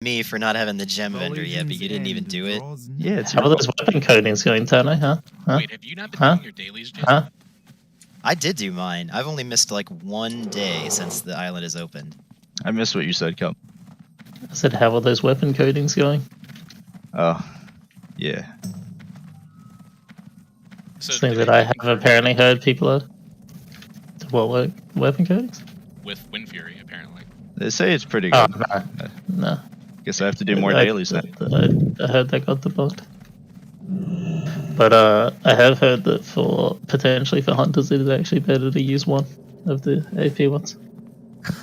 me for not having the gem vendor yet, but you didn't even do it. Yeah, it's How are those weapon codings going, Tano? Huh? Wait, have you not been doing your dailies, Jason? Huh? I did do mine. I've only missed like 1 day since the island is opened. I missed what you said, Kel. I said, how are those weapon codings going? Oh, yeah. So Things that I have apparently heard people are. What work? Weapon codings? with Wind Fury, apparently. They say it's pretty Oh, good. no. Guess I have to do more dailies then. I heard that got debugged. But I have heard that potentially for hunters it is actually better to use one of the AP ones.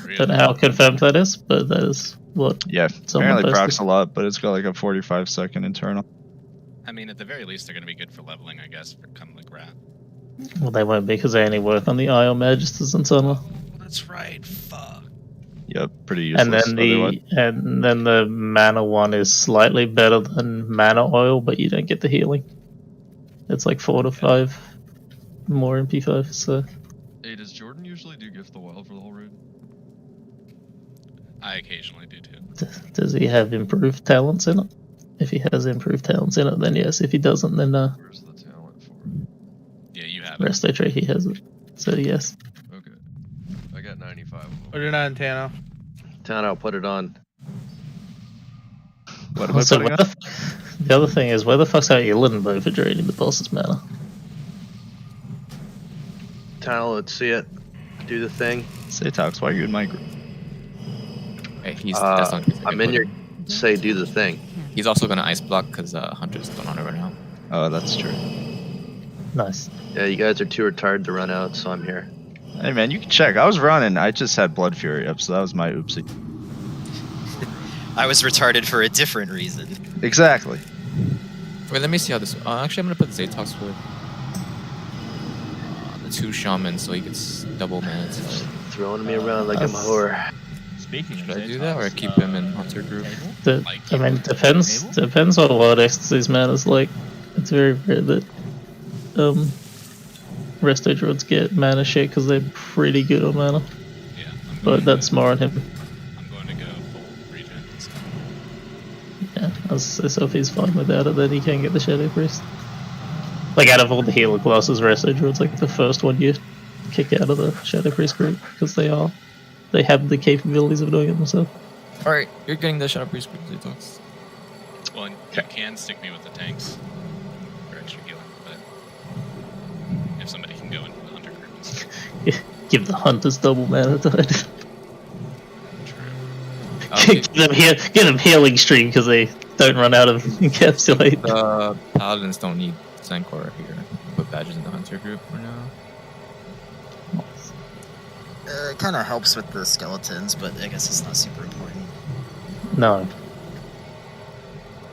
Really? Don't know how confirmed that is, but that is what Yeah, someone apparently posted. procs a lot, but it's got like a 45-second internal. I mean, at the very least, they're going to be good for leveling, I guess, for come like rat. Well, they won't be because they only work on the Ion Magisters and Sunler. Oh, that's right. Fuck. Yep, pretty useless. And then the mana one is slightly better than mana oil, but you don't get the healing. It's like 4 to 5 more MP5. So Hey, does Jordan usually do Gift the Wild for the whole raid? I occasionally do too. does he have improved talents in it? If he has improved talents in it, then yes. If he doesn't, then Where's the talent for? Yeah, you have it. Resto Tree he has it. So yes. Okay. I got 95 of them. Put it on, Tano. Tano, put it on. What am I Also, putting where on? the other thing is, where the fuck's our Illidan bow for draining the boss's mana? Tano, let's see it. Do the thing. Say, Tox, why are you in my group? Hey, that's not I'm in your. Say, do the thing. He's also gonna ice block because Hunter's don't on it right now. Oh, that's true. Nice. Yeah, you guys are too retarded to run out, so I'm here. Hey man, you can check. I was running. I just had Blood Fury up, so that was my oopsie. I was retarded for a different reason. Exactly. Wait, let me see how this. Actually, I'm gonna put Zatox with the 2 shamans so he gets double mana. Throwing me around like I'm a whore. Speaking Should of I do that or keep him in Hunter group? I mean, depends on what Ecstasy's mana's like. It's very rare that Resto Druids get mana shit because they're pretty good on mana. Yeah. But that's more on him. I'm going to go full regen. So. Yeah, so if he's fine without it, then he can get the Shadow Priest. Like, out of all the healer classes, Resto Druid's like the first one you kick out of the Shadow Priest group because they have the capabilities of doing it themselves. Alright, you're getting the Shadow Priest group, Zatox. Well, and you can stick me with the tanks for extra healing, but if somebody can go into the hunter group instead. Give the hunters double mana tide. Okay. Give them healing stream because they don't run out of encapsulate. Paladins don't need Sankor here. Put badges in the Hunter group for now. It kind of helps with the skeletons, but I guess it's not super important. No.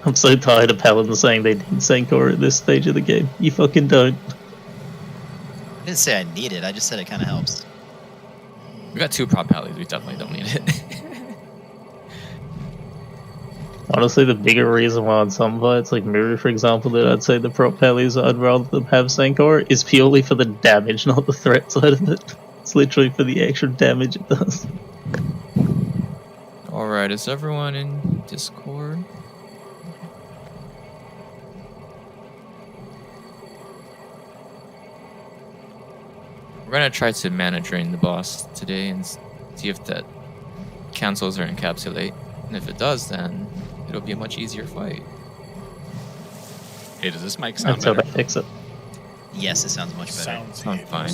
I'm so tired of Paladins saying they need Sankor at this stage of the game. You fucking don't. I didn't say I need it, I just said it kind of helps. We got 2 prop Paladins, we definitely don't need it. Honestly, the bigger reason why on some fights, like Mirror for example, that I'd say the prop Pallies I'd rather them have Sankor is purely for the damage, not the threat side of it. It's literally for the extra damage it does. Alright, is everyone in Discord? We're gonna try to mana drain the boss today and see if that cancels or encapsulate. And if it does, then it'll be a much easier fight. Hey, does this mic sound Until better? they fix it. Yes, it sounds much better. Sounds fine.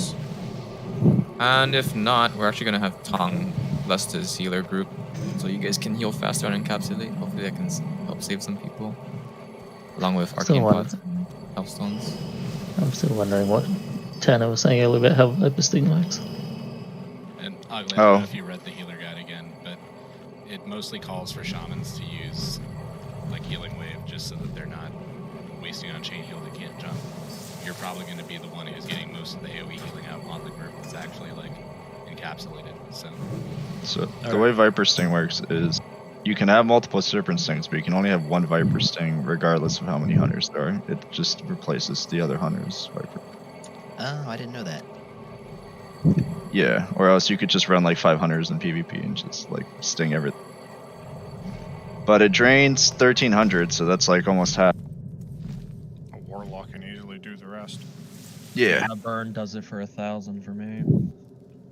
And if not, we're actually gonna have Tong Lesta's healer group, so you guys can heal faster and encapsulate. Hopefully that can help save some people, along with arcane pods and health stones. I'm still wondering what Tana was saying earlier about how Viper Sting works. And Ugly, I don't know if you read the healer guide again, but it mostly calls for shamans to use like healing wave just so that they're not wasting on chain heal that can't jump. You're probably going to be the one who's getting most of the AoE healing out on the group that's actually like encapsulated. So the way Viper Sting works is you can have multiple Serpent Stings, but you can only have one Viper Sting regardless of how many hunters there are. It just replaces the other hunter's Viper. Oh, I didn't know that. Yeah, or else you could just run like 5 hunters in PvP and just like sting everything. but it drains 1300, so that's like almost half. A warlock can easily do the rest. Yeah. A burn does it for 1,000 for me.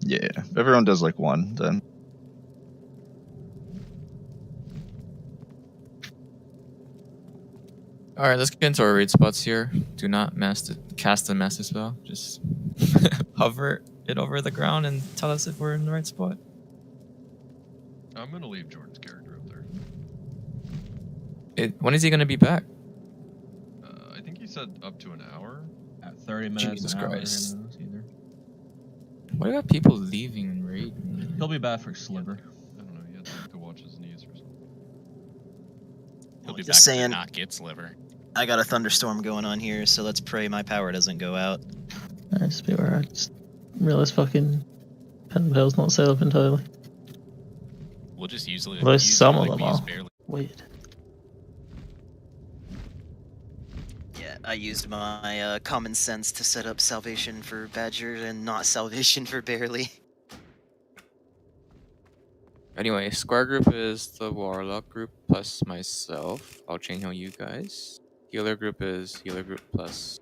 Yeah. If everyone does like one, then. All right, let's get into our raid spots here. Do not cast a master spell. Just hover it over the ground and tell us if we're in the right spot. I'm gonna leave Jordan's character up there. When is he gonna be back? I think he said up to an hour. At 30 minutes Jesus an hour. Christ. who knows either. What about people leaving and raid? He'll be back for Sliver. I don't know. He had to go watch his knees or something. He'll be Just back to saying. not get Sliver. I got a thunderstorm going on here, so let's pray my power doesn't go out. I just be where I just realized fucking pen pal's not set up entirely. We'll just usually Well, use some it of like them we use are. barely. Weird. Yeah, I used my common sense to set up salvation for Badger and not salvation for Barely. Anyway, square group is the warlock group plus myself. I'll chain heal you guys. Healer group is healer group plus.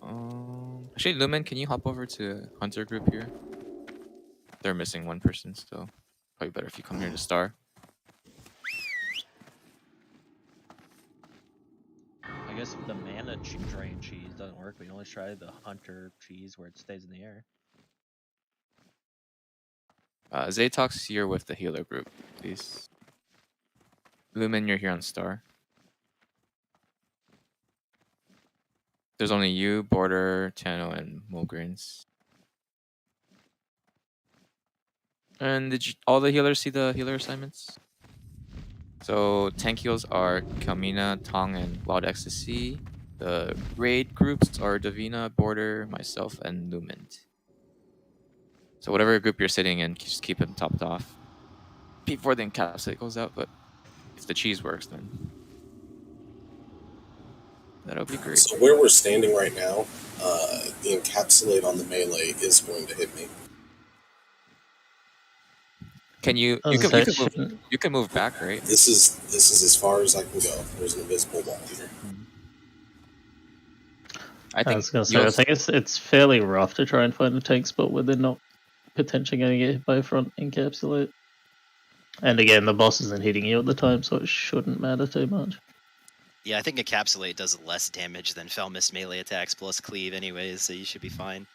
Actually, Lumen, can you hop over to Hunter group here? They're missing one person still. Probably better if you come here to Star. I guess the mana drain cheese doesn't work. We can always try the Hunter cheese where it stays in the air. Zaytox, you're with the healer group, please. Lumen, you're here on Star. There's only you, Border, Tano, and Mulgrains. And did all the healers see the healer assignments? So tank heals are Kalmina, Tong, and Wild Ecstasy. The raid groups are Davina, Border, myself, and Lumen. So whatever group you're sitting in, just keep them topped off before the encapsulate goes out. But if the cheese works, then that'll be great. So where we're standing right now, the encapsulate on the melee is going to hit me. Can you? Oh, You can move back, right? This is as far as I can go. There's an invisible wall here. I was gonna say, I think it's fairly rough to try and find a tank spot where they're not potentially going to get hit by a front encapsulate. And again, the boss isn't hitting you at the time, so it shouldn't matter too much. Yeah, I think Encapsulate does less damage than Felmis melee attacks plus Cleave anyways, so you should be fine.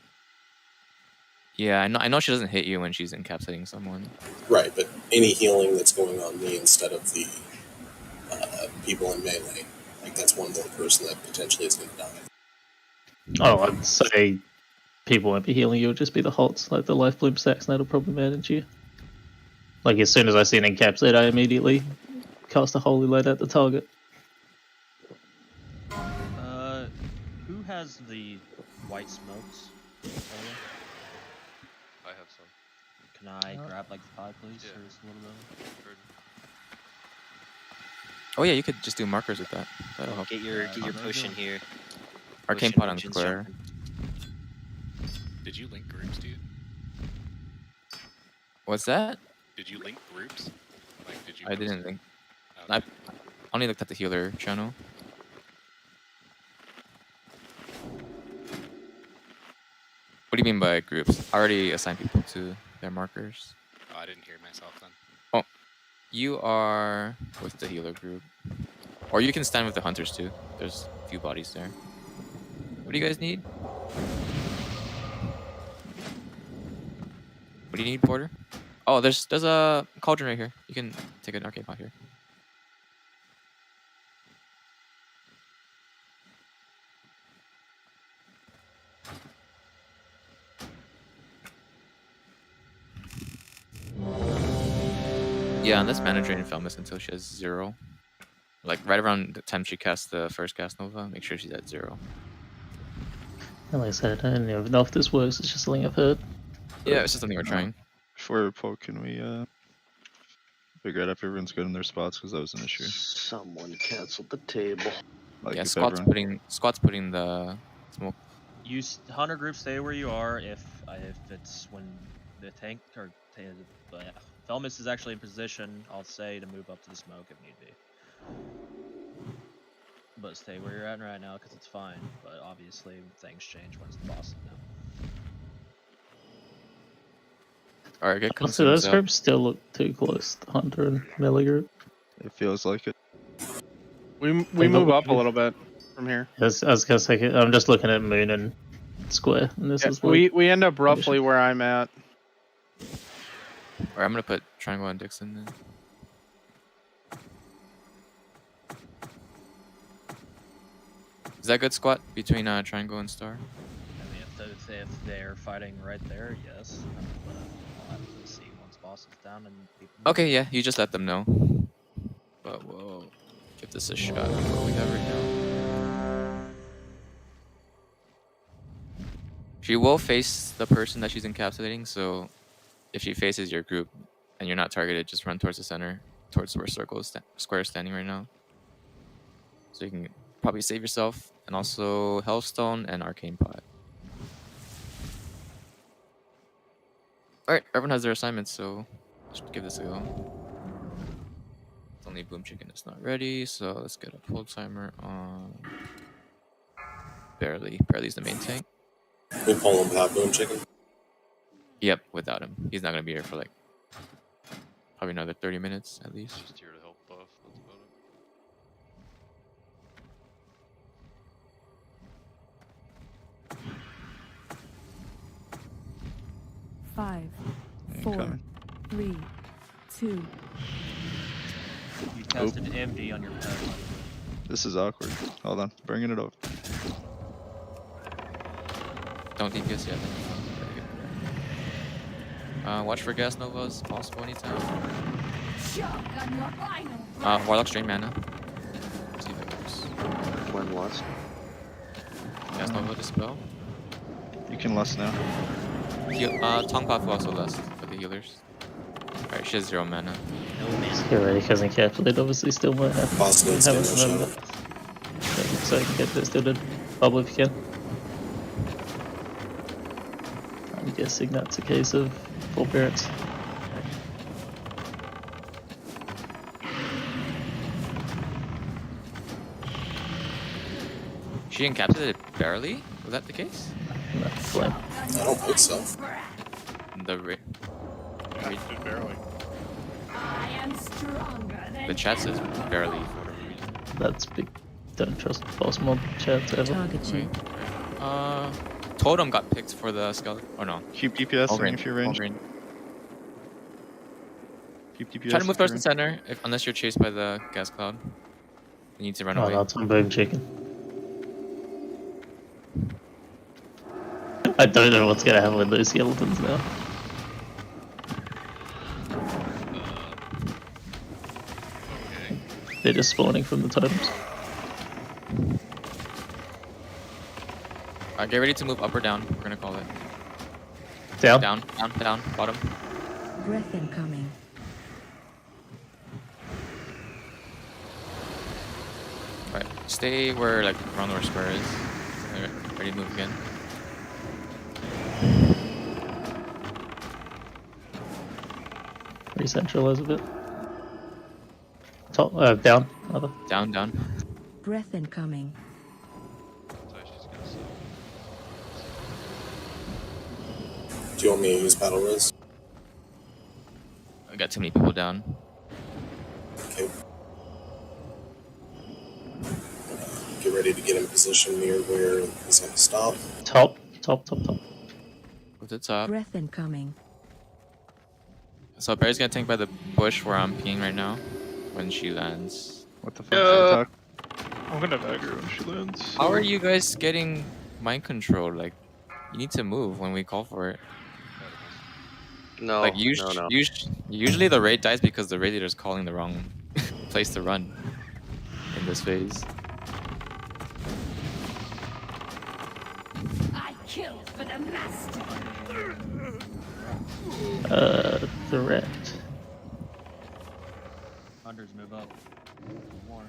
Yeah, I know she doesn't hit you when she's encapsulating someone. Right, but any healing that's going on me instead of the people in melee, like that's one more person that potentially is going to die. Oh, I'd say people won't be healing you, it'll just be the HOTS, like the life bloom stacks, and that'll probably manage you. Like, as soon as I see an encapsulate, I immediately cast a Holy Light at the target. Who has the white smokes? I have some. Can I grab like 5, please? Yeah. Or just a little bit? Oh yeah, you could just do markers with that. That'll help. Get your potion here. Arcane Potion pot on engine's square. jumping. Did you link groups, dude? What's that? Did you link groups? Like, did you? I didn't link. Okay. I only looked at the healer channel. What do you mean by groups? I already assigned people to their markers. Oh, I didn't hear myself then. Oh, you are with the healer group. Or you can stand with the hunters too. There's a few bodies there. What do you guys need? What do you need, Porter? Oh, there's a cauldron right here. You can take an arcade pot here. Yeah, and this mana drain Felmis until she has 0. Like right around the time she casts the first cast Nova, make sure she's at 0. And like I said, I don't even know if this works, it's just something I've heard. Yeah, it's just something we're trying. Before poke, can we figure out if everyone's good in their spots, because that was an issue. Someone canceled the table. Like Yeah, if Squat's everyone- putting the smoke. You Hunter group, stay where you are. If it's when the tank or Felmus is actually in position, I'll say, to move up to the smoke if need be. But stay where you're at right now because it's fine. But obviously things change once the boss is down. Alright, get Also, consumes those up. groups still look too close to Hunter and Melee group. It feels like it. We Like, move but up a little bit from here. I was gonna say, I'm just looking at Moon and Square, and this Yeah, is like we end up roughly where I'm at. Alright, I'm gonna put Triangle and Dixon then. Is that good squat between Triangle and Star? I mean, if they're fighting right there, yes. But I'll have to see once boss is down and people. Okay, yeah, you just let them know. But we'll give this a shot with what we have right now. She will face the person that she's encapsulating, so if she faces your group and you're not targeted, just run towards the center, towards where Square is standing right now. So you can probably save yourself, and also Hellstone and Arcane Pot. Alright, everyone has their assignments, so let's give this a go. It's only Boom Chicken that's not ready, so let's get a pull timer on. Barely's the main tank. We call him Pat Boom Chicken. Yep, without him. He's not gonna be here for like probably another 30 minutes at least. Just here to help buff. That's about it. 5, 4, Incoming. 3, 2. You tested MD on your pet. This is awkward. Hold on, bringing it up. Don't DPS yet. Watch for gas novas, possible anytime. Warlock Strain mana. See if it works. When lost. Gas nova dispel. You can lust now. Tongue Puff will also last for the healers. Alright, she has 0 mana. Get ready because encapsulate obviously still might have. Boss needs Haven't to remembered that. So I can get this to the bubble if you can. I'm guessing that's a case of forbearance. She encapsulated barely? Was that the case? No, flame. I don't think so. The Did barely. the chat says barely for whatever reason. That's big. Don't trust boss mod chats ever. Target you. Totem got picked for the skeleton. Or no. Keep DPS All green. if you're ranged. All green. Keep DPS. Try to move if you're towards the ranged. center, unless you're chased by the gas cloud. You need to run Oh, away. that's on Boom Chicken. I don't know what's gonna happen with those skeletons now. Okay. They're just spawning from the totems. Get ready to move up or down. We're gonna call it. Down. Down, bottom. Breath incoming. Alright, stay where, like, around where Square is. Ready to move again. Re-centralize a bit. Top, down, rather. Down. Breath incoming. So she's gonna sell. Do you want me to use Battle Res? I got too many people down. Okay. Get ready to get in position near where he's going to stop. Top. With the top. Breath incoming. So Barry's gonna tank by the bush where I'm peeing right now when she lands. What the fuck? I'm gonna dagger when she lands. How are you guys getting mind control? Like, you need to move when we call for it. No, Like, no. usually the raid dies because the raid leader is calling the wrong place to run in this phase. I kill for the master. Direct. Hunters move up. More.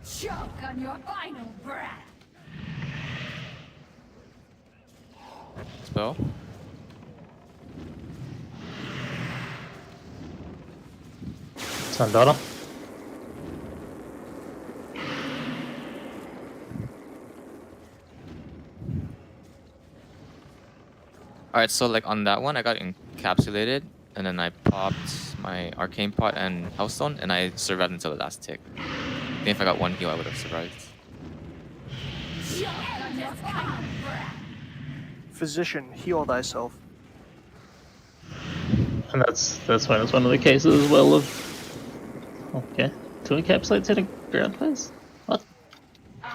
Choke on your final breath. Spell. Sandana. Alright, so like on that one, I got encapsulated, and then I popped my arcane pot and healthstone, and I survived until the last tick. I think if I got one heal, I would have survived. Physician, heal thyself. And that's when it's one of the cases as well of okay. 2 encapsulates in a ground phase? What?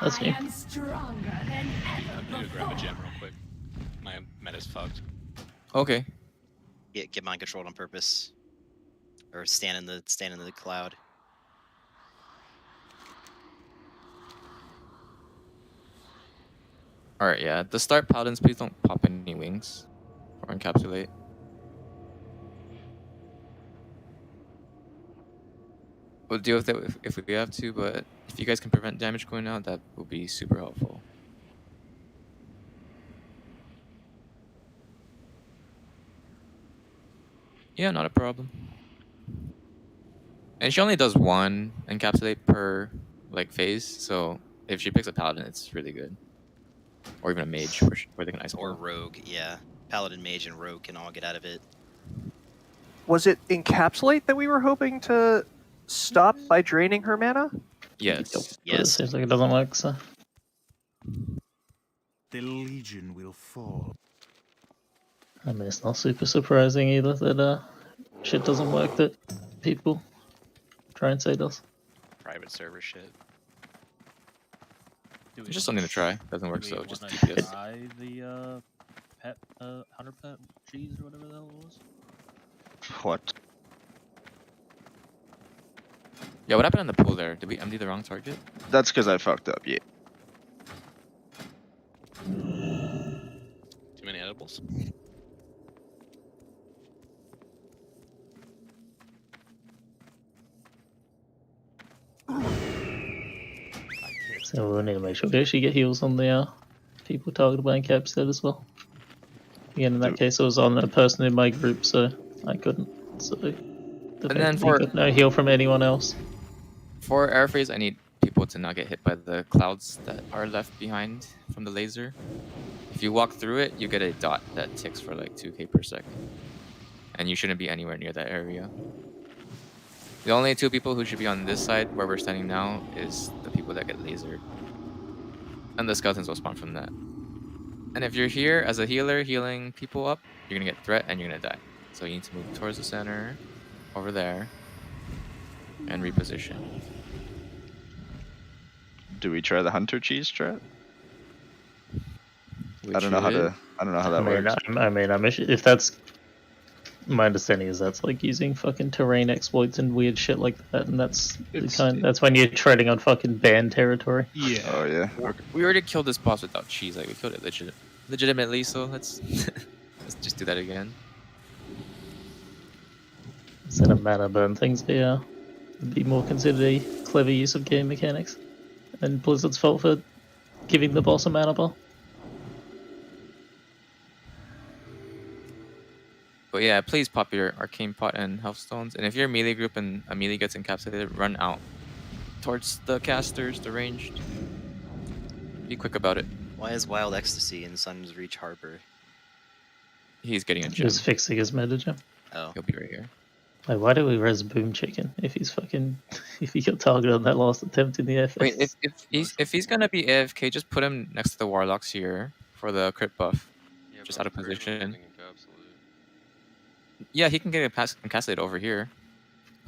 That's new. I am stronger than ever I'm gonna go grab a gem real quick. My meta's fucked. Okay. Get mind controlled on purpose. Or stand in the cloud. Alright, yeah. The start paladins, please don't pop any wings or encapsulate. We'll deal with it if we have to, but if you guys can prevent damage going out, that will be super helpful. Yeah, not a problem. And she only does 1 encapsulate per like phase, so if she picks a paladin, it's really good. Or even a mage, where they can ice. Or rogue, yeah. Paladin, mage, and rogue can all get out of it. Was it encapsulate that we were hoping to stop by draining her mana? Yes. But it seems like it doesn't work, so. The Legion will fall. I mean, it's not super surprising either that shit doesn't work that people try and say does. Private server shit. Just something to try. Doesn't work, so just wanna DPS. try the pet Hunter pet cheese or whatever the hell it was. What? Yeah, what happened in the pool there? Did we empty the wrong target? That's because I fucked up, yeah. Too many edibles. So we'll need to make sure we actually get heals on the people targeted by encapsulate as well. Again, in that case, I was on a person in my group, so I couldn't. So, then for no heal from anyone else. For air phase, I need people to not get hit by the clouds that are left behind from the laser. If you walk through it, you get a dot that ticks for like 2k per second. And you shouldn't be anywhere near that area. The only 2 people who should be on this side where we're standing now is the people that get lasered. And the skeletons will spawn from that. And if you're here as a healer healing people up, you're gonna get threat and you're gonna die. So you need to move towards the center, over there, and reposition. Do we try the Hunter cheese strat? We I don't know how that works. If that's my understanding is that's like using fucking terrain exploits and weird shit like that, and that's that's when you're treading on fucking banned territory. Yeah. Oh yeah. Okay. We already killed this boss without cheese. Like we killed it legitimately. So let's just do that again. Instead of mana burn things, it'd be more considered a clever use of game mechanics. And Blizzard's fault for giving the boss a mana bar. But yeah, please pop your arcane pot and health stones. And if you're a melee group and a melee gets encapsulated, run out towards the casters, the ranged. Be quick about it. Why is Wild Ecstasy in Sun's Reach Harbor? He's getting a gem. He's fixing his meta gem. Oh. He'll be right here. Wait, why do we res Boom Chicken if he's fucking if he got targeted on that last attempt in the FS? Wait, if he's gonna be AFK, just put him next to the warlocks here for the crit buff. Yeah, just out of position. Encapsulate. Yeah, he can get encapsulated over here.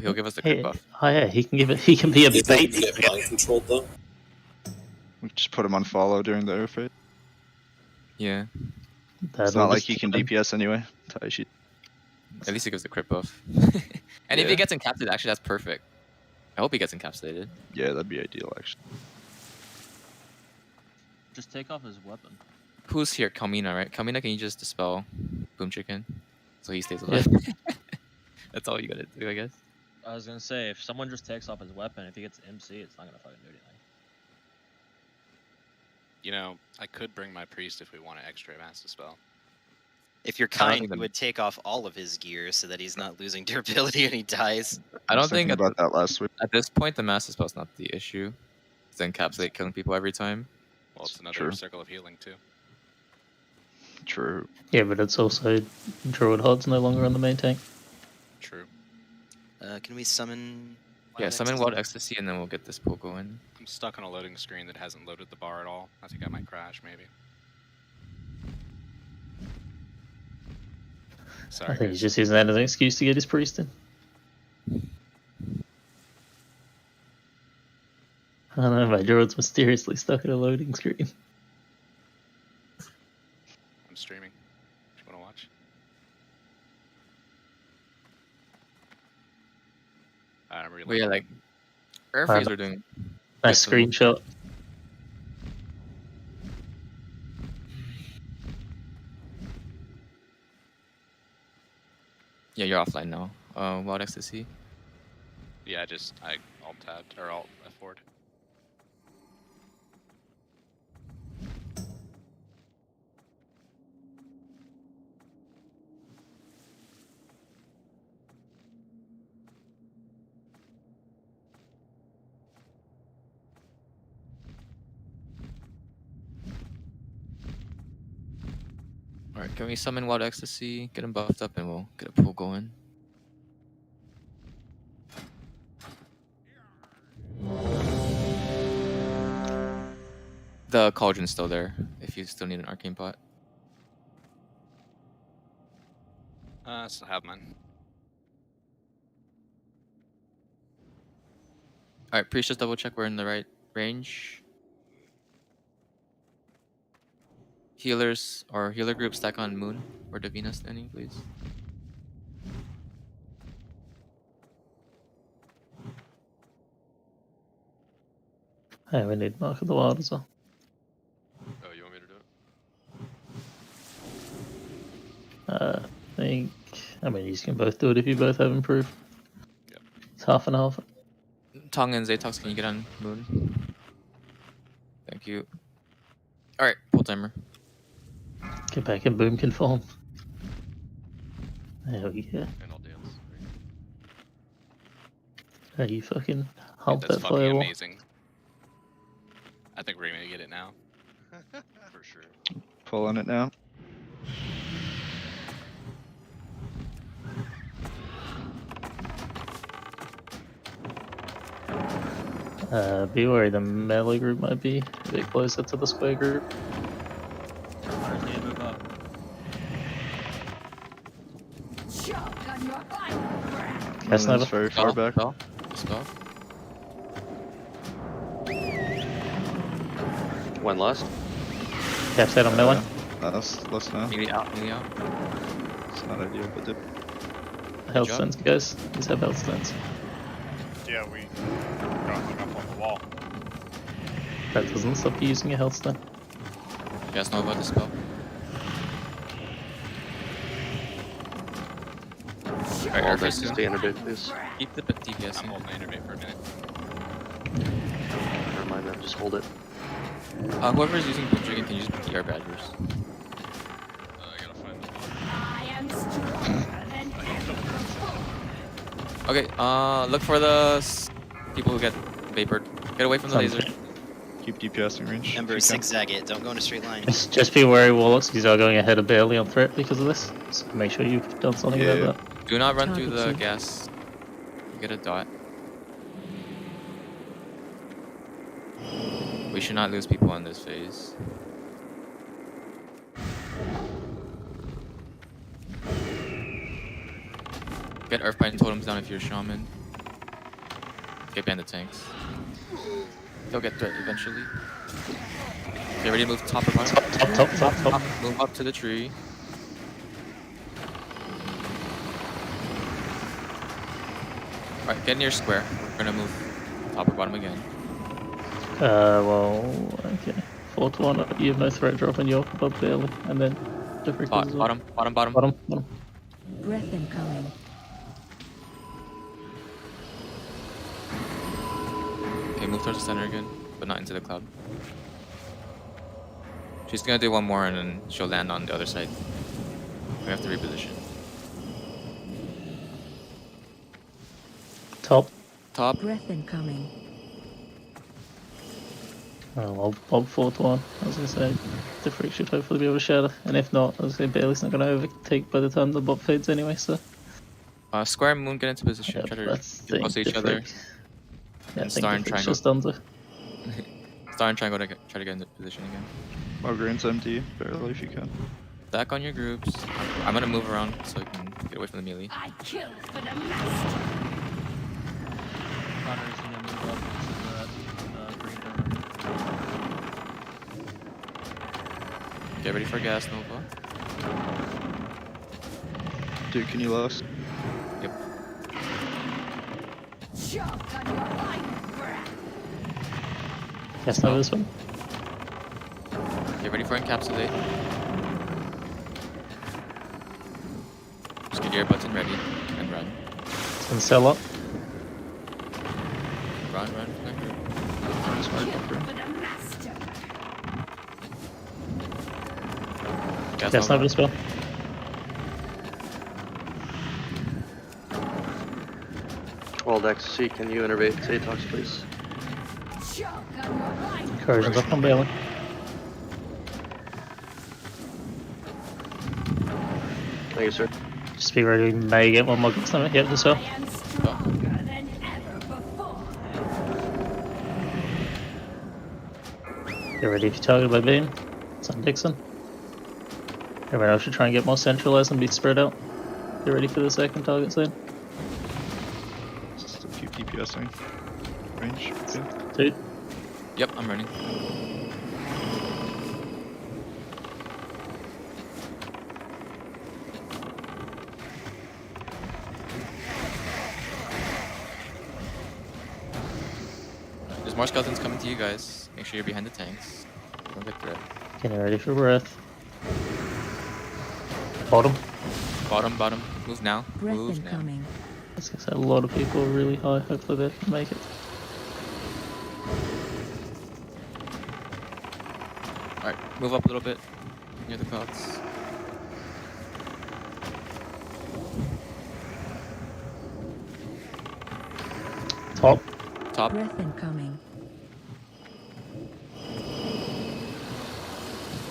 He'll give us the crit buff. Oh yeah, he can give it. He can be a If they bait. get mind controlled though. We just put him on follow during the air phase. Yeah. It's not like he can DPS anyway. Taishi. At least he gives the crit buff. And if he gets encapsulated, actually, that's perfect. I hope he gets encapsulated. Yeah, that'd be ideal, actually. Just take off his weapon. Who's here? Kalmina, right? Kalmina, can you just dispel Boom Chicken so he stays alive? That's all you gotta do, I guess. I was gonna say, if someone just takes off his weapon, if he gets MC, it's not gonna fucking do anything. You know, I could bring my priest if we want an extra mass dispel. If you're I don't kind, think you the- would take off all of his gear so that he's not losing durability and he dies. I I was don't think thinking about that last week. at this point the mass spell's not the issue. It's the encapsulate killing people every time. Well, it's another True. circle of healing too. True. Yeah, but it's also Druid Hod's no longer on the main tank. True. Can we summon? Yeah, Wild summon Ecstasy? Wild Ecstasy and then we'll get this pool going. I'm stuck on a loading screen that hasn't loaded the bar at all. I think I might crash, maybe. Sorry. I think guys. he's just using that as an excuse to get his priest in. I don't know, my Druid's mysteriously stuck at a loading screen. I'm streaming. You want to watch? I'm really. But yeah, like Earthies are doing Nice good to- screenshot. Yeah, you're offline now. Wild Ecstasy. Yeah, I alt tabbed or alt F4'd. Alright, can we summon Wild Ecstasy, get him buffed up, and we'll get a pool going. The cauldron's still there, if you still need an arcane pot. I still have mine. Alright, priest, just double check we're in the right range. Healers or healer group stack on Moon or Davina standing, please. Hey, we need Mark of the Wild as well. Oh, you want me to do it? I mean, you can both do it if you both have improved. Yep. It's half and half. Tong and Zatox, can you get on Moon? Thank you. Alright, pull timer. Get back and boom conform. Hell yeah. And I'll dance. How you fucking hump That's that fucking firewall. amazing. I think we're gonna get it now. For sure. Pulling it now. Be worried, the melee group might be a bit closer to the square group. Alright, need to move up. Choke on your fire. Cast That's Nova. very far back. Spell. Spell. When last? Cast that on melee. Let's now. Melee out, melee out. It's not ideal, but dip. Health job. stance, guys. These have health stance. Yeah, we got hung up on the wall. That doesn't stop you using your health stance. You guys know about the spell? Alright, All Earthers this soon. stay in a bit, please. Keep the DPS I'm in. holding my innervate for a minute. Never mind that, just hold it. Whoever's using Boom Chicken can use PR Badgers. I gotta find the I am stronger than ever. Okay, look for the people who get vapored. Get away from the laser. Keep DPSing range. if Remember, you can. zigzag it. Don't go in a straight line. Just be wary, Warlocks, because you are going ahead of barely on threat because of this. So make sure you've done something Yeah. about that. Do not run through the Target gas. Get a dot. We should not lose people on this phase. Get Earthbind totems down if you're a shaman. Get bandit tanks. They'll get threat eventually. Get ready to move top or bottom. Top. Move up to the tree. Alright, get near square. We're gonna move top or bottom again. Well, okay. 4-1, you have no threat drop and you're above barely. And then different Bottom. Bottom. Breath incoming. Okay, move towards the center again, but not into the cloud. She's gonna do one more and then she'll land on the other side. We have to reposition. Top. Top. Breath incoming. Oh, I'll 4-1. I was gonna say, the freak should hopefully be able to shatter, and if not, I was gonna say Bailey's not gonna overtake by the time the bot fades anyway. So. Square and Moon get into position. Yeah, Try to that's get close to each other. Yeah, And I think Star the and freak's Triangle. just under. Star and Triangle to try to get into position again. Green's empty, barely if you can. Stack on your groups. I'm gonna move around so I can get away from the melee. I kill for the master. Hunter's gonna move up into the green corner. Get ready for gas, Nova. Dude, can you last? Yep. Choke on your final breath. Yes, no, this one. Get ready for encapsulate. Just get your button ready and run. And sell up. Run. For the master. Yes, no, this one. World Ecstasy, can you innervate Zatox, please? Choke on your final Incursions up on Bailey. Thank you, sir. Just be ready, we may get one more stomach. Yep, this one. I am stronger than ever before. Get ready if you're targeted by Beam. It's on Dixon. Everyone else should try and get more centralized and be spread out. Get ready for the second target soon. Just a few DPSing. Range. Yeah. Dude. Yep, I'm running. There's more skeletons coming to you guys. Make sure you're behind the tanks. Don't get threat. Getting ready for breath. Bottom. Bottom. Move now. Breath Move now. incoming. I was gonna say a lot of people are really high. Hopefully they can make it. Alright, move up a little bit near the clouds. Top. Breath incoming.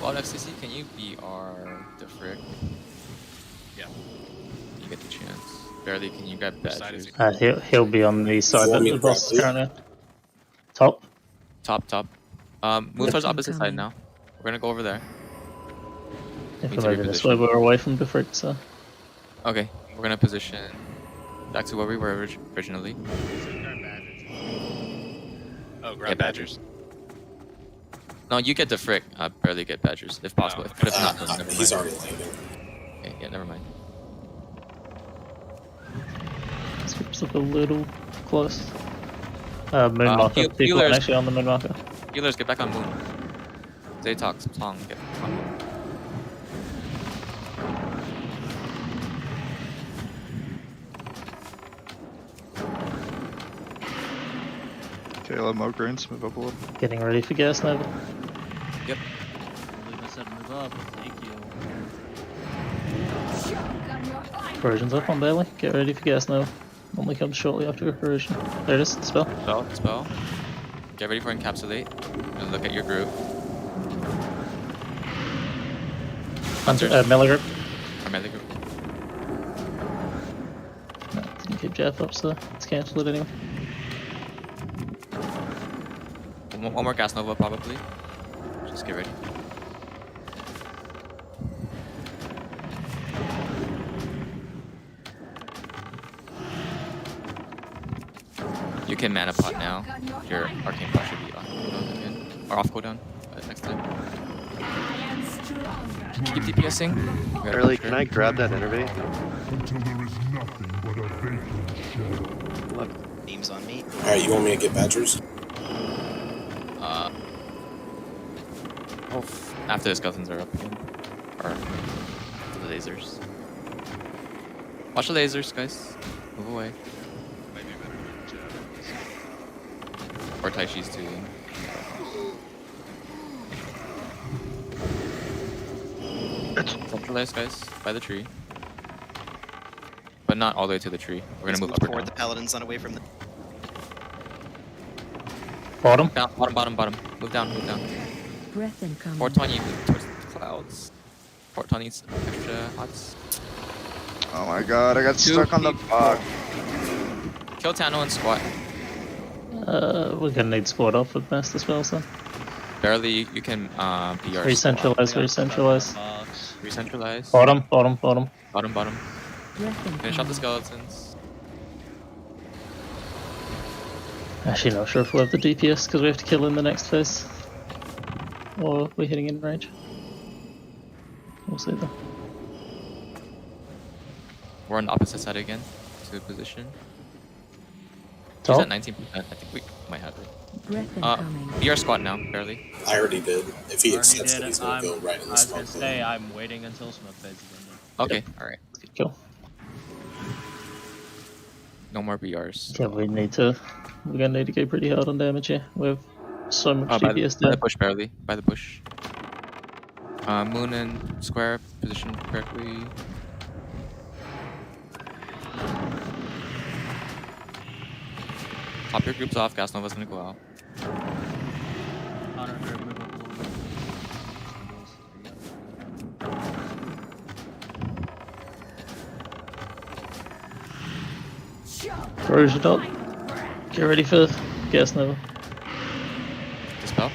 Wild FCC, can you BR the frick? Yeah. You get the chance. Barely, can you grab badges? He'll be on the side that the boss is currently. Top. Top. Move towards the opposite side now. We're gonna go over there. If Need we're to moving this reposition. way, we're away from the freak, so. Okay, we're gonna position back to where we were originally. Oh, grab badgers. No, you get the frick. Barely get badgers if possible. But if not, then never mind. He's already landing. Okay, yeah, never mind. This looks like a little close. Moon marker. People healers. are actually on the moon marker. Healers, get back on moon. Zatox, Tong, get on moon. Okay, let Greens move up a little. Getting ready for gas nova. Yep. I believe I said move up. Thank you. Corrosion's up on Bailey. Get ready for gas nova. Only comes shortly after corrosion. There it is, spell. Spell. Get ready for encapsulate. And look at your group. Hunter, melee group. Or melee group. No, didn't keep Jeff up, so let's cancel it anyway. One more gas nova probably. Just get ready. You can mana pot now. Your arcane pot should be on cooldown again. Or off cooldown next time. Keep DPSing. Early, can I grab that innervate? Until there is nothing but a vacant shell. Beams on me. Alright, you want me to get badgers? After the skeletons are up again. Or the lasers. Watch the lasers, guys. Move away. Or Tai Chi's too. Centralized, guys, by the tree. But not all the way to the tree. We're gonna move up or forward. down. The paladin's not away from the. Bottom. Down, bottom. Move down. Breath incoming. 420, move towards the clouds. 420 needs extra hots. Oh my god, I got stuck on the bug. Kill Tano and squat. We're gonna need squad off with master spells then. Barely, you can be our Re-centralize. Re-centralize. Bottom. Breath Finish off the incoming. skeletons. Actually, not sure if we'll have the DPS because we have to kill in the next phase. Or we're hitting in range. We'll see though. We're on the opposite side again to the position. She's Top. at 19%. I think we might have it. Breath incoming. Be our squad now, barely. I already did. If he Already accepts did it, it. he's going to go right in the I was smoke. gonna say I'm waiting until smoke phase is ended. Okay, alright. Good kill. No more BRs. Yeah, we're gonna need to go pretty hard on damage here. We have so much By DPS the down. bush, barely. By the bush. Moon and square positioned correctly. Top your groups off, Gas Nova's gonna go out. Hunter group, move up a little bit. Corrosion dot. Get ready for Gas Nova. Dispel.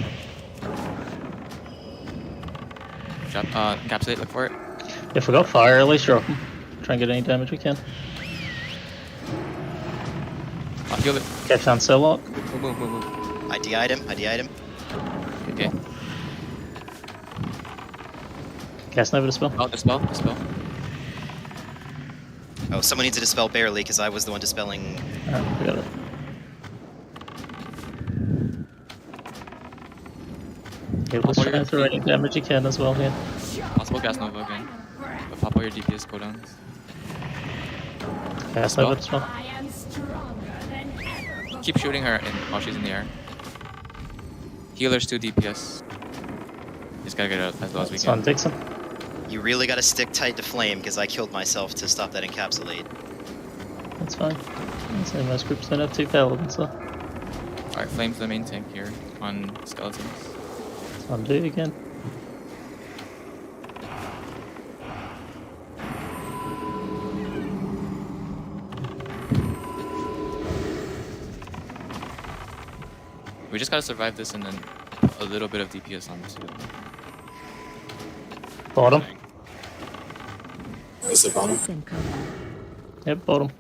Drop, encapsulate, look for it. If we got fire, at least drop them. Try and get any damage we can. I'll heal it. Catch on cell lock. Move. ID item. Okay. Gas Nova dispel. Oh, dispel. Oh, someone needs to dispel barely because I was the one dispelling. Alright, we got it. Yeah, let's try and throw any damage you can as well here. Possible Gas Nova again. But pop all your DPS cooldowns. Gas Nova dispel. Keep shooting her while she's in the air. Healers 2 DPS. Just gotta get out as low as we It's on can. Dixon. You really gotta stick tight to flame because I killed myself to stop that encapsulate. That's fine. So most groups don't have 2 paladins, so Alright, Flame's the main tank here on skeletons. it's on do again. We just gotta survive this and then a little bit of DPS on this. Bottom. Is it bottom? Breath incoming. Yep, bottom.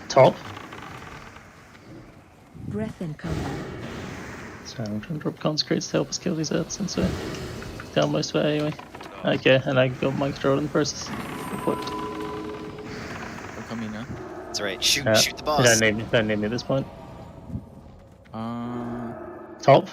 Top. Breath incoming. So I'm trying to drop consecrates to help us kill these earths since we're down most of it anyway. Okay, and I got mind control in the process. We're coming now. That's right. Shoot the You boss. don't need me at this point. Uh, Top.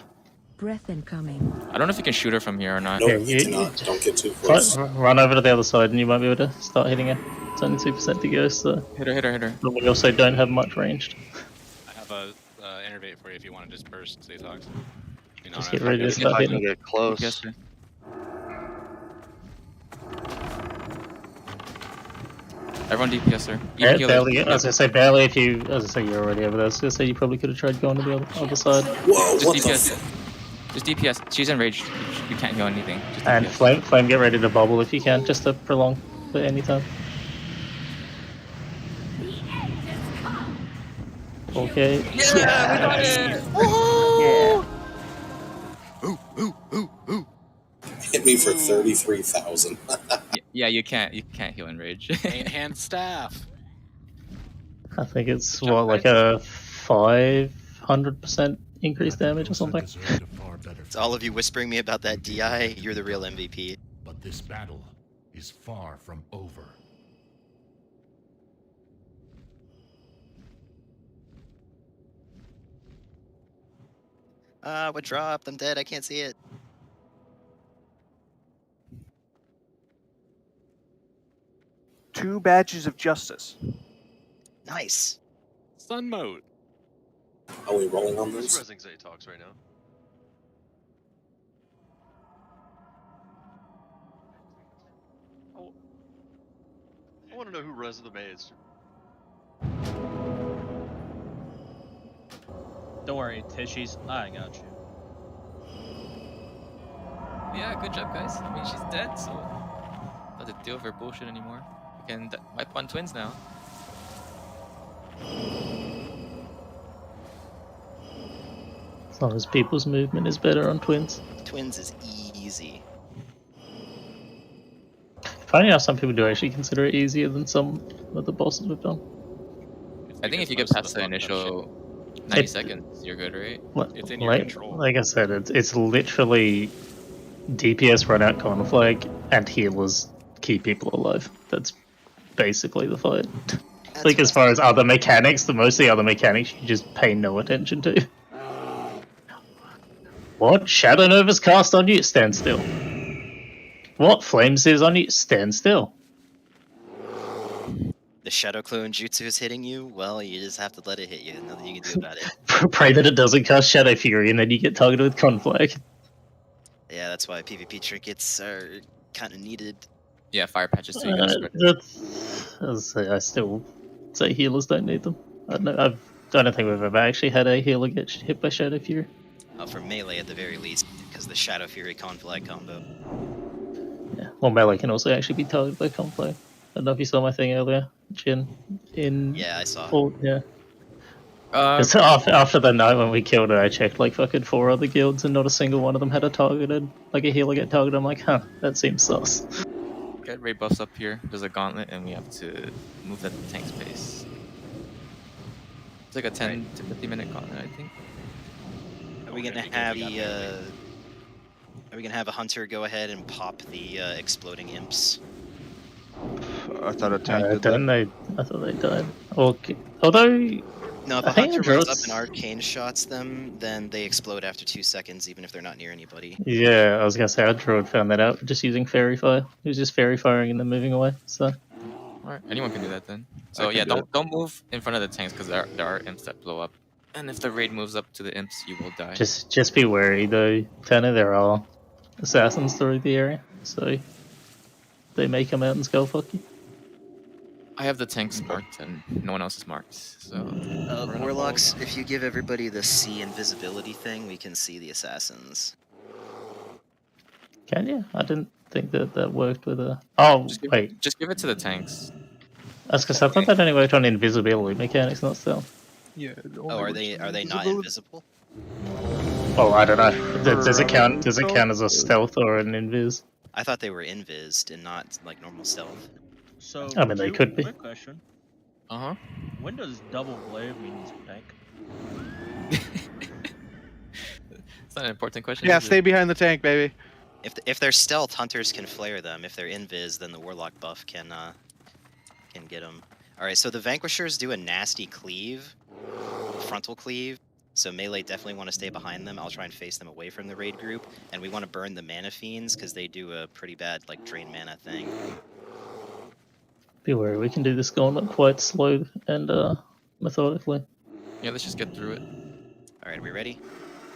Breath incoming. I don't know if you can shoot her from here or not. Nope, Yeah, you cannot. Don't get too close. Run over to the other side and you might be able to start hitting her. It's only 2% to go, so. Hit her. But we also don't have much ranged. I have a innervate for you if you want to just burst Zatox. You know, Just get ready to start I can hitting. get close. Yes, sir. Everyone DPS her. Even healers. Barely, as I say, barely if you, as I say, you're already over there. I was gonna say you probably could have tried going to the other side. Whoa, Just what the DPS. fuck? Just DPS. She's enraged. You can't heal anything. Just And DPS. flame, get ready to bubble if you can, just to prolong for any time. Okay. Yeah, we got it! Hit me for 33,000. Yeah, you can't heal enrage. hand staff. I think it's what, like a 500% increased damage or something. It's all of you whispering me about that DI. You're the real MVP. But this battle is far from over. What dropped? I'm dead. I can't see it. 2 badges of justice. Nice. Sun mode. Are we rolling on Who's those? resing Zay talks right now? I want to know who res the maze. Don't worry, Tishies. I got you. Yeah, good job, guys. I mean, she's dead, so not to deal with her bullshit anymore. We can wipe on twins now. As long as people's movement is better on twins. Twins is easy. Funny how some people do actually consider it easier than some of the bosses we've done. I think if you get past the initial 90 seconds, you're good, right? It's in your control. Like I said, it's literally DPS run out conflict and healers keep people alive. That's basically the fight. Like as far as other mechanics, most of the other mechanics you just pay no attention to. What? Shadow Nova's cast on you? Stand still. What? Flames is on you? Stand still. The Shadow Clone Jutsu is hitting you? Well, you just have to let it hit you. Nothing you can do about it. Pray that it doesn't cast Shadow Fury and then you get targeted with conflict. Yeah, that's why PvP trinkets are kind of needed. Yeah, fire patches too. I still say healers don't need them. I don't think we've ever actually had a healer get hit by Shadow Fury. For melee at the very least, because the Shadow Fury conflict combo. Yeah, well, melee can also actually be targeted by conflict. I don't know if you saw my thing earlier, Jin. Yeah, I saw. Yeah. So after the night when we killed it, I checked like fucking 4 other guilds and not a single one of them had a targeted, like a healer get targeted. I'm like, huh, that seems sus. Get raid buffs up here. There's a gauntlet, and we have to move at the tank space. It's like a 10 to 50 minute gauntlet, I think. Are we gonna have the? Are we gonna have a hunter go ahead and pop the exploding imps? I thought a tank did that. I thought they died. Okay. Although. No, if a hunter runs up and arcane shots them, then they explode after 2 seconds, even if they're not near anybody. Yeah, I was gonna say our druid found that out just using fairy fire. He was just fairy firing and then moving away. So. Alright, anyone can do that then. So yeah, don't move in front of the tanks because there are imps that blow up. And if the raid moves up to the imps, you will die. Just be wary though. Tanner, there are assassins through the area, so they may come out and skull fuck you. I have the tanks marked and no one else is marked, so... Warlocks, if you give everybody the see invisibility thing, we can see the assassins. Can you? I didn't think that worked with a... Oh, wait. Just give it to the tanks. That's because I thought that only worked on invisibility mechanics, not stealth. Yeah. Oh, are they not invisible? Oh, I don't know. Does it count as a stealth or an invis? I thought they were invised and not like normal stealth. So, I mean, they could be. Quick question. Uh-huh. When does double blade mean tank? It's not an important question. Yeah, stay behind the tank, baby. If they're stealth, hunters can flare them. If they're invis, then the warlock buff can get them. All right, so the vanquishers do a nasty cleave, frontal cleave. So melee definitely want to stay behind them. I'll try and face them away from the raid group, and we want to burn the mana fiends because they do a pretty bad like drain mana thing. Be wary, we can do this gauntlet quite slow and methodically. Yeah, let's just get through it. All right, are we ready?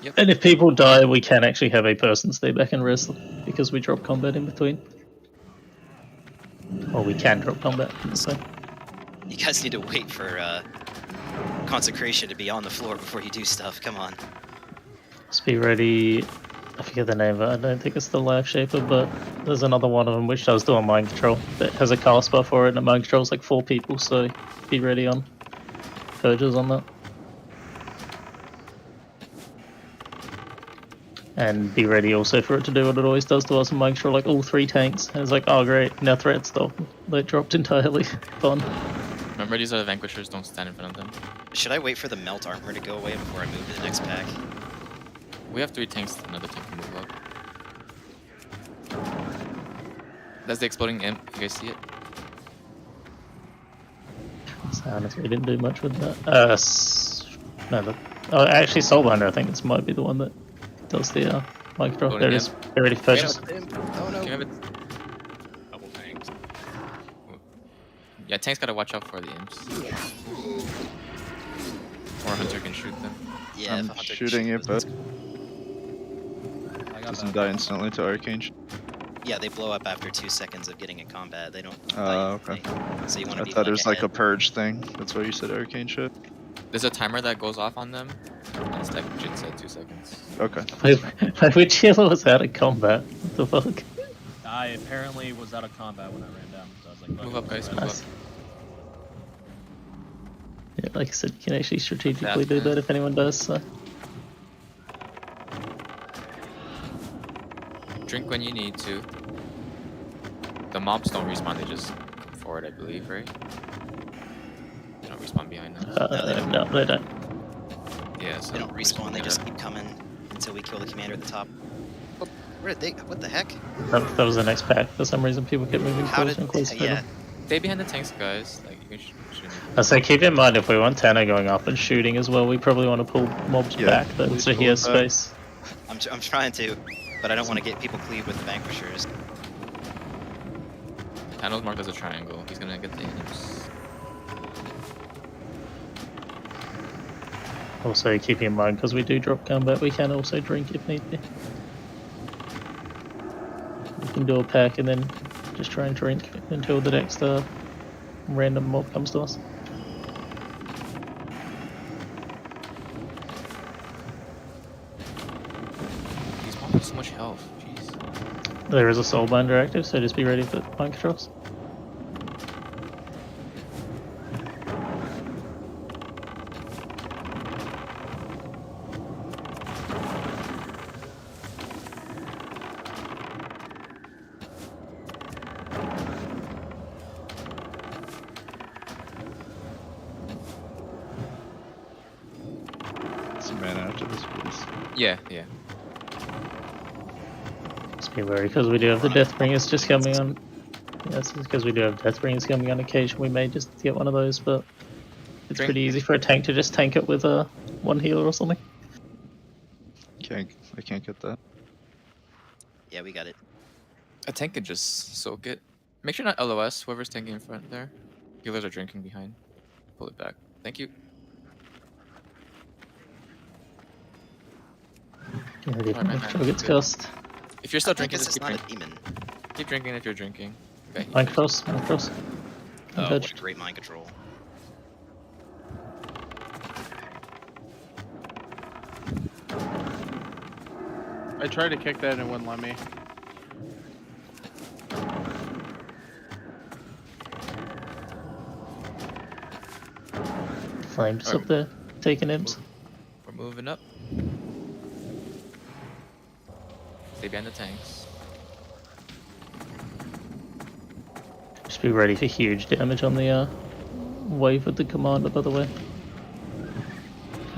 Yep. And if people die, we can actually have a person stay back and rest because we drop combat in between. Or we can drop combat in between. You guys need to wait for consecration to be on the floor before you do stuff. Come on. Just be ready. I forget the name of it. I don't think it's the Life Shaper, but there's another one of them which does do a mind control that has a cast buff for it, and it mind controls like 4 people, so be ready on purges on that. And be ready also for it to do what it always does to us and mind control like all 3 tanks. And it's like, oh great, now threat stop. They dropped entirely. Fun. Remember, these are the vanquishers, don't stand in front of them. Should I wait for the melt armor to go away before I move to the next pack? We have 3 tanks, another tank can move up. That's the exploding imp, you guys see it? So honestly, we didn't do much with that. Actually Soulbinder, I think this might be the one that does the mic drop. There it is. They're ready for purchase. Oh no. Double tanks. Yeah, tank's gotta watch out for the imps. Or Hunter can shoot them. Yeah, I'm if a Hunter can shooting shoot it, those, but I got doesn't that. die instantly to arcane. yeah, they blow up after 2 seconds of getting in combat. They don't die Okay. instantly. So you want I to be thought it was like a ahead. purge thing. That's why you said arcane shit. There's a timer that goes off on them. And it's like Jin said, 2 seconds. Okay. Which healer was out of combat? What the fuck? I apparently was out of combat when I ran down. So I was like, Move up, guys. Move Nice. up. Yeah, like I said, you can actually strategically That, do that if anyone does. So. Drink when you need to. The mobs don't respawn, they just come forward, I believe, right? They don't respawn behind us. No, they don't. Yeah, so They don't we're just respawn, they gonna- just keep coming until we kill the commander at the top. Oh, where did they? What the heck? That was the next pack. For some reason, people kept moving How closer did? and closer. to Yeah, them. Stay behind the tanks, guys. Like, you guys shouldn't. I say keep in mind if we want Tanner going up and shooting as well, we probably want to pull mobs Yeah, back then, please so he pull has it back. space. I'm trying to, but I don't want to get people cleaved with the vanquishers. Panel's marked as a triangle. He's gonna get the imps. Also, keep in mind because we do drop combat, we can also drink if need be. We can do a pack and then just try and drink until the next random mob comes to us. These mobs have so much health. Jeez. There is a soulbinder active, so just be ready for mind controls. Some mana after this, please. Yeah, yeah. Just be wary because we do have the Deathbringers just coming on. Yes, because we do have Deathbringers coming on occasion. We may just get one of those, but it's Drink. pretty easy for a tank to just tank it with one healer or something. I can't get that. Yeah, we got it. A tank could just soak it. Make sure not LOS, whoever's tanking in front there. Healers are drinking behind. Pull it back. Thank you. Get ready for Alright, the man, control gets good. cast. If you're still I think drinking, this just is keep not drinking. a demon. Keep drinking if you're drinking. Okay. Mind cross, mind cross. Oh, what Untouched. a great mind control. I tried to kick that and it wouldn't let me. Flames Alright. up there, taking imps. We're moving up. Stay behind the tanks. Just be ready for huge damage on the wave with the commander, by the way.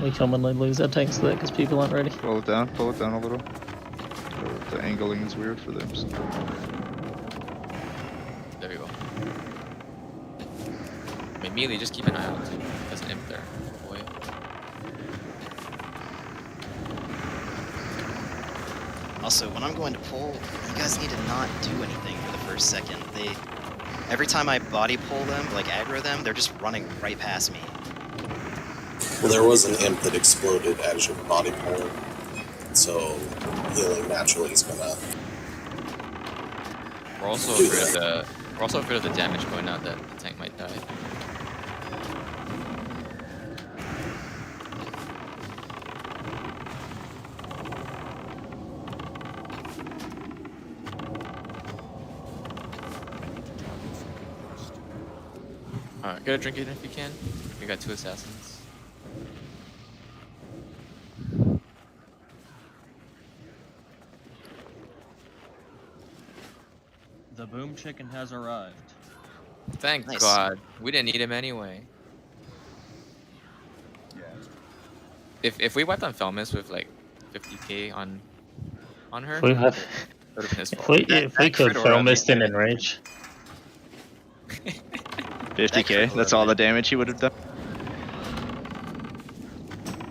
We commonly lose our tanks to that because people aren't ready. Pull it down a little. The angling is weird for them. So. There we go. I mean, melee, just keep an eye out too. There's an imp there. Boy. Also, when I'm going to pull, you guys need to not do anything for the first second. Every time I body pull them, like aggro them, they're just running right past me. Well, there was an imp that exploded as your body pulled, so healing naturally is gonna. We're also do afraid of that. the. We're also afraid of the damage going out that the tank might die. Alright, get a drink in if you can. We got 2 assassins. The boom chicken has arrived. Thank Nice. God. We didn't need him anyway. If we wiped on Felmis with like 50k on her, We have, would have been his if fault. we That could crit Fell aura Mist in behind Enrage, 50k. That's all the damage he would have done.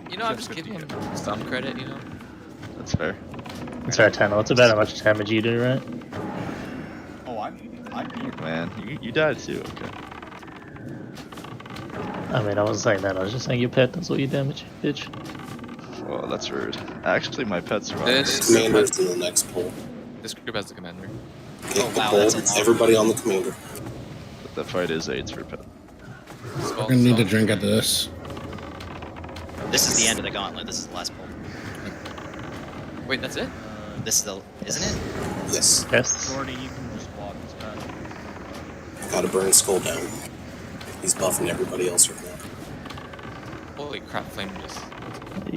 You know, I'm just giving him some credit, you know? That's fair. it's our Tanner. It's about how much damage you do, right? Oh, I'm Man, you died too. Okay. I mean, I wasn't saying that. I was just saying your pet does all your damage, bitch. Well, that's rude. Actually, my pet survived. This Commander's in the next poll. This group has the commander. Okay, Oh, the wow, poll, that's a long everybody on the commander. But the fight is AIDS for pet. We're gonna need to drink after this. This is the end of the gauntlet. This is the last poll. Wait, that's it? This is the, isn't it? Yes. Yes. Jordy, you can just walk this back. Gotta burn Skull down. He's buffing everybody else right now. Holy crap, flame just.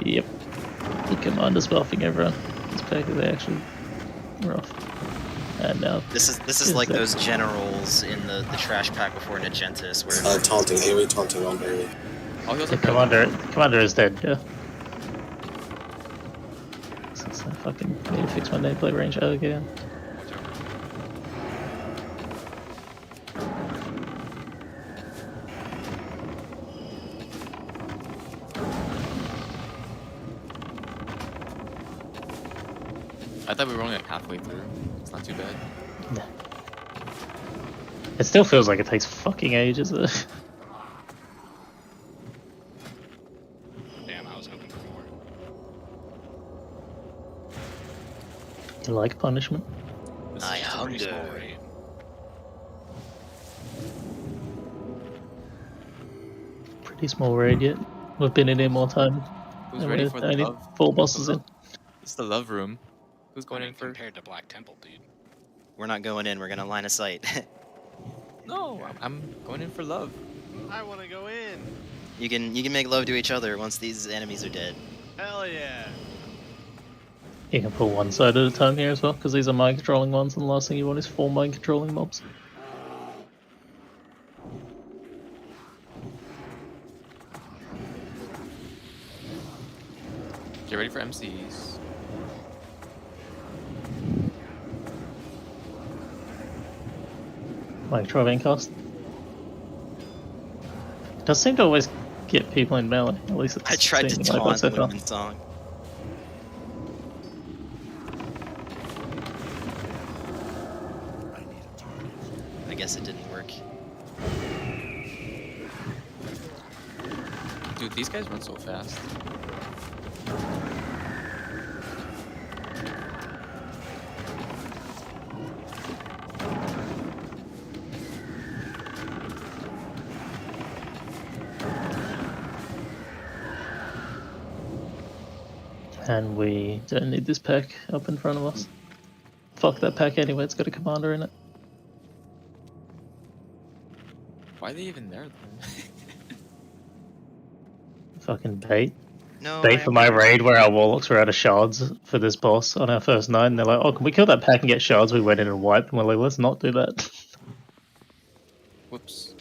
Yep. The commander's buffing everyone. This pack is actually rough. And now This is like those generals in the trash pack before Nagentis where Taunting. Hey, taunting on barely. Oh, he was the commander is dead. Yeah. Since I fucking need to fix my nameplate range again. I thought we were only like halfway through. It's not too bad. Nah. It still feels like it takes fucking ages. Damn, I was hoping for more. You like punishment? This is just a pretty small raid. Pretty small raid yet. We've been in here more time. Who's and ready we're for the only love? 4 bosses in. It's the love room. Who's going I mean, in first? compared to Black Temple, dude. we're not going in, we're gonna line of sight. No, I'm going in for love. I want to go in. You can make love to each other once these enemies are dead. Hell yeah. You can pull one side at a time here as well, because these are mind controlling ones, and the last thing you want is 4 mind controlling mobs. Get ready for MCs. Mind controlling cost. It does seem to always get people in melee, at least it's I tried to seeming like taunt that the so far. women's song. I guess it didn't work. Dude, these guys run so fast. And we don't need this pack up in front of us. Fuck that pack anyway, it's got a commander in it. Why are they even there though? Fucking bait. No, Bait for my raid where our warlocks were out of shards for this boss on our first night, and they're like, oh, can we kill that pack and get shards? We went in and wiped, and we're like, let's not do that. Whoops.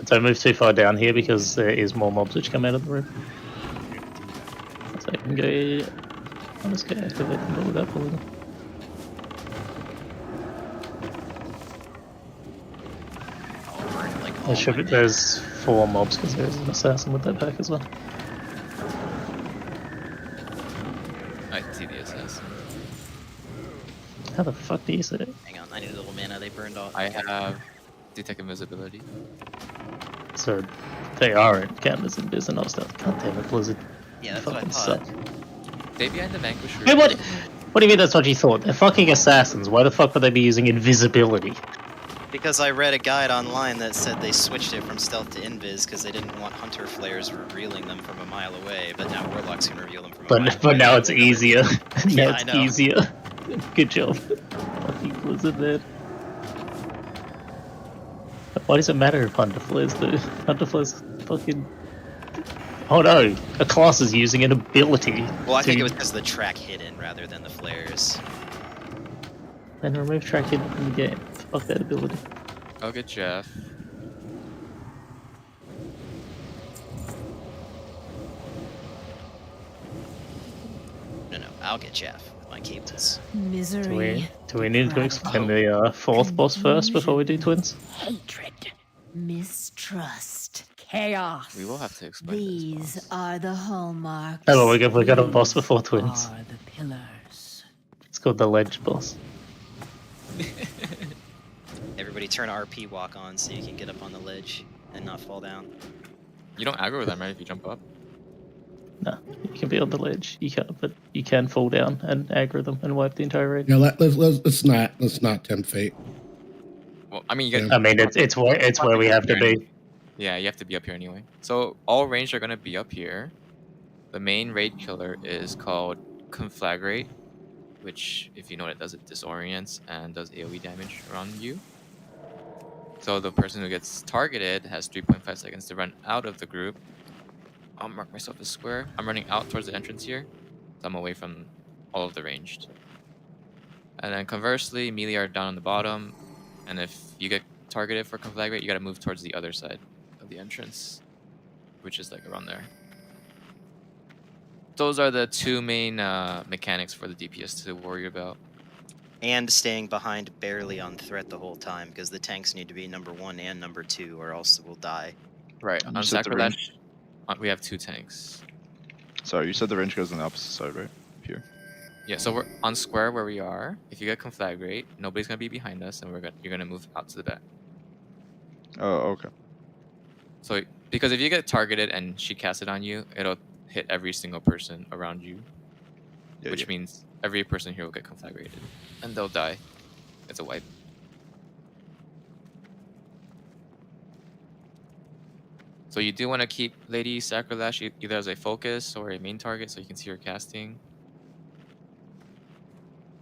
Don't move too far down here because there is more mobs which come out of the room. So I can go. I'll just go activate them but without pulling them. There should be, there's 4 mobs because there's an assassin with that pack as well. I can see the assassin. How the fuck do you see it? Hang on, I need a little mana, they burned off. I have detect invisibility. So they are in counters and biz and all stuff. God damn it, Blizzard. Yeah, that's fucking what I thought. suck. Stay behind the vanquisher. Hey, what do you mean that's what you thought? They're fucking assassins. Why the fuck would they be using invisibility? Because I read a guide online that said they switched it from stealth to invis because they didn't want hunter flares revealing them from a mile away, but now warlocks can reveal them from a mile away. But now it's easier. Yeah, Now I it's know. easier. Good job. Fucking Blizzard, man. Why does it matter if Hunter flares do? Hunter flares fucking... Oh no! A class is using an ability. Well, I think it was because of the track hidden rather than the flares. Then remove track hidden from the game. Fuck that ability. I'll get Jeff. No, I'll get Jeff with my cables. Misery. Do we need to explain the 4th boss first before we do twins? Hatred. Mistrust. Chaos. We will have to explain These this. are the hallmarks. Oh, well, we got a boss before These twins. are the pillars. It's called the Ledge boss. Everybody turn RP walk on so you can get up on the ledge and not fall down. You don't aggro them, right? If you jump up. No, you can be on the ledge. You can't, but you can fall down and aggro them and wipe the entire range. Yeah, let's not tempt fate. Well, I mean, you get. I mean, it's where we have to be. Yeah, you have to be up here anyway. So all ranged are gonna be up here. The main raid killer is called Conflagrate, which, if you know what it does, it disorients and does AoE damage around you. So the person who gets targeted has 3.5 seconds to run out of the group. I'll mark myself as square. I'm running out towards the entrance here, so I'm away from all of the ranged. And then conversely, melee are down on the bottom, and if you get targeted for Conflagrate, you gotta move towards the other side of the entrance, which is like around there. Those are the two main mechanics for the DPS to worry about. And staying behind barely on threat the whole time, because the tanks need to be number 1 and number 2, or else we'll die. Right, on Sacrilege, we have 2 tanks. Sorry, you said the range goes on the opposite side, right? Here. Yeah, so we're on square where we are. If you get Conflagrate, nobody's gonna be behind us, and you're gonna move out to the back. Oh, okay. So, because if you get targeted and she casts it on you, it'll hit every single person around you, which means every person here will get Conflagrated, and they'll die. It's a wipe. So you do want to keep Lady Sacrilege either as a focus or a main target, so you can see her casting.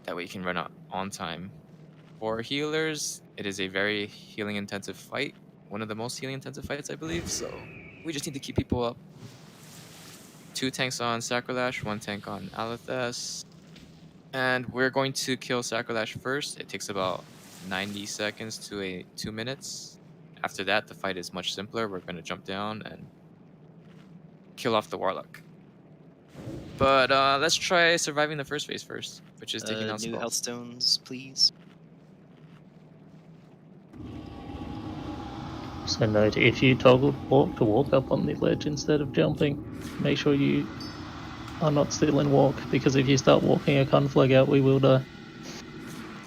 That way you can run out on time. For healers, it is a very healing intensive fight. One of the most healing intensive fights, I believe. So we just need to keep people up. 2 tanks on Sacrilege, 1 tank on Alethes. And we're going to kill Sacrilege first. It takes about 90 seconds to 2 minutes. After that, the fight is much simpler. We're going to jump down and kill off the Warlock. But let's try surviving the first phase first, which is taking out new spells. health stones, please. So note, if you toggle walk to walk up on the ledge instead of jumping, make sure you are not still in walk, because if you start walking a conflag out, we will die.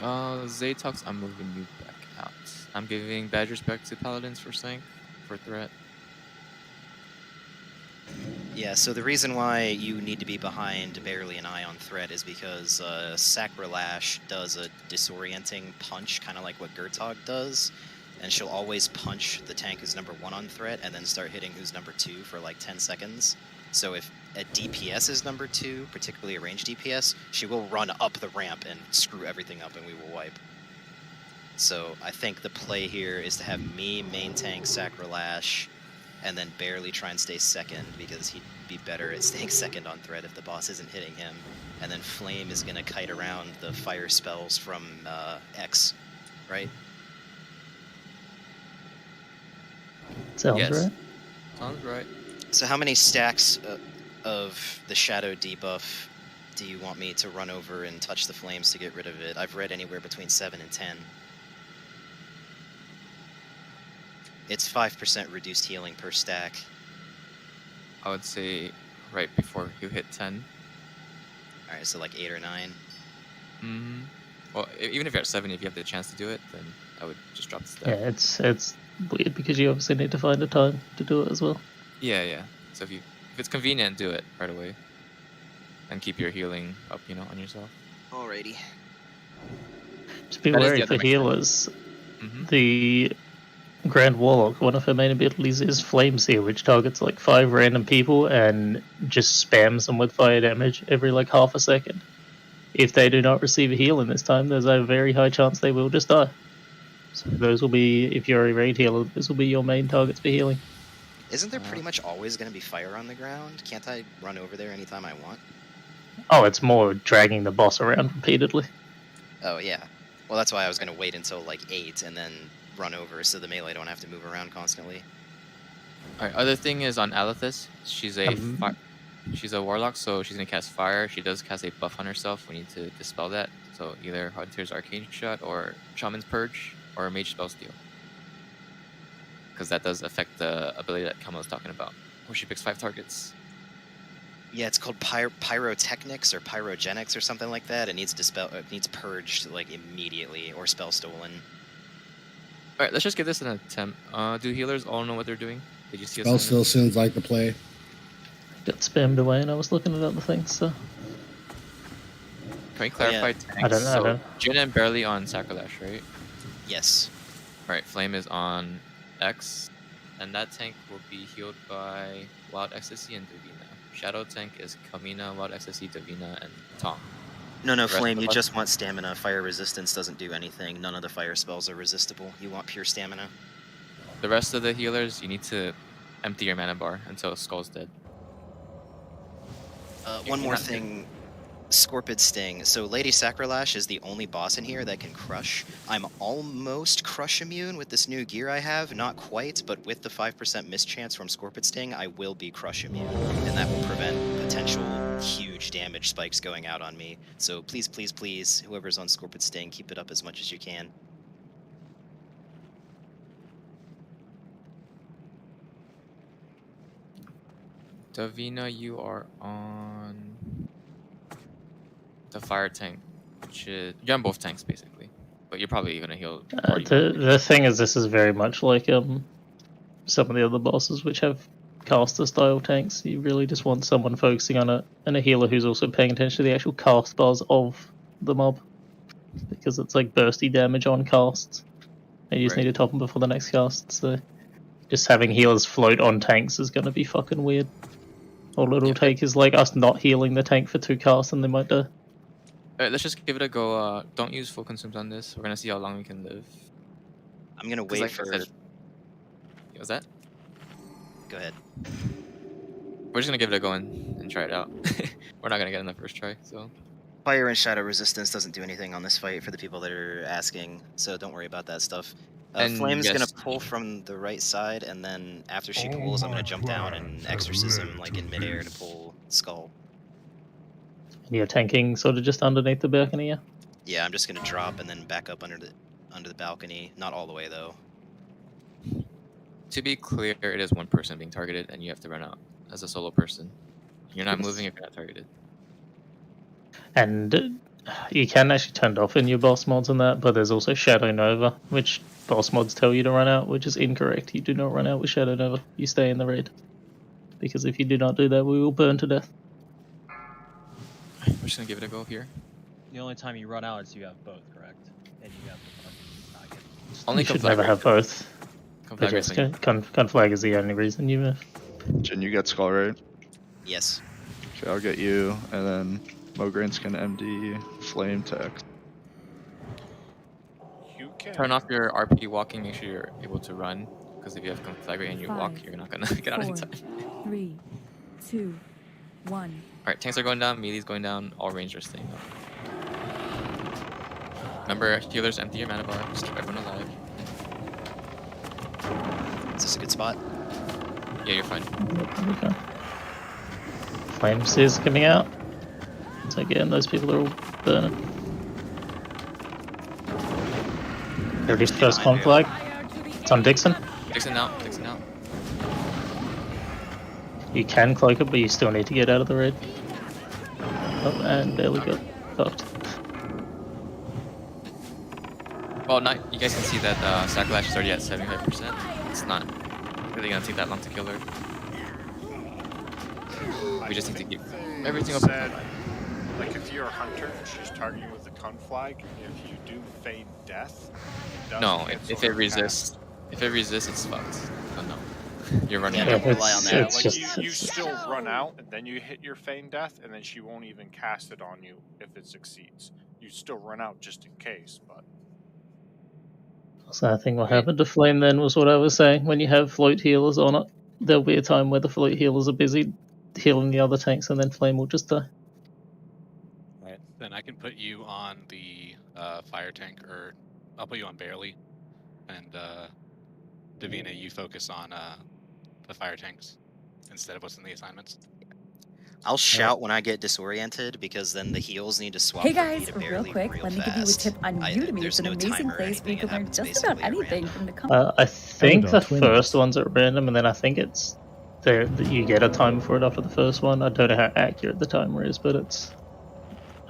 Zatox, I'm moving you back out. I'm giving Badgers back to Paladins for Sank, for threat. Yeah, so the reason why you need to be behind barely an eye on threat is because Sacrilege does a disorienting punch, kind of like what Gertog does, and she'll always punch the tank who's number 1 on threat and then start hitting who's number 2 for like 10 seconds. So if a DPS is number 2, particularly a ranged DPS, she will run up the ramp and screw everything up and we will wipe. So I think the play here is to have me main tank Sacrilege, and then barely try and stay second, because he'd be better at staying second on threat if the boss isn't hitting him. And then Flame is going to kite around the fire spells from X, right? Sounds Yes. right. Sounds right. So how many stacks of the Shadow debuff do you want me to run over and touch the flames to get rid of it? I've read anywhere between 7 and 10. It's 5% reduced healing per stack. I would say right before you hit 10. Alright, so like 8 or 9. Mm-hmm. Well, even if you're at 7, if you have the chance to do it, then I would just drop the stack. Yeah, it's weird because you obviously need to find a time to do it as well. Yeah. So if it's convenient, do it right away. And keep your healing up, on yourself. Alrighty. Just be That is the wary other for healers. Mm-hmm. The Grand Warlock, one of her main abilities is Flame Seal, which targets like 5 random people and just spams them with fire damage every like half a second. If they do not receive a heal in this time, there's a very high chance they will just die. So those will be, if you're a raid healer, those will be your main targets for healing. Isn't there pretty much always going to be fire on the ground? Can't I run over there anytime I want? Oh, it's more dragging the boss around repeatedly. Oh, yeah. Well, that's why I was going to wait until like 8 and then run over so the melee don't have to move around constantly. Alright, other thing is on Alethes, she's a warlock, so she's gonna cast fire. She does cast a buff on herself. We need to dispel that. So either Hunter's Arcane Shot or Shaman's Purge or Mage Spell Steal. Because that does affect the ability that Kama was talking about, where she picks 5 targets. Yeah, it's called pyrotechnics or pyrogenics or something like that. It needs it needs purged like immediately or spell stolen. Alright, let's just give this an attempt. Do healers all know what they're doing? Did you see Spell assignment? still seems like the play. Got spammed away and I was looking at other things, so. Can we clarify tanks? I don't know. Jin and Barely on Sacrilege, right? Yes. Alright, Flame is on X, and that tank will be healed by Wild Ecstasy and Davina. Shadow tank is Kamina, Wild Ecstasy, Davina, and Tom. No, The rest Flame, of you us- just want stamina. Fire resistance doesn't do anything. None of the fire spells are resistible. You want pure stamina. The rest of the healers, you need to empty your mana bar until Skull's dead. One more thing. Scorpid Sting. So Lady Sacrilash is the only boss in here that can crush. I'm almost crush immune with this new gear I have. Not quite, but with the 5% mischance from Scorpid Sting, I will be crush immune. And that will prevent potential huge damage spikes going out on me. So please, please, please, whoever's on Scorpid Sting, keep it up as much as you can. Davina, you are on the fire tank, which is you're on both tanks basically, but you're probably gonna heal. The thing is, this is very much like some of the other bosses which have caster style tanks. You really just want someone focusing on it and a healer who's also paying attention to the actual cast bars of the mob, because it's like bursty damage on casts, and you just need to top them before the next cast. So just having healers float on tanks is gonna be fucking weird. All it'll take is like us not healing the tank for 2 casts and they might die. Alright, let's just give it a go. Don't use full consumes on this. We're gonna see how long we can live. I'm gonna wait for... What was that? Go ahead. We're just gonna give it a go and try it out. We're not gonna get in the first try, so... Fire and shadow resistance doesn't do anything on this fight for the people that are asking, so don't worry about that stuff. And Flame's yes. gonna pull from the right side, and then after she pulls, I'm gonna jump down and exorcism like in midair to pull Skull. And you're tanking sort of just underneath the balcony, yeah? Yeah, I'm just gonna drop and then back up under the balcony. Not all the way though. To be clear, it is one person being targeted, and you have to run out as a solo person. You're not moving if you're not targeted. And you can actually turn it off in your boss mods and that, but there's also Shadow Nova, which boss mods tell you to run out, which is incorrect. You do not run out with Shadow Nova. You stay in the raid. Because if you do not do that, we will burn to death. We're just gonna give it a go here. The only time you run out is you have both, correct? And you have the not get. Only You should never have both. But yes, Conflag is the only reason you move. Jin, you got Skull, right? Yes. Okay, I'll get you, and then Mograin's gonna MD Flame Tech. You can. Turn off your RP walking, make sure you're able to run, because if you have Conflagrate and you walk, you're not gonna get out in time. 3, 2, 1. Alright, tanks are going down, melee's going down, all range are staying up. Remember, healers empty your mana bar, just keep everyone alive. Is this a good spot? Yeah, you're fine. Okay. Flames is coming out. So again, those people are all burning. Ready for first conflag. It's on Dixon. Dixon out, Dixon out. You can cloak it, but you still need to get out of the raid. Oh, and there we go. Fucked. Well, you guys can see that Sacklash is already at 75%. It's not really gonna take that long to kill her. We just need to keep everything open. Said, like if you're a hunter and she's targeting with the conflag, if you do feign death, it does No, cancel if it her resists, cast. if it resists, it's fucked. Oh no, you're running. Yeah, out. don't rely on that. Yeah, It's like just- you still run out and then you hit your feign death and then she won't even cast it on you if it succeeds. You still run out just in case, but So I think what happened to Flame then was what I was saying. When you have float healers on it, there'll be a time where the float healers are busy healing the other tanks, and then Flame will just die. Right. Then I can put you on the fire tank, or I'll put you on Barely, and Davina, you focus on the fire tanks instead of what's in the assignments. I'll shout when I get disoriented, because then the heals need to swap. Hey from me guys, to real Barely quick, let me give you a fast. tip on Udemy. There's It's an no amazing timer or place where you anything, can it learn happens just about basically at anything random. from the company. I think the twin first one's at random, and then I think it's there that you get a timer for it after the first one. I don't know how accurate the timer is, but it's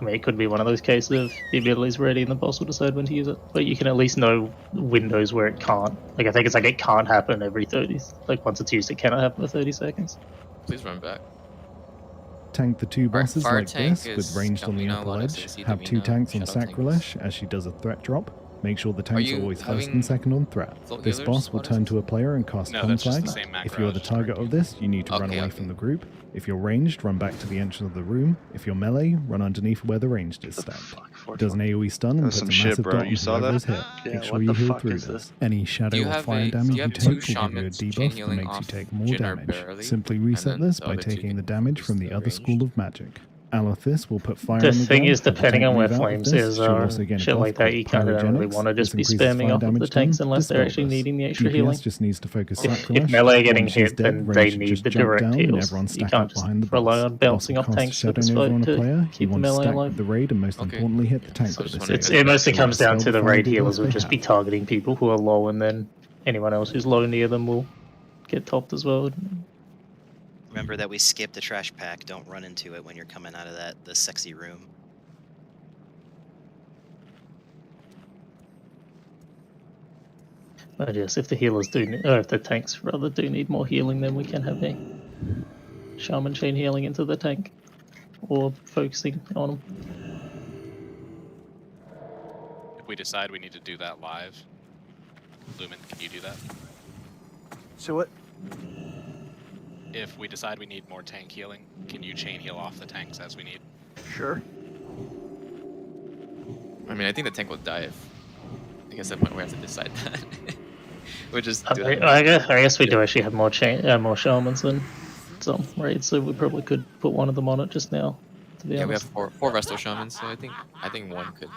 I mean, it could be one of those cases of the ability's ready and the boss will decide when to use it. But you can at least know windows where it can't. Like, I think it's like it can't happen every 30. Like, once it's used, it cannot happen for 30 seconds. Please run back. Tank the two bosses fire like tank this, with is ranged on the Davina, upper Water ledge. Stacy, Have 2 Davina, tanks on Shadow Tank is- Sacrilege as she does a threat drop. Make sure the tanks are you always first having and second on threat. float This healers? boss will What is turn it? to a player and cast No, con that's just the flag. same macro If you're I the just target of this, you need to run Okay, away okay. from the group. If you're ranged, run back to the entrance of the room. If you're melee, run underneath where the ranged is stacked. It does an AoE stun and That's puts some a shit, massive bro. dot You on saw that? whoever's hit. Yeah, Make sure what you the heal fuck through is this. this? Any shadow or fire damage you take will give you a shamans chain debuff that healing makes you off take more Jin or damage. Barely, Simply and reset then this the by other two taking can the damage use from the the other ranged. school of magic. Alethis will put fire The on the thing ground. is, Have the depending tank on where move out of flames this. is She'll also gain a shit buff like that, called you kind of don't really Pyrogenics. want to just This be increases spamming fire off of the damage tanks done. unless they're Dispel actually this. needing the extra DPS healing. just needs to focus If Sacrilege. melee are getting Once she's hit, dead, then Rage they should need just the jump direct down and heals. everyone You stack can't up just behind the rely boss. on Whilst bouncing it off costs tanks for this shadowing over fight on a to player, you keep the want to melee stack alive. with the raid and most Okay. importantly hit the tank So with just this wondering It's, if it mostly They comes down dispel to the the fire raid debuff healers will they just be have. targeting people who are low, and then anyone else who's low near them will get topped as well. Remember that we skipped the trash pack. Don't run into it when you're coming out of the sexy room. But yes, if the healers do, or if the tanks rather do need more healing, then we can have a shaman chain healing into the tank, or focusing on them. If we decide we need to do that live, Lumen, can you do that? So what? If we decide we need more tank healing, can you chain heal off the tanks as we need? Sure. I mean, I think the tank will die if. I guess at that point we have to decide that. We'll just do that. I guess we do actually have more more shamans than some raids, so we probably could put one of them on it just now. To be Yeah, honest, we have four resto shamans, so I think one could.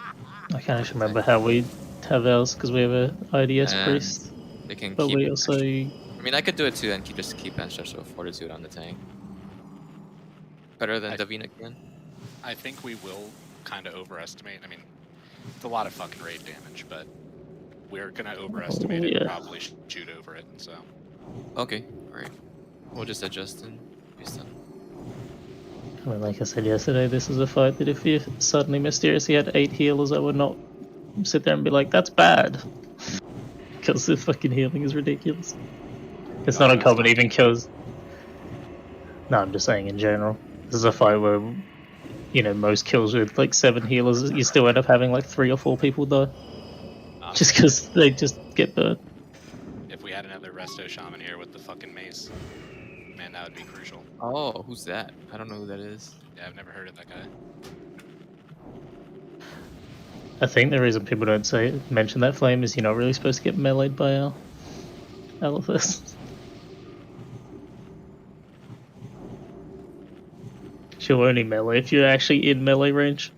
I can't actually remember how we have ours because we have a IDS And priest, they can but keep. we also. I mean, I could do it too and just keep ancestral fortitude on the tank. Better than Davina can. I think we will kind of overestimate. I mean, it's a lot of fucking raid damage, but we're gonna overestimate it and probably shoot over it. So. Okay, alright. We'll just adjust and be done. I mean, like I said yesterday, this is a fight that if you suddenly mysteriously had 8 healers, I would not sit there and be like, that's bad. Because the fucking healing is ridiculous. It's not uncommon even kills. No, I'm just saying in general. This is a fight where, you know, most kills with like 7 healers, you still end up having like 3 or 4 people die. Just because they just get burnt. If we had another resto shaman here with the fucking mace, man, that would be crucial. Oh, who's that? I don't know who that is. Yeah, I've never heard of that guy. I think the reason people don't mention that flame is you're not really supposed to get meleeed by Alethis. She'll only melee if you're actually in melee range.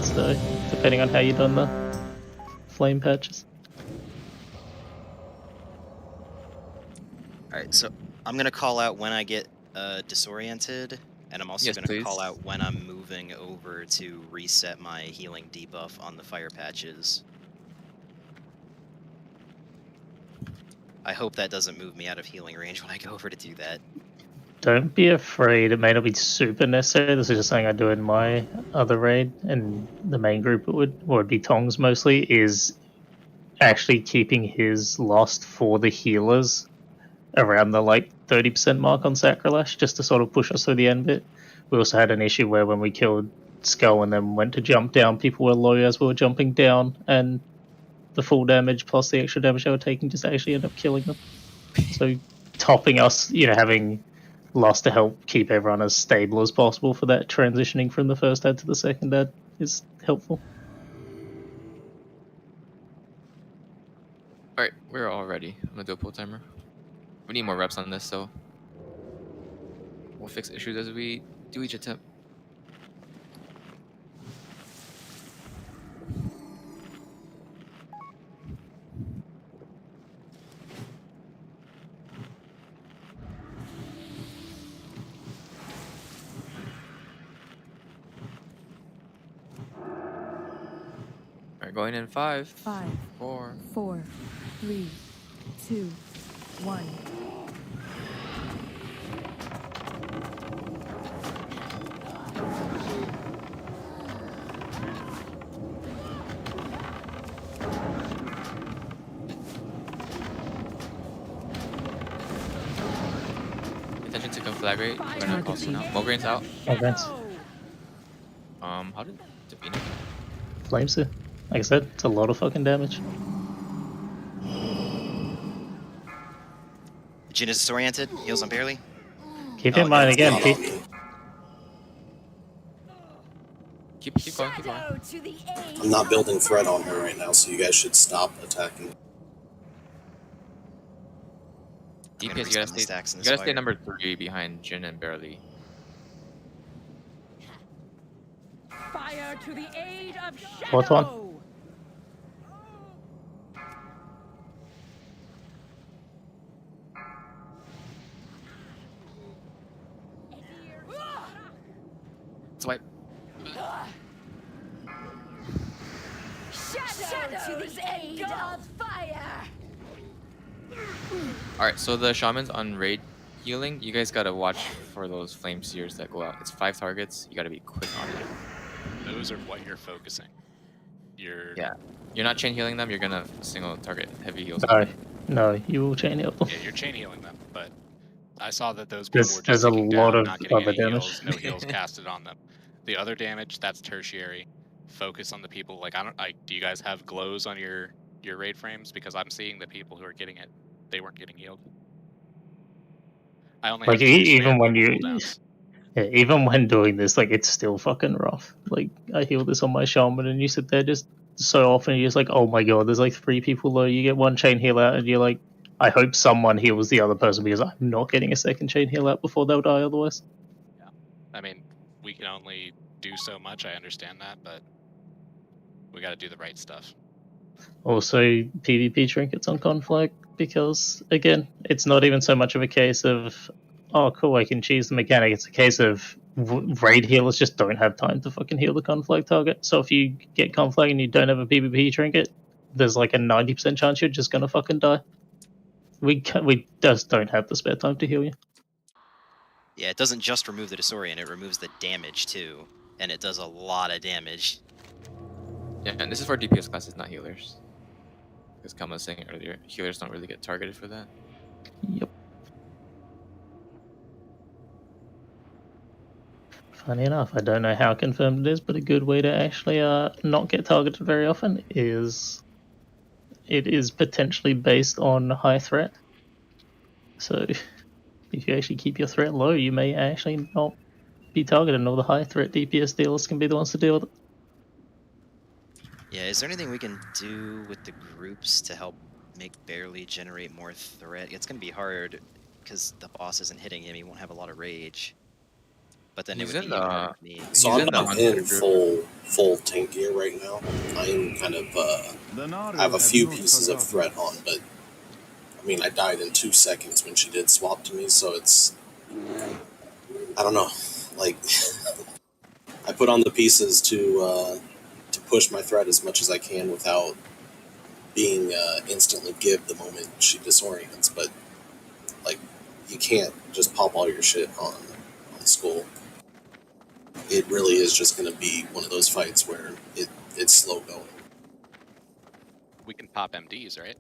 So, depending on how you've done the flame patches. Alright, so I'm going to call out when I get disoriented, and I'm also going to call out when I'm moving over to reset my healing debuff on the fire patches. I hope that doesn't move me out of healing range when I go over to do that. Don't be afraid, it may not be super necessary. This is just something I do in my other raid, and the main group would be Tongs mostly, is actually keeping his lost for the healers around the like 30% mark on Sacrilege, just to sort of push us through the end bit. We also had an issue where when we killed Skull and then went to jump down, people were low as we were jumping down, and the full damage plus the extra damage they were taking just actually ended up killing them. So topping us, you know, having lost to help keep everyone as stable as possible for that transitioning from the first ad to the second ad is helpful. Alright, we're all ready. I'm gonna do a pull timer. We need more reps on this, so we'll fix issues as we do each attempt. Alright, going in 5, 4, 3, 2, 1. attention to conflagrate. We're gonna call soon out. Mograin's out. Events. How did Davina? Flames it. Like I said, it's a lot of fucking damage. Jin is disoriented. Heals on barely. Keep in mind again, Keep going, keep going. I'm not building threat on her right now, so you guys should stop attacking. DPS, you gotta stay number 3 behind Jin and Barely. Fire to the aid of Shadow. Fourth one. Swipe. Shadow to the aid of fire. Alright, so the shamans on raid healing, you guys gotta watch for those flame seers that go out. It's 5 targets, you gotta be quick on it. Those are what you're focusing. You're not chain healing them, you're gonna single target heavy heals. No, you will chain heal them. Yeah, you're chain healing them, but I saw that those people were just There's a ticking lot down, of not getting other any damage. heals, no heals casted on them. The other damage, that's tertiary. Focus on the people. Like do you guys have glows on your raid frames? Because I'm seeing the people who are getting it, they weren't getting healed. I only Like have 2 even spare when quick you, cooldowns. yeah, even when doing this, like it's still fucking rough. Like I heal this on my shaman, and you sit there just so often. You're just like, oh my god, there's like 3 people low. You get 1 chain heal out, and you're like, I hope someone heals the other person because I'm not getting a second chain heal out before they'll die otherwise. Yeah, I mean, we can only do so much. I understand that, but we got to do the right stuff. Also, PvP trinkets on conflict because again, it's not even so much of a case of oh cool, I can cheese the mechanic. It's a case of raid healers just don't have time to fucking heal the conflict target. So if you get conflict and you don't have a PvP trinket, there's like a 90% chance you're just gonna fucking die. We just don't have the spare time to heal you. Yeah, it doesn't just remove the disorient; it removes the damage too, and it does a lot of damage. Yeah, and this is for DPS classes, not healers. Because Kama was saying earlier, healers don't really get targeted for that. Yep. Funny enough, I don't know how confirmed it is, but a good way to actually not get targeted very often is it is potentially based on high threat. So if you actually keep your threat low, you may actually not be targeted, and all the high threat DPS dealers can be the ones to deal with it. Yeah, is there anything we can do with the groups to help make Barely generate more threat? It's going to be hard because the boss isn't hitting him. He won't have a lot of rage. But then He's it would in be the- harder for me. So I'm not in full tank gear right now. I'm kind of I have a few pieces of threat on, but I mean I died in 2 seconds when she did swap to me, so it's I don't know. Like I put on the pieces to push my threat as much as I can without being instantly give the moment she disorients, but like you can't just pop all your shit on school. It really is just going to be one of those fights where it's slow going. We can pop MDs, right?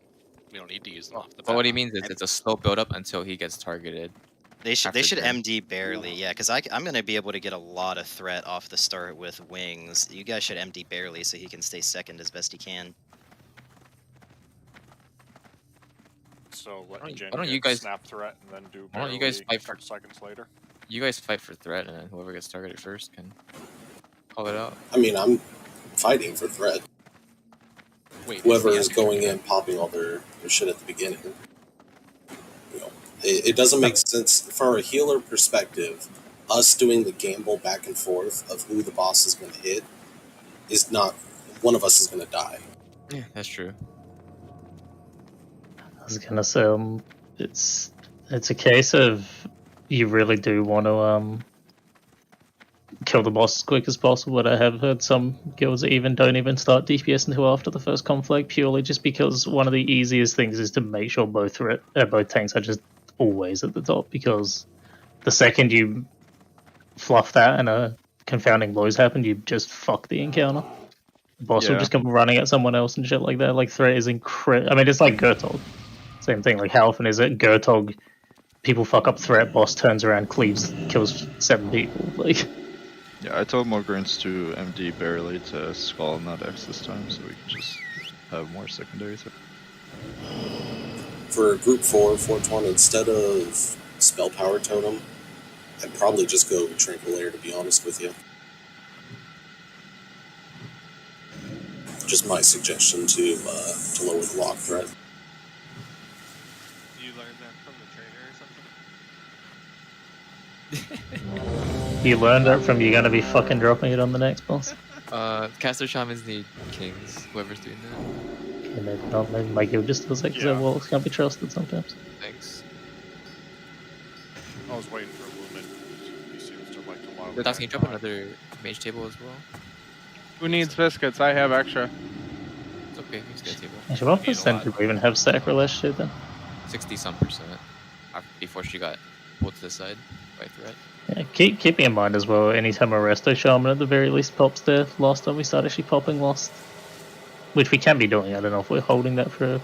We don't need to use them off the bat. But what he means is it's a slow build up until he gets targeted. They should Jin. MD Barely, yeah, because I'm going to be able to get a lot of threat off the start with wings. You guys should MD Barely so he can stay second as best he can. So let Why Jen don't get you guys- snap threat and then do why don't you guys barely fight for- 6 seconds later. You guys fight for threat, and then whoever gets targeted first can call it out. I mean, I'm fighting for threat. Wait, Whoever yeah, is going in, popping all their shit at the beginning. You know, it doesn't make sense from a healer perspective. Us doing the gamble back and forth of who the boss is going to hit is not. One of us is going to die. Yeah, that's true. I was gonna say, it's a case of you really do want to kill the boss as quick as possible. But I have heard some guilds that even don't even start DPS until after the first conflict, purely just because one of the easiest things is to make sure both tanks are just always at the top. Because the second you fluff that and a confounding blows happen, you just fuck the encounter. The boss will Yeah. just come running at someone else and shit like that. Like threat is incredible. I mean, it's like Gertog. Same thing. Like how often is it Gertog people fuck up threat, boss turns around, cleaves, kills 7 people. Like, Yeah, I told Mogurns to MD barely to Skull not X this time, so we can just have more secondary threat. For group 4, 420, instead of Spell Power Totem, I'd probably just go Tranquil Air, to be honest with you. Just my suggestion to lower the lock threat. You learned that from the trainer or something? you learned that from you're gonna be fucking dropping it on the next boss. Caster Shamans need kings, whoever's doing that. Okay, maybe not. Maybe my guild just does it because their walls can't be trusted sometimes. Thanks. I was waiting for Lumen. He seems to like a lot of. But can you drop another mage table as well? Who needs biscuits? I have extra. It's okay, just get a table. Actually, what percent do we even have sacrilege shit then? 60-some%. Before she got pulled to the side by threat. Yeah, keeping in mind as well, anytime a resto shaman at the very least pops there, last time we start actually popping lost. Which we can be doing, I don't know if we're holding that for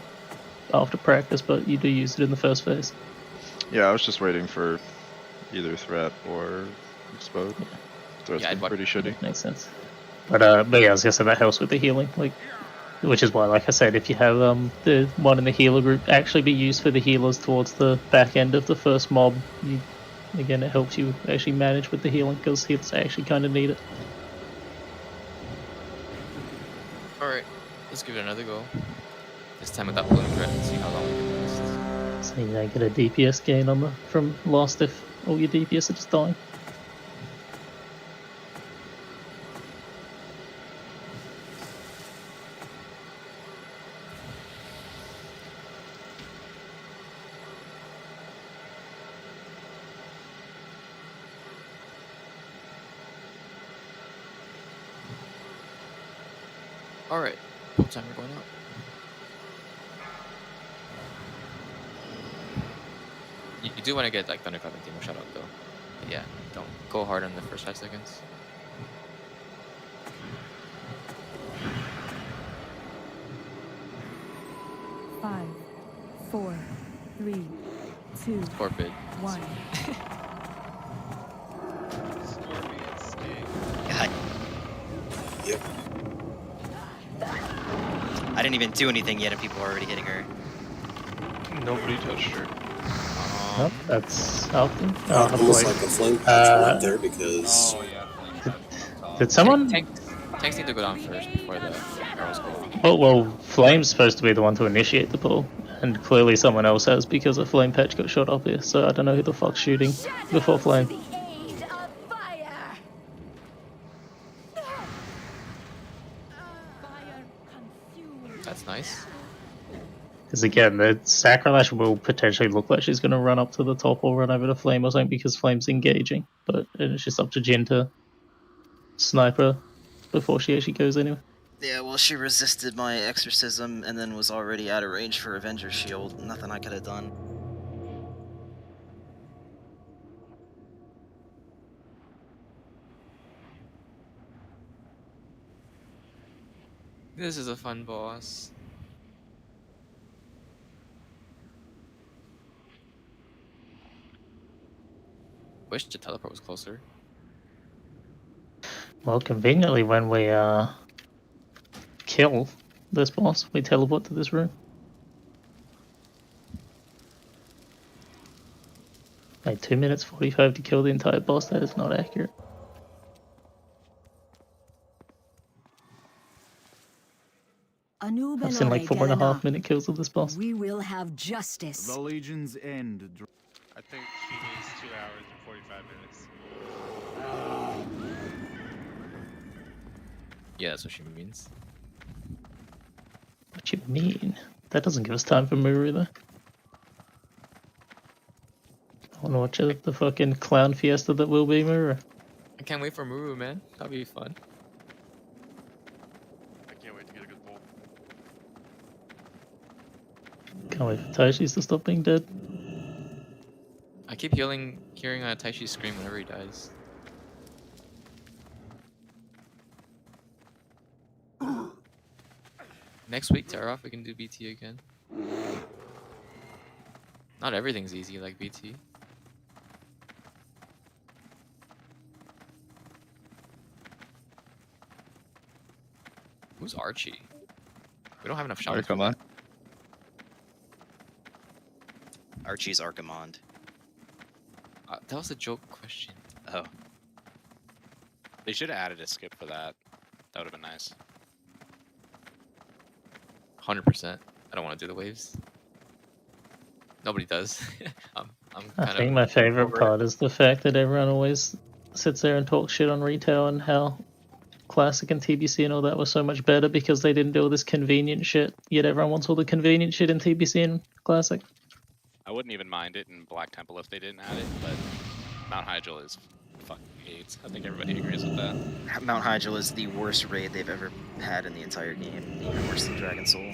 after practice, but you do use it in the first phase. Yeah, I was just waiting for either threat or explode. Threat's been pretty shitty. Makes sense. But yeah, I was gonna say that helps with the healing, like, which is why, like I said, if you have the one in the healer group actually be used for the healers towards the back end of the first mob, again, it helps you actually manage with the healing because healers actually kind of need it. Alright, let's give it another go. This time without pulling threat and see how long we can last. So you don't get a DPS gain on from lost if all your DPS are just dying. Alright, full time we're going out. You do want to get like Thunderclap and Timo Shoutout though. But yeah, don't go hard on the first 5 seconds. Five, 4, 3, 2, Scorpid. 1. God. Yep. I didn't even do anything yet and people are already hitting her. Nobody touched her. Nope, that's Alton. Almost like a flame patch right there because. Did someone? Tanks need to go down first before the arrows go. Oh, well, Flame's supposed to be the one to initiate the pull, and clearly someone else has because a Flame patch got shot up here, so I don't know who the fuck's shooting before Flame. That's nice. Because again, the Sacrilege will potentially look like she's going to run up to the top or run over to Flame or something because Flame's engaging, but it's just up to Jin to snipe her before she actually goes anywhere. Yeah, well, she resisted my exorcism and then was already out of range for Avenger Shield. Nothing I could have done. This is a fun boss. Wish the teleport was closer. Well, conveniently, when we kill this boss, we teleport to this room. Like 2 minutes 45 to kill the entire boss. That is not accurate. I've seen like 4.5 minute kills of this boss. We will have justice. The Legion's end. I think she needs 2 hours and 45 minutes. Yeah, that's what she means. What you mean? That doesn't give us time for Muru though. I wanna watch the fucking clown fiesta that will be Muru. I can't wait for Muru, man. That'll be fun. I can't wait to get a good pull. Can't wait for Taishi's to stop being dead. I keep hearing Taishi scream whenever he dies. Next week, Taroff, we can do BT again. Not everything's easy like BT. Who's Archie? We don't have enough Alright, shamans. come on. Archie's Archimond. That was a joke question. Oh. They should have added a skip for that. That would have been nice. 100%. I don't want to do the waves. Nobody does. I'm I kind think of my favorite over part is the fact that everyone always sits there and talks shit on retail and how Classic and TBC and all that was so much better because they didn't do all this convenient shit. Yet everyone wants all the convenient shit in TBC and Classic. I wouldn't even mind it in Black Temple if they didn't add it, but Mount Hyjal is fucking AIDS. I think everybody agrees with that. Mount Hyjal is the worst raid they've ever had in the entire game, even worse than Dragon Soul.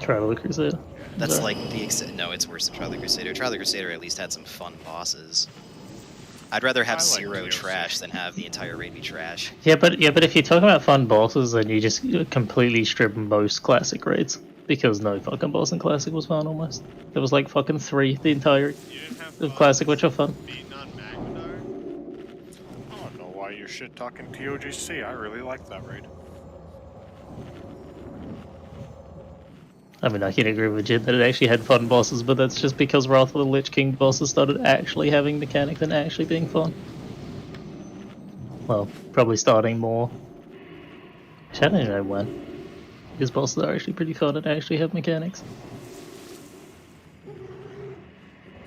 Trial of the Crusader. That's like the no, it's worse than Trial of the Crusader. Trial of the Crusader at least had some fun bosses. I'd rather have zero trash than have the entire raid be trash. Yeah, but if you talk about fun bosses, then you just completely strip most Classic raids because no fucking boss in Classic was fun almost. There was like fucking 3 the entire of Classic, which are fun. I don't know why you're shit talking TOGC. I really like that raid. I mean, I can agree with Jin that it actually had fun bosses, but that's just because Wrath of the Lich King bosses started actually having mechanics and actually being fun. Well, probably starting more. I don't even know when. Because bosses are actually pretty fun and actually have mechanics.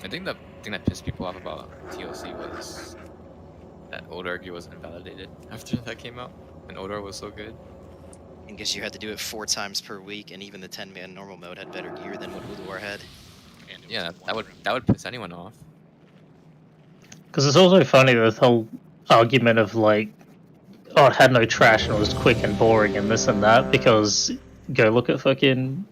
I think the thing that pissed people off about TOC was that Odor gear was invalidated after that came out, and Odor was so good. I guess you had to do it 4 times per week, and even the 10-man normal mode had better gear than what Ulduar had. Yeah, that would piss anyone off. Because it's also funny, this whole argument of like, oh, it had no trash and it was quick and boring and this and that, because go look at fucking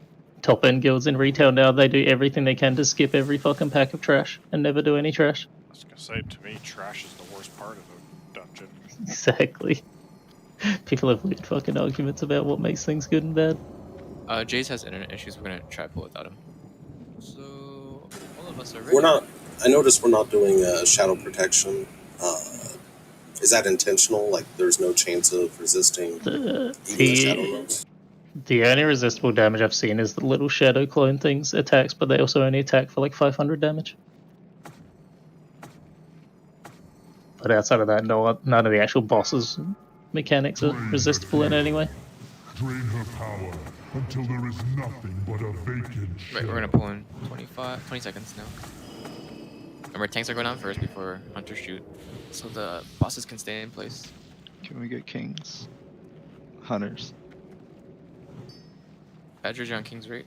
top-end guilds in retail now, they do everything they can to skip every fucking pack of trash and never do any trash. I was gonna say, to me, trash is the worst part of a dungeon. Exactly. People have weird fucking arguments about what makes things good and bad. Jace has internet issues, we're gonna try to pull without him. So, all of us are ready. We're not. I noticed we're not doing shadow protection. Is that intentional? Like, there's no chance of resisting even the shadow moves? The only resistible damage I've seen is the little shadow clone things attacks, but they also only attack for like 500 damage. But outside of that, none of the actual bosses' mechanics are resistible in any way. Drain her power until there is nothing but a vacant shell. Right, we're gonna pull in 20 seconds now. Remember, tanks are going down first before hunters shoot, so the bosses can stay in place. Can we get kings? Hunters. Badgers, you're on kings, right?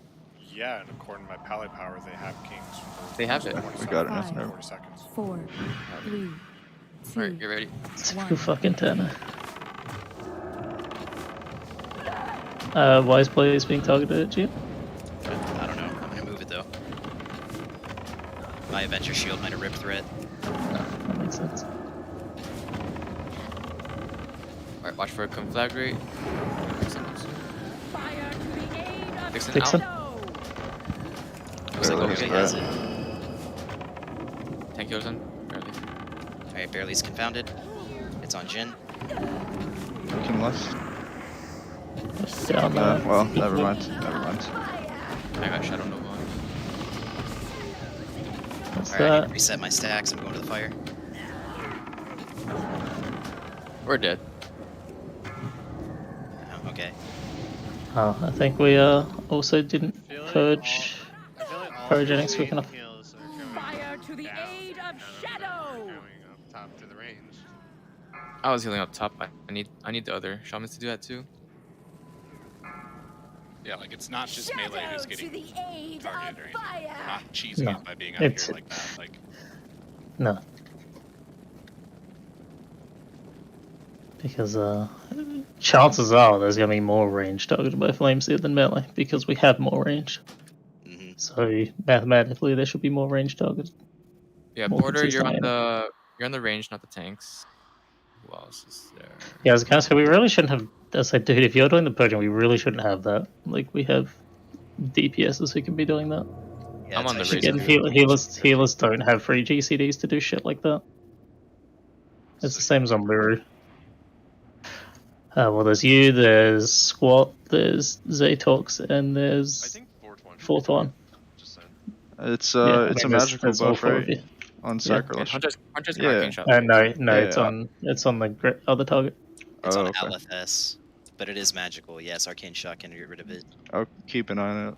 Yeah, and according to my pally power, they have kings. They have it. We got it. 40 seconds. 4, 3, Alright, get ready. Too fucking tenor. Wise play is being targeted at you. I don't know. I'm gonna move it though. My adventure shield might have ripped through it. That makes sense. Alright, watch for a conflagrate. Fire to the aid of Dixon out. Looks like Logan has it. Tank heals in. Barely. Alright, Barely's confounded. It's on Jin. King left. Down Well, never mind. Never mind. I got Shadow Nova on. What's Alright, I need that? to reset my stacks. I'm going to the fire. We're dead. Oh, okay. Oh, I think we also didn't purge pyrogenics quick enough. Fire to the aid of shadow. Top to the range. I was healing up top. I need the other shamans to do that too. Yeah, like it's not just melee who's getting targeted or anything. We're not cheesing No, it by being out it's- here like that. Like, No. Because chances are there's going to be more range targeted by Flameseer than melee, because we have more range. Mm-hmm. So mathematically there should be more range targeted. Yeah, More Border, you're on consistent. the range, not the tanks. Who else is there? Yeah, I was going to say, we really shouldn't have... I said, dude, if you're doing the purging, we really shouldn't have that. Like, we have DPSs who can be doing that. Yeah, I'm on the Again, razor. healers don't have free GCDs to do shit like that. It's the same as on Liru. Well, there's you, there's Squat, there's Zatox, and there's fourth one. It's Yeah, it's a there's magical all buff, four of right? you. On Yeah. Sacrilegious. Hunter's got Yeah. arcane shot. No, Yeah, it's on the other target. It's on okay. LFS, but it is magical. Yes, Arcane Shot can get rid of it. I'll keep an eye on it.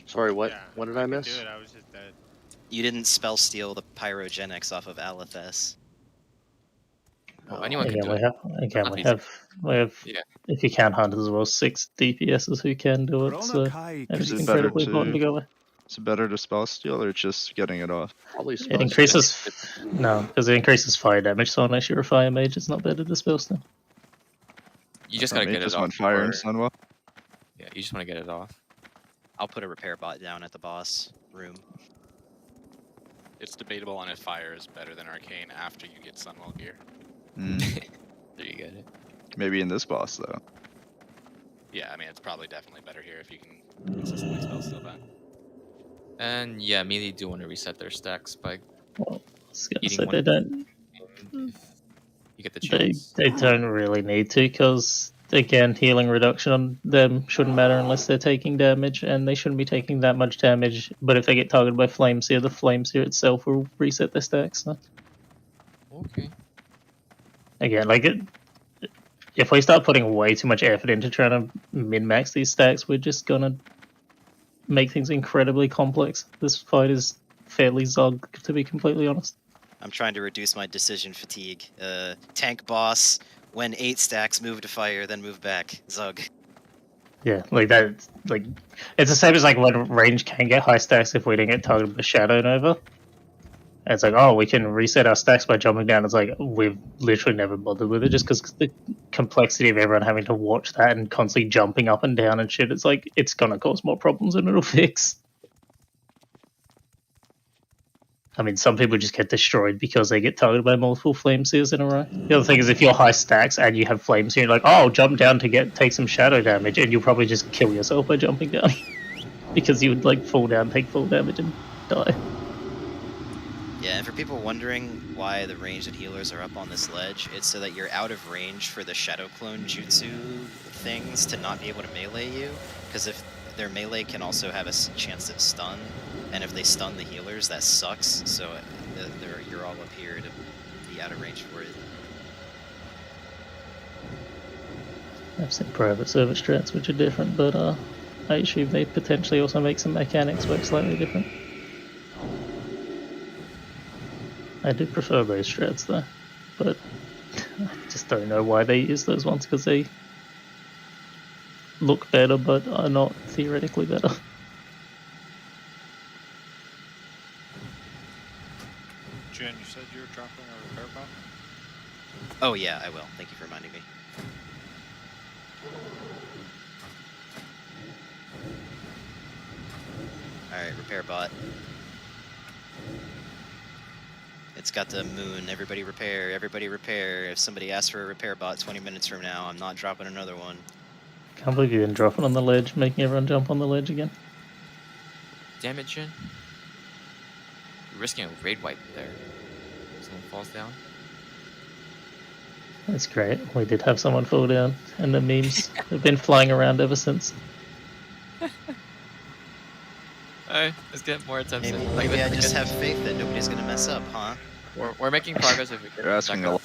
Sorry, what? Yeah, What did I could miss? do it, I was just dead. You didn't spell steal the pyrogenics off of LFS. Oh, anyone can Again, do we it. have, Not we have. Yeah. If you count hunters as well, 6 DPSs who can do it. So it's Is it better incredibly important to go with. Is it better to spell steal or just getting it off? Probably It spell increases. No, because it increases fire damage. So unless you're a fire mage, it's not better to spell steal. You just gotta get it just off. went fire and before- Sunwell. Yeah, you just want to get it off. I'll put a repair bot down at the boss room. It's debatable on if fire is better than arcane after you get Sunwell gear. There you get it. Maybe in this boss though. Yeah, I mean it's probably definitely better here if you can consistently spell steal back. And yeah, melee do want to reset their stacks by eating So one. they don't. You get the chance. They don't really need to, because again, healing reduction on them shouldn't matter unless they're taking damage, and they shouldn't be taking that much damage. But if they get targeted by Flameseer, the Flameseer itself will reset their stacks. So. Okay. Again, if we start putting way too much effort into trying to min-max these stacks, we're just gonna make things incredibly complex. This fight is fairly Zog, to be completely honest. I'm trying to reduce my decision fatigue. Tank boss, when 8 stacks, move to fire, then move back. Zug. Yeah, it's the same as when range can get high stacks if we didn't get targeted by Shadow Nova. And it's we can reset our stacks by jumping down. It's we've literally never bothered with it just because the complexity of everyone having to watch that and constantly jumping up and down and shit. It's it's gonna cause more problems than it'll fix. I mean, some people just get destroyed because they get targeted by multiple Flameseers in a row. The other thing is if you're high stacks and you have Flameseer, you're like, oh, jump down to take some shadow damage, and you'll probably just kill yourself by jumping down. Because you would fall down, take full damage, and die. Yeah, and for people wondering why the ranged healers are up on this ledge, it's so that you're out of range for the Shadow Clone Jutsu things to not be able to melee you. Because if their melee can also have a chance to stun, and if they stun the healers, that sucks. So you're all up here to be out of range for it. I've seen private server strats which are different, but I assume they potentially also make some mechanics work slightly different. I do prefer those strats though, but I just don't know why they use those ones, because they look better but are not theoretically better. Jen, you said you were dropping a repair bot? Oh yeah, I will. Thank you for reminding me. Alright, repair bot. It's got the moon. Everybody repair. Everybody repair. If somebody asks for a repair bot 20 minutes from now, I'm not dropping another one. Can't believe you didn't drop it on the ledge, making everyone jump on the ledge again. Damn it, Jin. You're risking a raid wipe there. Someone falls down. That's great. We did have someone fall down, and the memes have been flying around ever since. Alright, let's get more attempts. Maybe I just have faith that nobody's gonna mess up, huh? We're making progress if we get You're asking a lot.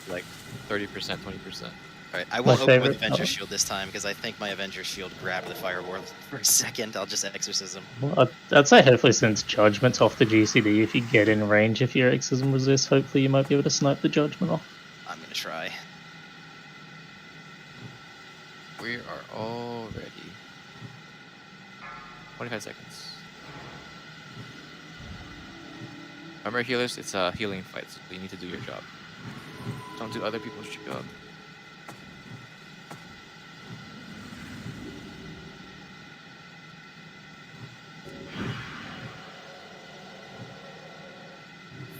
30%, 20%. Alright, I won't open with Avenger Shield this time, because I think my Avenger Shield grabbed the Firewall for a second. I'll just Exorcism. Well, I'd say hopefully, since Judgment's off the GCD, if you get in range, if your Exorcism resists, hopefully you might be able to snipe the Judgment off. I'm gonna try. We are all ready. 25 seconds. Remember, healers, it's a healing fight, so you need to do your job. Don't do other people's job.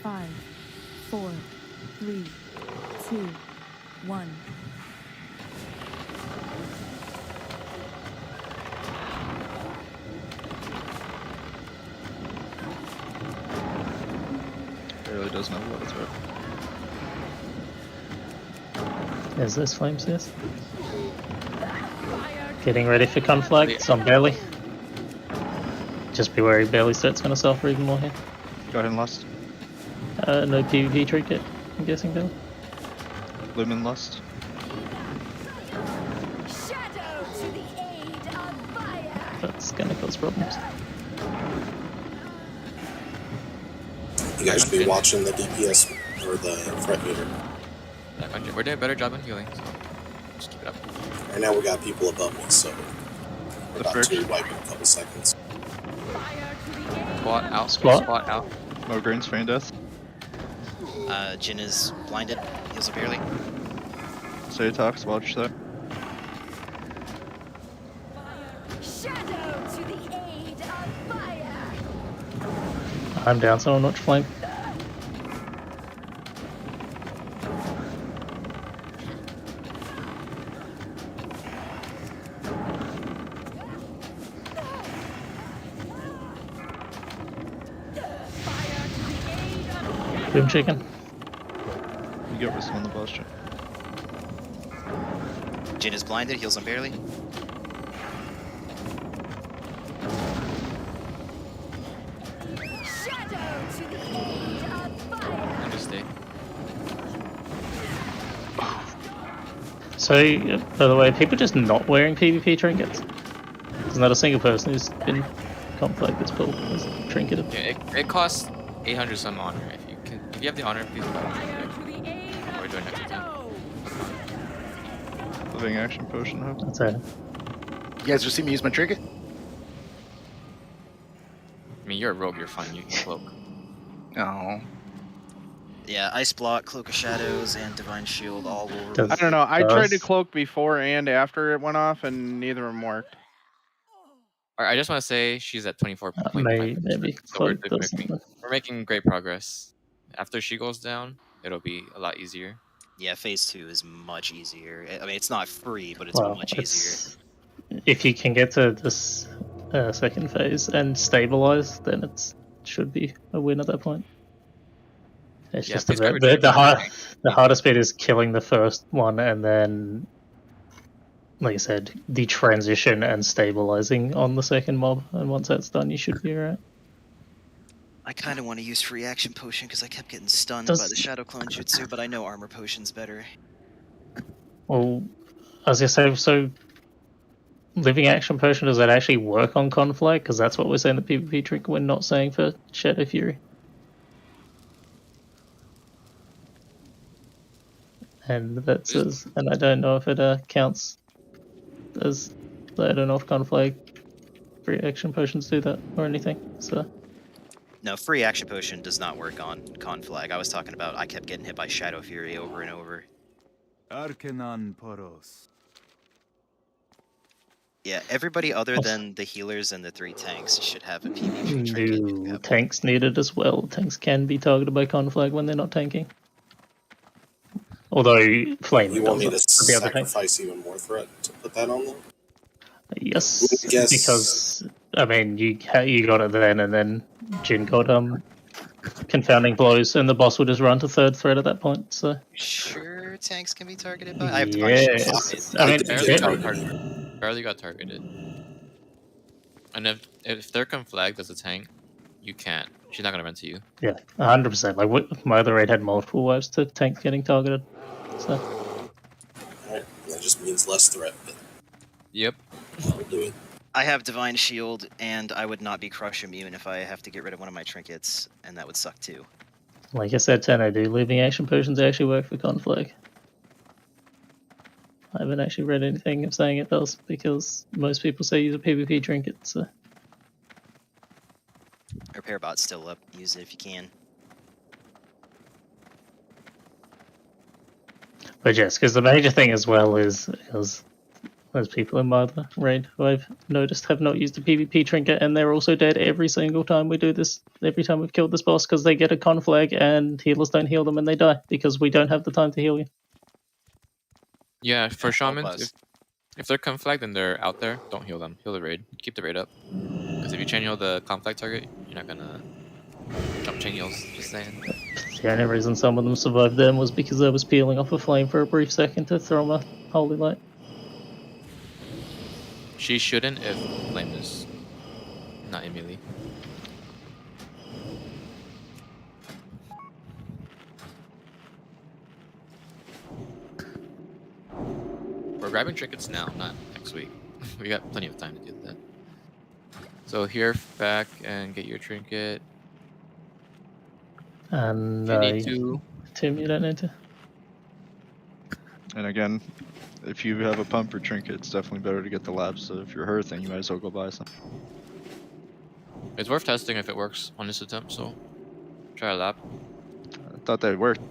Five, 4, 3, 2, 1. Really does know what it's worth. Is this Flameseers? Getting ready for conflict. It's on Belly. Just be wary, Belly start's gonna suffer even more here. Go ahead and Lust. No PvP trinket, I'm guessing, Belly. Lumen Lust. That's gonna cause problems. You guys should be watching the DPS or the threat meter. We're doing a better job on healing, so just keep it up. Right now we got people above me, so we're about friction. to wipe in a couple seconds. Squat out. Squat out. No Grains, Feign Death. Jin is blinded. Heals up barely. Say talks, watch that. I'm down, so I'm not flame. Boom chicken. You get this on the boss check. Jin is blinded. Heals him barely. Understay. So, by the way, people just not wearing PvP trinkets? There's not a single person who's been conflict that's pulled as trinketed. Yeah, it costs 800 some honor. If you have the honor, please buy it. We're doing next time. Living action potion, hope. That's it. You guys just see me use my trinket? I mean, you're a rogue, you're fine, you can cloak. No. Yeah, Ice Block, Cloak of Shadows, and Divine Shield all will. I don't know. I tried to cloak before and after it went off, and neither of them worked. Alright, I just want to say she's at 24.5. Maybe So we're cloak does something. making great progress. After she goes down, it'll be a lot easier. Yeah, Phase 2 is much easier. I mean, it's not free, but it's Well, much easier. If you can get to this second phase and stabilize, then it should be a win at that point. It's Yeah, just please about cover the hardest bit is killing the first one, and then, like I said, the transition and stabilizing on the second mob. And once that's done, you should be alright. I kind of want to use Free Action Potion because I kept getting stunned Does- by the Shadow Clone Jutsu, but I know Armor Potion's better. Well, as I say, so living action potion, does that actually work on conflict? Because that's what we're saying the PvP trick. We're not saying for Shadow Fury. And that says, and I don't know if it counts as, I don't know if conflict free action potions do that or anything. So No, Free Action Potion does not work on Conflag. I was talking about I kept getting hit by Shadow Fury over and over. Arcanon Poros. Yeah, everybody other than the healers and the 3 tanks should have a PvP trinket. no tanks needed as well. Tanks can be targeted by conflag when they're not tanking. Although flame. You want me to doesn't, the other tank. sacrifice even more threat to put that on them? Yes, Yes. because I mean you got it then, and then Jin got confounding blows, and the boss will just run to third threat at that point. So Sure, tanks can be targeted by. I have Divine Shield. yes, I mean barely got targeted. And if their conflag does a tank, you can't. She's not gonna run to you. yeah, 100%. Like my other raid had multiple waves to tanks getting targeted. So Alright, that just means less threat, but Yep. I'll do it. I have Divine Shield, and I would not be Crush immune if I have to get rid of one of my trinkets, and that would suck too. like I said, 10 living action potions actually work for conflag. I haven't actually read anything of saying it does, because most people say use a PvP trinket, so Repair bot's still up. Use it if you can. but yes, because the major thing as well is there's people in my other raid who I've noticed have not used a PvP trinket, and they're also dead every single time we do this, every time we've killed this boss, because they get a conflag and healers don't heal them and they die, because we don't have the time to heal you. Yeah, for shamans, if they're conflagged and they're out there, don't heal them. Heal the raid. Keep the raid up. Because if you chain heal the conflag target, you're not gonna jump chain heals. Just saying. The only reason some of them survived them was because I was peeling off a flame for a brief second to throw them a holy light. She shouldn't if Flame is not in melee. We're grabbing trinkets now, not next week. We got plenty of time to do that. So here, back and get your trinket. And You need to. Tim, you don't need to. And again, if you have a pump or trinket, it's definitely better to get the lab. So if you're hurting, you might as well go buy some. It's worth testing if it works on this attempt, so try a lap. I thought they worked.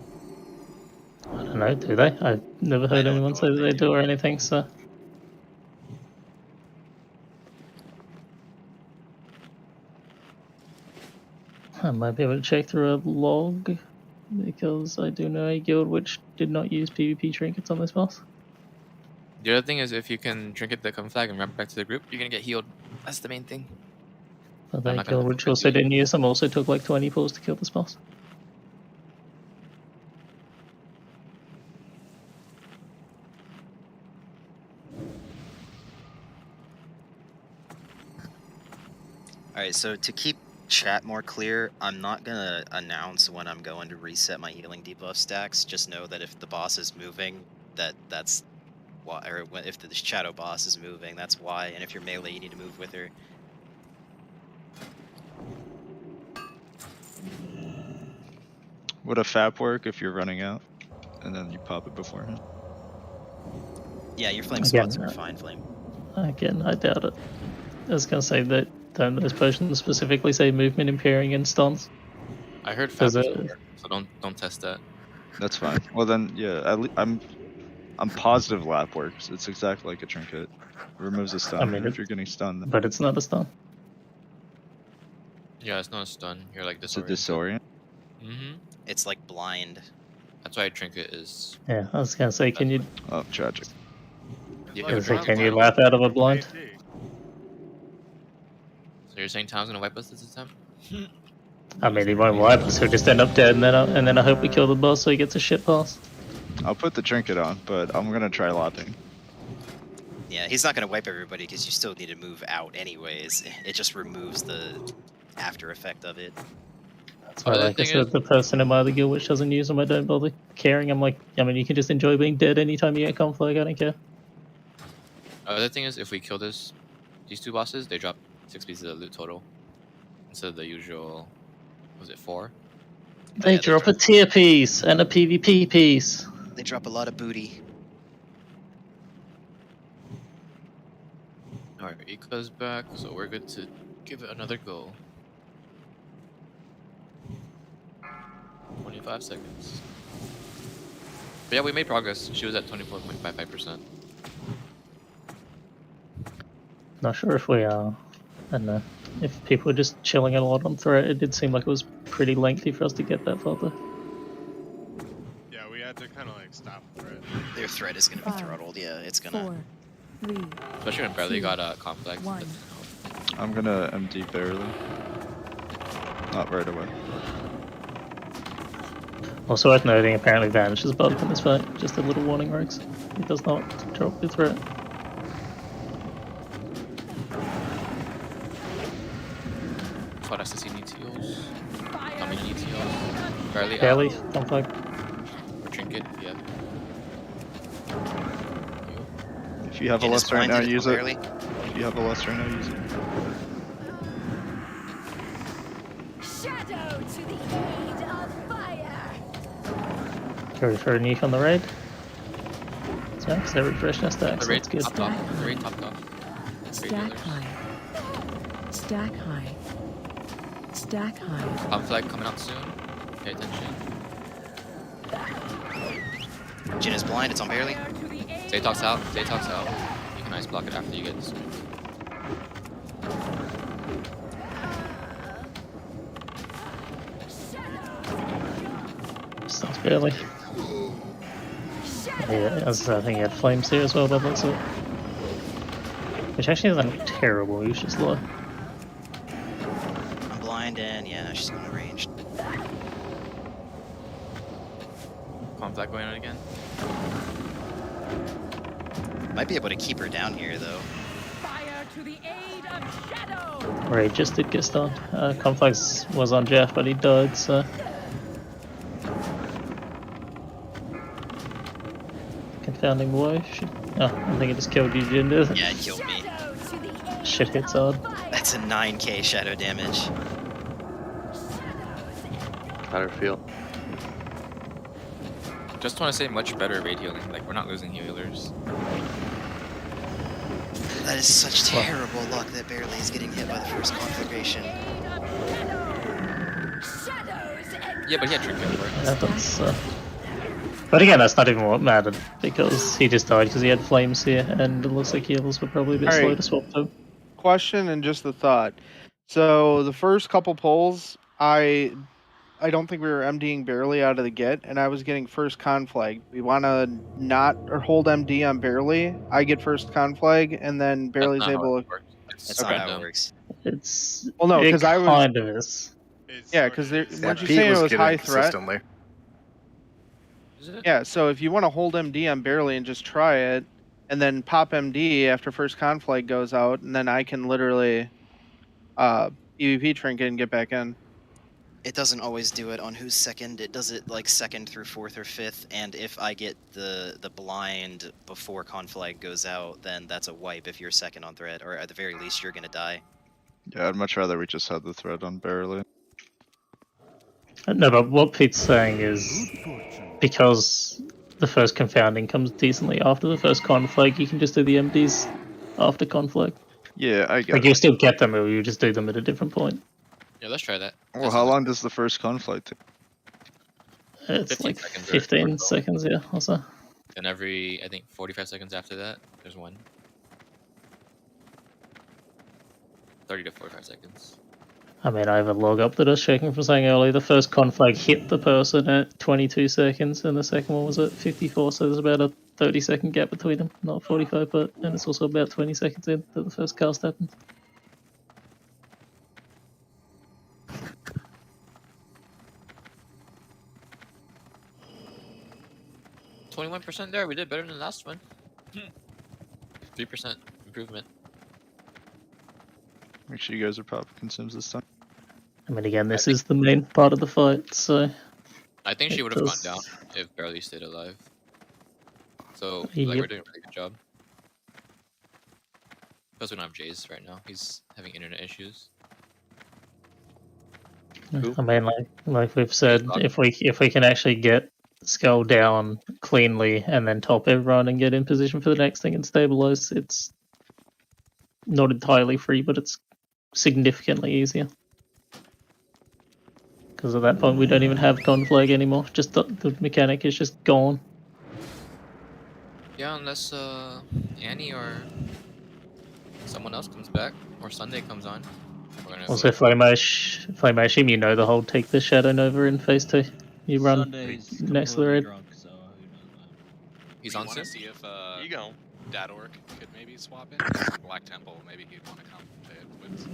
I don't know, do they? I've never heard anyone say that they do or anything, so. I might be able to check through a log, because I do know a guild which did not use PvP trinkets on this boss. The other thing is if you can trinket the come flag and wrap back to the group, you're gonna get healed. That's the main thing. But that guild which also didn't use them also took like 20 pulls to kill this boss. Alright, so to keep chat more clear, I'm not gonna announce when I'm going to reset my healing debuff stacks. Just know that if the boss is moving, that's why, or if the shadow boss is moving, that's why. And if you're melee, you need to move with her. Would a FAP work if you're running out, and then you pop it beforehand? Yeah, your flame spots are fine, Flame. Again, I doubt it. I was gonna say that don't those potions specifically say movement impairing and stuns? I heard FAP doesn't work, so don't test that. That's fine. Well then, yeah, I'm positive lap works. It's exactly like a trinket. It removes a stun. I mean, if you're getting stunned, but it's not a stun. Yeah, it's not a stun. You're like it's a disoriented. disorient. It's like blind. That's why trinket is. Yeah, I was gonna say, can you? Oh, tragic. Yeah, Can you lap out of a blind? So you're saying Tom's gonna wipe us this attempt? I mean, he won't wipe us. He'll just end up dead, and then I hope we kill the boss so he gets a shit pass. I'll put the trinket on, but I'm gonna try lapping. Yeah, he's not gonna wipe everybody because you still need to move out anyways. It just removes the after effect of it. That's why, like I said, the person in my other guild which doesn't use them, I don't bother caring. I'm like, I mean, you can just enjoy being dead anytime you get conflict. I don't care. The thing is, if we kill these two bosses, they drop 6 pieces of loot total instead of the usual. Was it 4? They drop a tier piece and a PvP piece. They drop a lot of booty. Alright, Eco's back, so we're good to give it another go. 25 seconds. But yeah, we made progress. She was at 24.55%. Not sure if we are. I don't know. If people were just chilling a lot on threat, it did seem like it was pretty lengthy for us to get that far. Yeah, we had to kind of like stop threat. Their threat is gonna be throttled. Yeah, it's gonna. 4, 3, Especially when Barely got a complex. I'm gonna MD barely. Not right away. Also worth noting, apparently Vanish is bugged in this fight. Just a little warning, Rex. It does not drop your threat. What SSC needs heals? How many needs heals? Barely. Barely, don't fuck. Or trinket, yeah. If you have a lust right now, use it. If you have a lust right now, use it. Shadow to the aid of fire. Go for a nuke on the raid. So, because they refresh their stacks, The raid that's good. topped off. The raid topped off. Stack high. Stack high. Stack high. Pump flag coming out soon. Pay attention. Jin is blind. It's on barely. Zaytok's out. Zaytok's out. You can ice block it after you get this. Sounds barely. Yeah, I think he had flames here as well, by the looks of it. Which actually isn't terrible, he's just low. I'm blind and yeah, she's going to range. Pump flag going on again. Might be able to keep her down here though. Right, just did get stunned. Complex was on Jeff, but he died, so. Confounding boy. Oh, I think it just killed you, Jin, did it? Yeah, it killed me. Shit hits hard. That's a 9k shadow damage. How'd it feel? Just want to say much better raid healing. Like, we're not losing healers. That is such terrible luck that Barely is getting hit by the first conflagration. Yeah, but he had trinket for it. Yeah, that's, but again, that's not even what mattered, because he just died because he had flames here, and it looks like healers were probably a bit slow to swap to. Question and just a thought. So the first couple polls, I don't think we were MDing Barely out of the get, and I was getting first conflag. We want to not or hold MD on Barely. I get first conflag, and then Barely's able to. That's not how it works. It's Well, no, because I was kind of is. Yeah, because Yeah, weren't you Pete saying was it was getting high it threat? consistently. Yeah, so if you want to hold MD on Barely and just try it, and then pop MD after first conflag goes out, and then I can literally EVP trinket and get back in. It doesn't always do it on who's second. It does it like second through fourth or fifth, and if I get the blind before conflag goes out, then that's a wipe if you're second on thread, or at the very least you're gonna die. Yeah, I'd much rather we just had the thread on barely. No, but what Pete's saying is, because the first confounding comes decently after the first conflag, you can just do the MDs after conflag. Yeah, I get Like, it. you still get them, or you just do them at a different point. Yeah, let's try that. Well, how long does the first conflict take? It's 15 like seconds or 15 so. seconds, yeah, also. And every, I think, 45 seconds after that, there's one. 30 to 45 seconds. I mean, I have a log up that I was checking from saying earlier. The first conflag hit the person at 22 seconds, and the second one was at 54, so there's about a 30-second gap between them. Not 45, but and it's also about 20 seconds in that the first cast happened. 21% there, we did better than the last one. 3% improvement. Make sure you guys are popping consumes this time. I mean, again, this is the main part of the fight, so... I think she would have gone down if Barely stayed alive. So, like, we're doing a pretty good job. Plus, we don't have Jace right now. He's having internet issues. I mean, like we've said, if we can actually get Skull down cleanly and then top everyone and get in position for the next thing and stabilize, it's not entirely free, but it's significantly easier. Because at that point, we don't even have conflag anymore. Just the mechanic is just gone. Yeah, unless Annie or someone else comes back, or Sunday comes on. Also, Flame Ashim, you know the whole take the Shadow Nova in phase 2. You run Sunday's next to the red. drunk, so who knows that. He's you on want to soon? see if Dat.org could maybe swap in? Black Temple, maybe he'd want to come to Woods.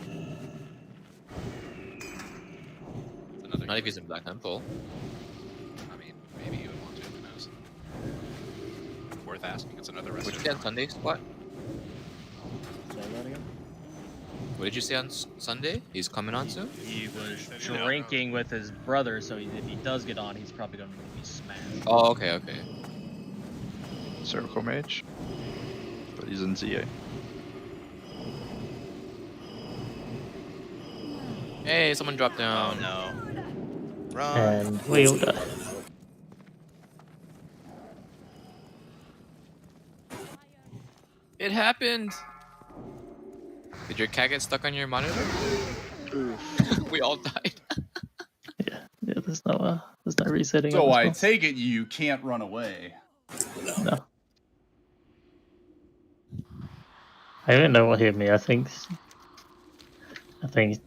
Not if he's in Black Temple. I mean, maybe he would want to, who knows. Worth asking, it's another What did resident. you say on Sunday, Spot? Say that again? What did you say on Sunday? He's coming on soon? He was drinking with his brother, so if he does get on, he's probably going to be smashed. Oh, okay, okay. Circle Mage. But he's in ZA. Hey, someone dropped down. Oh no. Run. And we all die. It happened! Did your cat get stuck on your monitor? We all died. Yeah, there's no resetting. So I take it you can't run away. No. I don't know what hit me. I think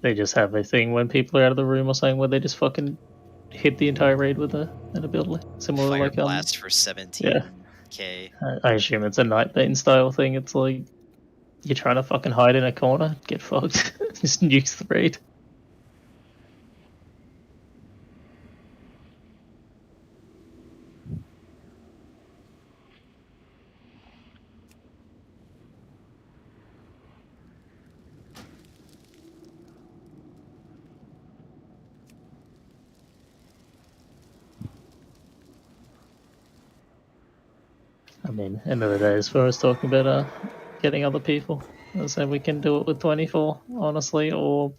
they just have a thing when people are out of the room or something where they just fucking hit the entire raid with an ability. Similar Fire like blast for 17k. I assume it's a Nightbane style thing. It's like you're trying to fucking hide in a corner, get fucked. Just nukes the raid. I mean, end of the day, as far as talking about getting other people, I say we can do it with 24, honestly, or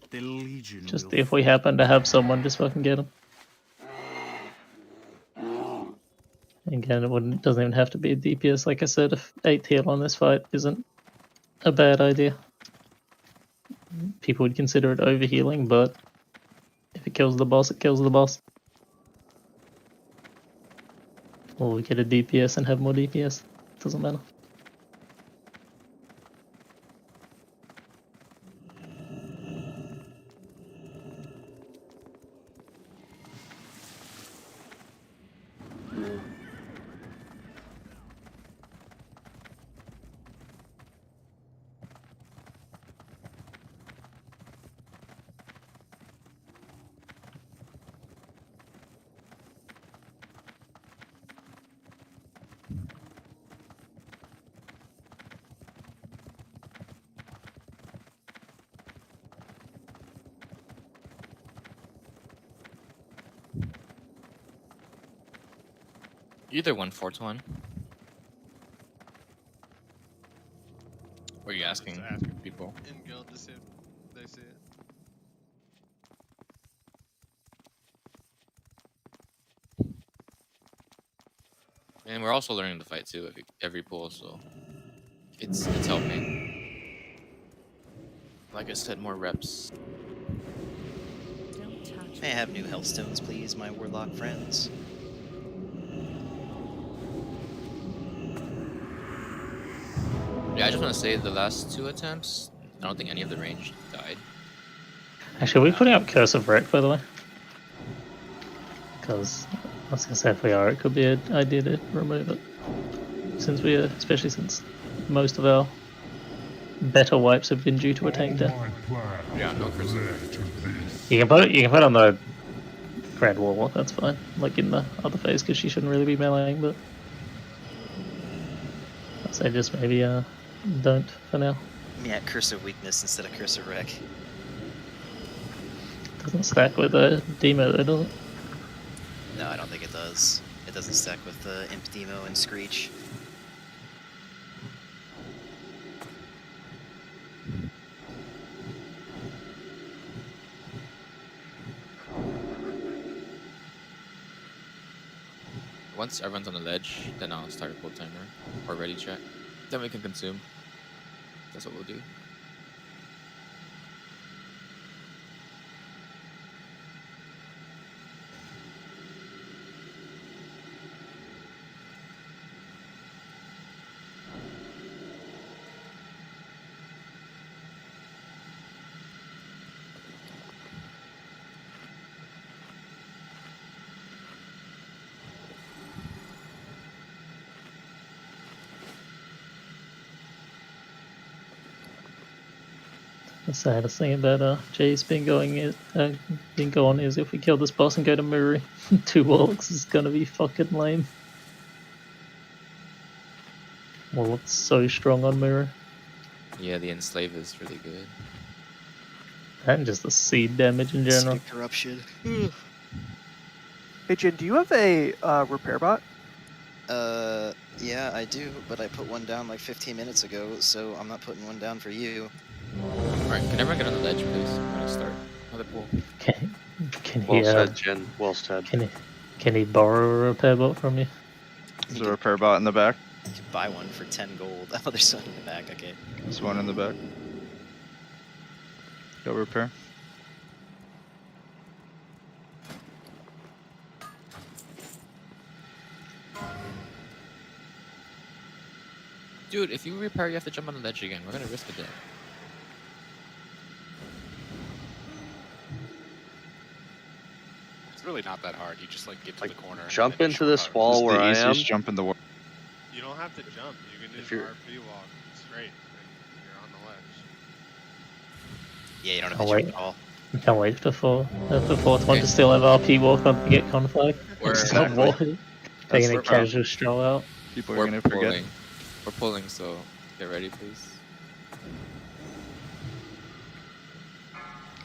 just if we happen to have someone, just fucking get them. Again, doesn't even have to be a DPS. Like I said, if 8th heal on this fight isn't a bad idea. People would consider it overhealing, but if it kills the boss, it kills the boss. Or we get a DPS and have more DPS. Doesn't matter. Either 1-4-1. What are you asking people? In guild to see if they see it. And we're also learning to fight too every pool, so it's helping. Like I said, more reps. May I have new healthstones, please, my warlock friends? Yeah, I just want to say the last 2 attempts, I don't think any of the range died. Actually, are we putting up Curse of Wreck, by the way? Because I was gonna say if we are, it could be an idea to remove it. Since we are, especially since most of our better wipes have been due to a tank death. Yeah, no Curse of Wreck. You can put it on the Grand Warlock, that's fine. Like in the other phase, because she shouldn't really be meleeing, but I'd say just maybe don't for now. Yeah, Curse of Weakness instead of Curse of Wreck. Doesn't stack with a Demo though, does it? No, I don't think it does. It doesn't stack with the Imp Demo and Screech. Once everyone's on the ledge, then I'll start a pull timer or ready check. Then we can consume. That's what we'll do. The saddest thing about Jay's been going is if we kill this boss and go to Muri, 2 Warlocks is gonna be fucking lame. Warlock's so strong on Muri. Yeah, the Enslave is really good. And just the seed damage in general. Stick Corruption. Hey Jin, do you have a repair bot? Yeah, I do, but I put one down like 15 minutes ago, so I'm not putting one down for you. Alright, can everyone get on the ledge, please? I'm gonna start another pool. Can he, Well said, Jin. Well said. Can he borrow a repair bot from you? There's a repair bot in the back. You can buy one for 10 gold. Oh, there's one in the back, okay. There's one in the back. Go repair. Dude, if you repair, you have to jump on the ledge again. We're gonna risk a death. It's really not that hard. You just like get to the corner. Jump and then into this wall This is where the I am. easiest jump in the world. You don't have to jump. You can If just you're- RP walk straight, and you're on the ledge. Yeah, you don't have Oh, to wait. jump at all. I can't wait for the 4th one to still have RP walk on to get conflag. We're- Stop Exactly. walking. Taking a That's the problem. casual stroll out. People are We're gonna forget. pulling. We're pulling, so get ready, please.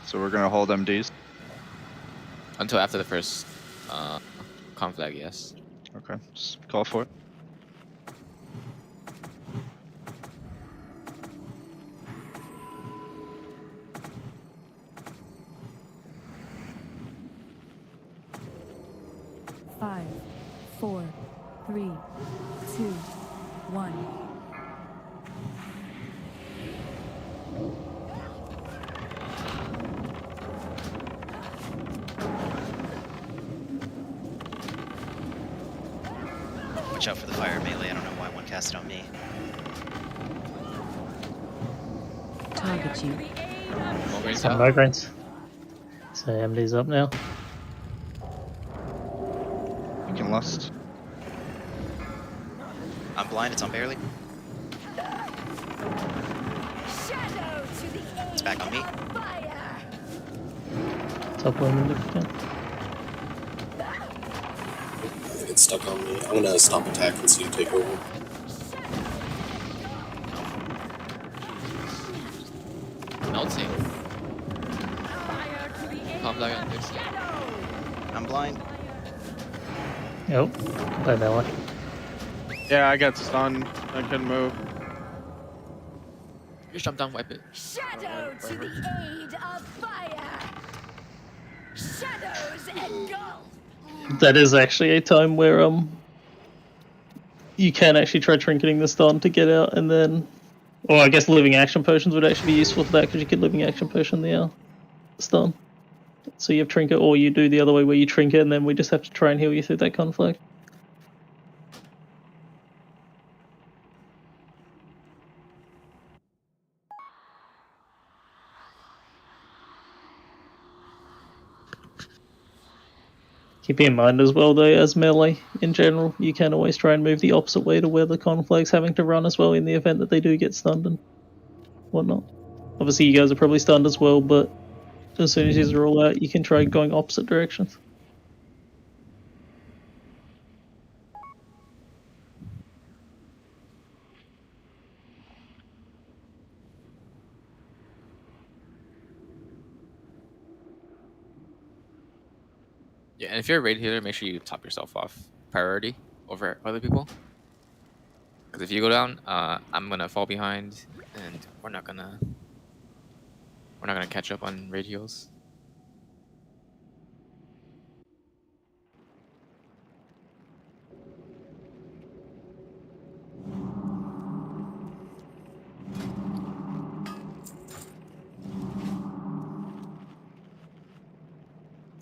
So we're gonna hold MDs. Until after the first conflag, yes. Okay, just call for it. 2, 1. Watch out for the fire melee. I don't know why one cast it on me. Target you. Some migraines. So MD's up now. You can lust. I'm blind. It's on barely. It's back on me. Top women if you can. I think it's stuck on me. I'm gonna stop attacking so you take over. Melting. I'm blind. Yep. Bye, Bella. Yeah, I got stunned. I couldn't move. Just jump down, wipe it. Shadow to the aid of fire. Shadows engulf. That is actually a time where you can actually try trinketing the stun to get out, and then, or I guess living action potions would actually be useful for that because you could living action potion the stun. So you have trinket, or you do the other way where you trinket, and then we just have to try and heal you through that conflict. Keep in mind as well, though, as melee in general, you can always try and move the opposite way to where the conflict's having to run as well in the event that they do get stunned and whatnot. Obviously, you guys are probably stunned as well, but as soon as you're all out, you can try going opposite directions. Yeah, and if you're a raid healer, make sure you top yourself off priority over other people. Because if you go down, I'm gonna fall behind, and we're not gonna catch up on raid heals.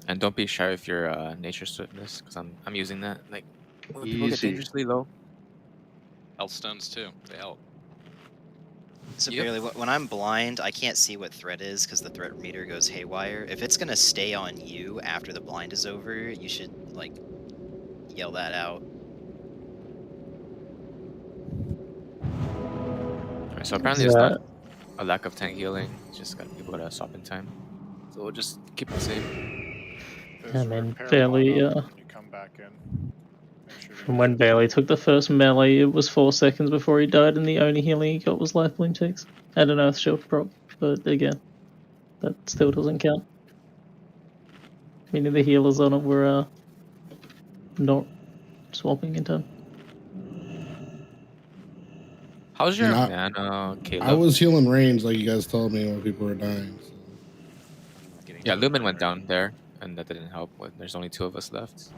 And don't be shy with your nature swiftness, because I'm using that. Like, when people get Easy. dangerously low. Health stones too. They help. So Yep. barely, when I'm blind, I can't see what threat is because the threat meter goes haywire. If it's gonna stay on you after the blind is over, you should like yell that out. Alright, so apparently it's not a lack of tank healing. It's just got people gotta stop in time. So we'll just keep it safe. I mean, Bailey, You come back in. from when Bailey took the first melee, it was 4 seconds before he died, and the only healing he got was life bloom ticks and an earth shield proc. But again, that still doesn't count. Meaning the healers on it were not swapping in time. How's your And mana, Caleb? I was healing range like you guys told me when people were dying. So. Yeah, Lumen went down there, and that didn't help. There's only 2 of us left.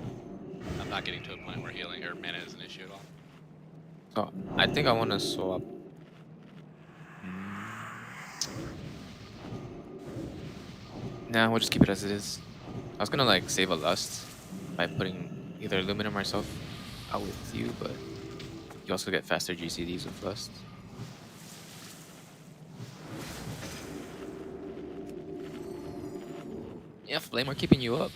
I'm not getting to a point where healing or mana is an issue at all. So I think I want to swap. Nah, we'll just keep it as it is. I was gonna like save a lust by putting either Lumen or myself out with you, but you also get faster GCDs with lust. Yeah, Flame are keeping you up.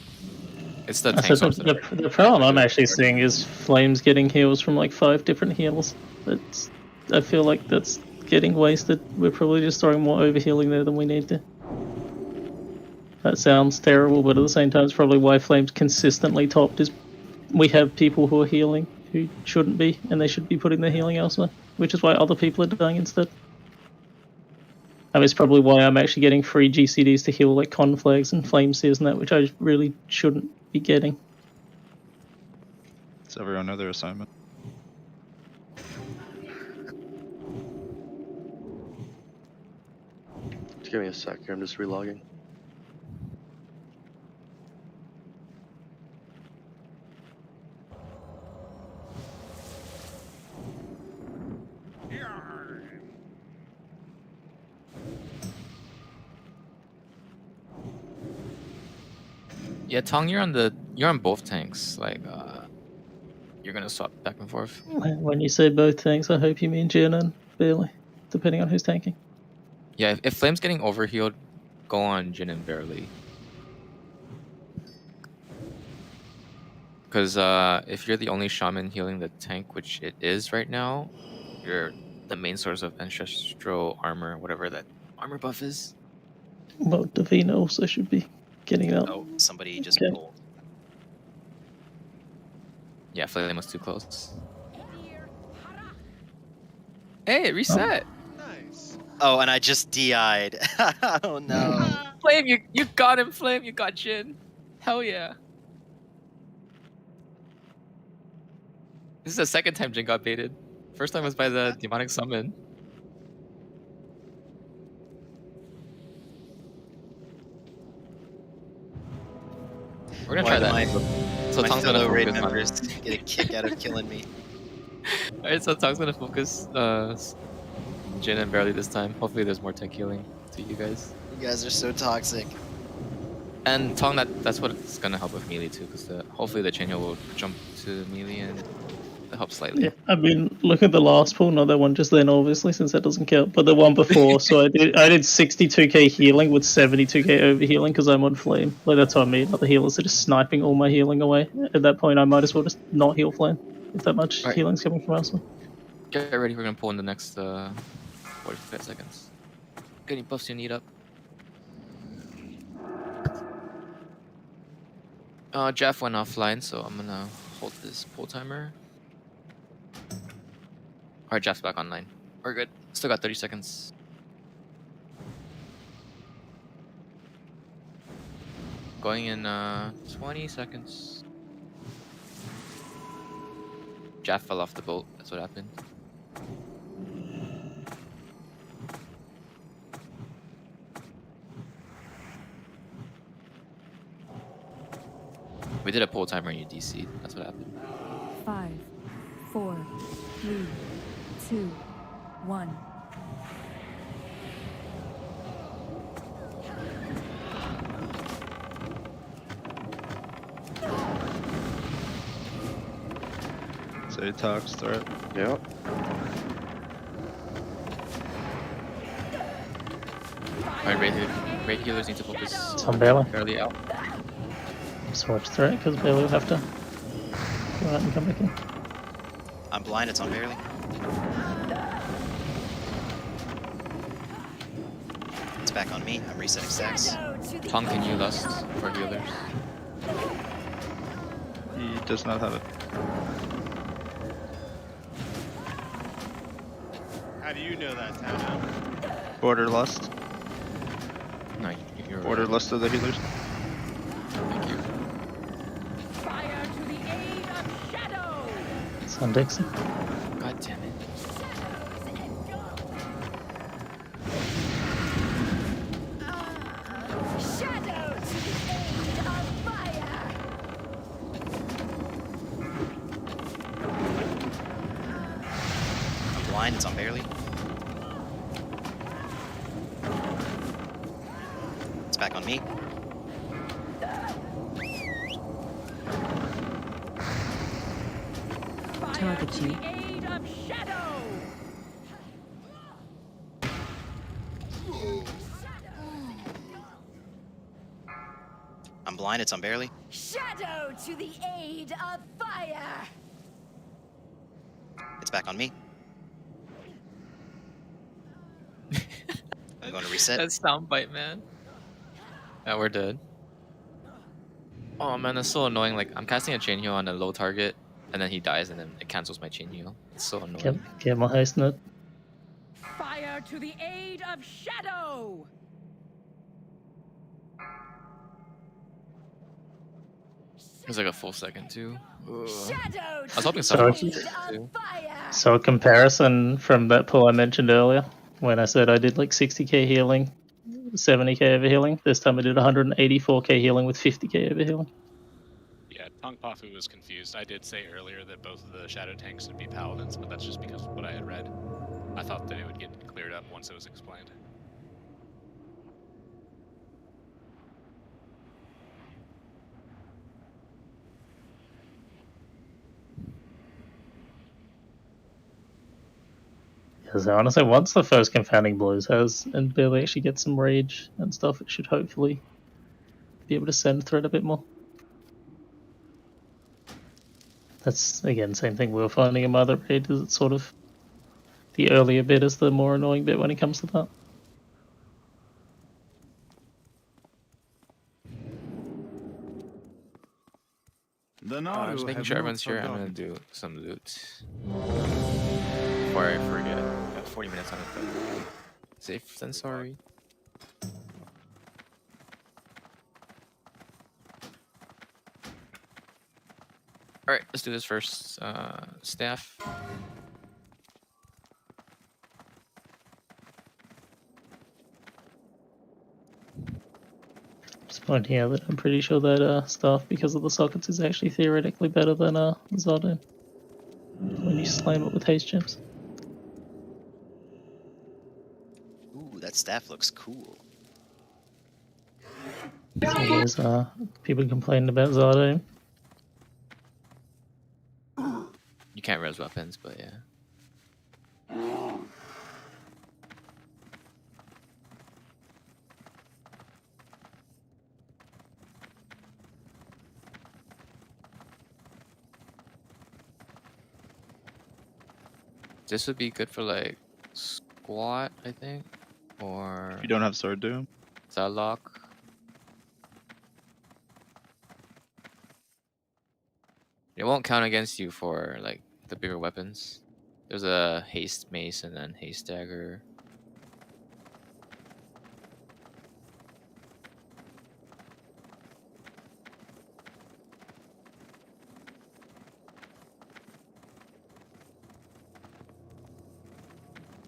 It's the tank So swaps that are. the problem I'm actually seeing is Flames getting heals from like 5 different heals. I feel like that's getting wasted. We're probably just throwing more overhealing there than we need to. That sounds terrible, but at the same time, it's probably why Flames consistently topped. Is we have people who are healing who shouldn't be, and they should be putting their healing elsewhere, which is why other people are dying instead. I mean, it's probably why I'm actually getting free GCDs to heal like Conflags and Flame Seers and that, which I really shouldn't be getting. Does everyone know their assignment? Just give me a sec here, I'm just relogging. Yeah, Tong, you're on both tanks. Like, you're gonna swap back and forth. When you say both tanks, I hope you mean Jin and Bailey, depending on who's tanking. Yeah, if Flame's getting overhealed, go on Jin and Barely. Because if you're the only shaman healing the tank, which it is right now, you're the main source of ancestral armor, whatever that armor buff is. Well, Davina also should be getting out. Oh, somebody just Okay. pulled. Yeah, Flame was too close. Hey, it reset. Nice. Oh, and I just DI'd. Oh no. Flame, you got him, Flame. You got Jin. Hell yeah. This is the second time Jin got baited. First time was by the demonic summon. We're gonna try that. So my Tong's gonna fellow raid focus on members get a kick out of killing me. Alright, so Tong's gonna focus Jin and Barely this time. Hopefully there's more tank healing to you guys. You guys are so toxic. And Tong, that's what it's gonna help with melee too, because hopefully the chain heal will jump to melee and help slightly. Yeah, I mean, look at the last pool, not that one just then, obviously, since that doesn't count, but the one before. So I did 62k healing with 72k overhealing because I'm on flame. Like, that's what I mean. Like, the healers are just sniping all my healing away. At that point, I might as well just not heal flame if that much healing's coming from elsewhere. Get ready, we're gonna pull in the next 45 seconds. Get any buffs you need up. Jeff went offline, so I'm gonna hold this pull timer. Alright, Jeff's back online. We're good. Still got 30 seconds. Going in 20 seconds. Jeff fell off the boat. That's what happened. We did a pull timer and you DC'd. That's what happened. 5, 4, 3, 2, 1. Say Tox threat. Yep. Alright, raid healers need to focus. It's on Bailey. Barely out. Switch threat because Bailey will have to go out and come back in. I'm blind, it's on barely. It's back on me. I'm resetting stacks. Tong, can you lust for healers? He does not have it. How do you know that, Tana? Border Lust. No, you're Border Lust of the healers. Thank you. Fire to the aid of shadow! It's on Dixon. God damn it. Shadow to the aid of fire! I'm blind, it's on barely. It's back on me. Fire to the aid of shadow! I'm blind, it's on barely. Shadow to the aid of fire! It's back on me. I'm going to reset. That soundbite, man. Yeah, we're dead. Oh man, that's so annoying. Like, I'm casting a chain heal on a low target, and then he dies, and then it cancels my chain heal. It's so annoying. Get my haste nut. Fire to the aid of shadow! It was like a full second too. Ugh. Shadow I was hoping So- someone was too. So a comparison from that pull I mentioned earlier, when I said I did like 60k healing, 70k overhealing. This time I did 184k healing with 50k overhealing. Yeah, Tong Pafu was confused. I did say earlier that both of the shadow tanks would be paladins, but that's just because of what I had read. I thought that it would get cleared up once it was explained. Yeah, so honestly, once the first confounding blows has and Billy actually gets some rage and stuff, it should hopefully be able to send thread a bit more. That's again same thing we were finding in Mother Raid, is it's sort of the earlier bit is the more annoying bit when it comes to that. Just making sure everyone's here. I'm gonna do some loot before I forget. I got 40 minutes on it, but safe than sorry. All right, let's do this first. Staff. Just pointing out that I'm pretty sure that staff, because of the sockets, is actually theoretically better than Zardin when you slam it with haste gems. Ooh, that staff looks cool. There's people complaining about Zardin. You can't res weapons, but yeah. This would be good for like squat, I think, or If you don't have sword doom. Zalok. It won't count against you for like the bigger weapons. There's a haste mace and then haste dagger.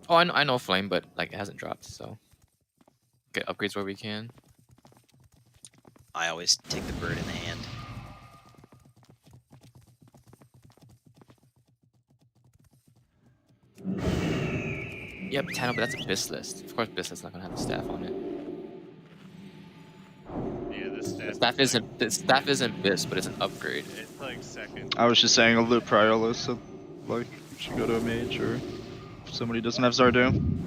Oh, I know flame, but like it hasn't dropped, so get upgrades where we can. I always take the bird in the hand. Yep, Tano, but that's a BIS list. Of course, BIS list's not gonna have the staff on it. Yeah, the staff isn't BIS, but it's an upgrade. It's like second. I was just saying a loot prior list, so like you should go to a mage or if somebody doesn't have Zardoom.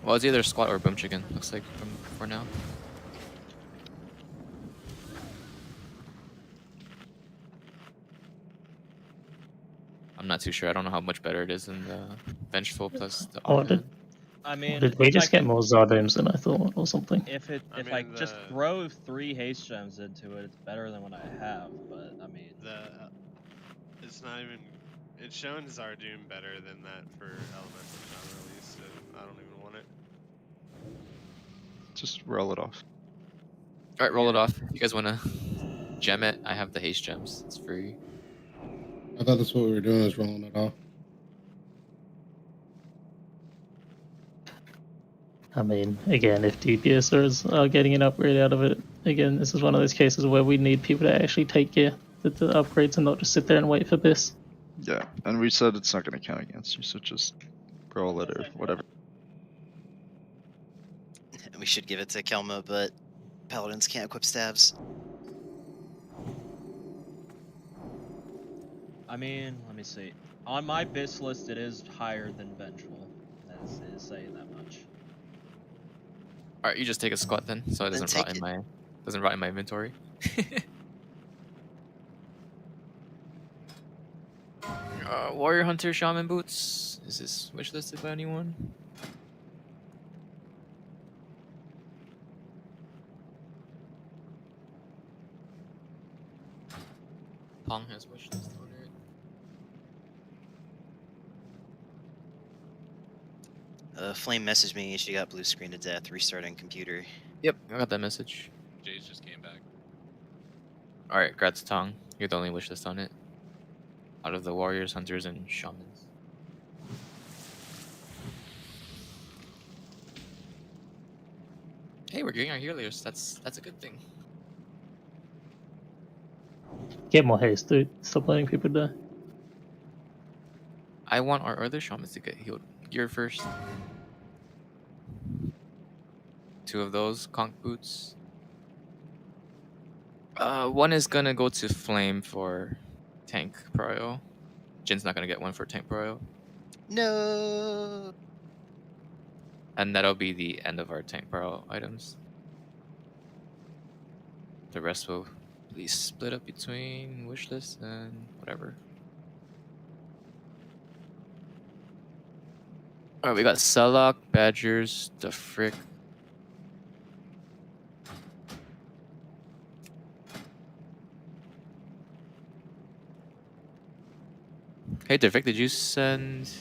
Well, it's either squat or boom chicken. Looks like for now. I'm not too sure. I don't know how much better it is in the vengeful plus the offhand. I mean, Did we just get more Zardooms than I thought, or something? If I just throw 3 haste gems into it, it's better than what I have. But I mean, It's not even. It's shown Zardoom better than that for elemental shaman release, so I don't even want it. Just roll it off. Alright, roll it off. If you guys wanna gem it, I have the haste gems. It's free. I thought that's what we were doing, is rolling it off. I mean, again, if DPSers are getting an upgrade out of it, again, this is one of those cases where we need people to actually take the upgrades and not just sit there and wait for this. Yeah, and we said it's not going to count against you, so just roll it or whatever. We should give it to Kelma, but paladins can't equip stabs. I mean, let me see. On my BIS list, it is higher than vengeful. That is saying that much. Alright, you just take a squat then, so it doesn't rot in my inventory. Warrior Hunter Shaman boots. Is this wishlisted by anyone? Pong has wishlist on it. Flame messaged me. She got blue screen to death. Restarting computer. Yep, I got that message. Jays just came back. Alright, Grats Tong. You're the only wishlist on it. Out of the warriors, hunters, and shamans. Hey, we're getting our healers. That's a good thing. Get more haste, dude. Stop letting people die. I want our other shamans to get healed. Gear first. 2 of those conch boots. One is gonna go to Flame for tank prio. Jin's not gonna get one for tank prio. No. And that'll be the end of our tank prio items. The rest will be split up between wishlist and whatever. Alright, we got Sellock, Badgers, the Frick. Hey, Devik, did you send...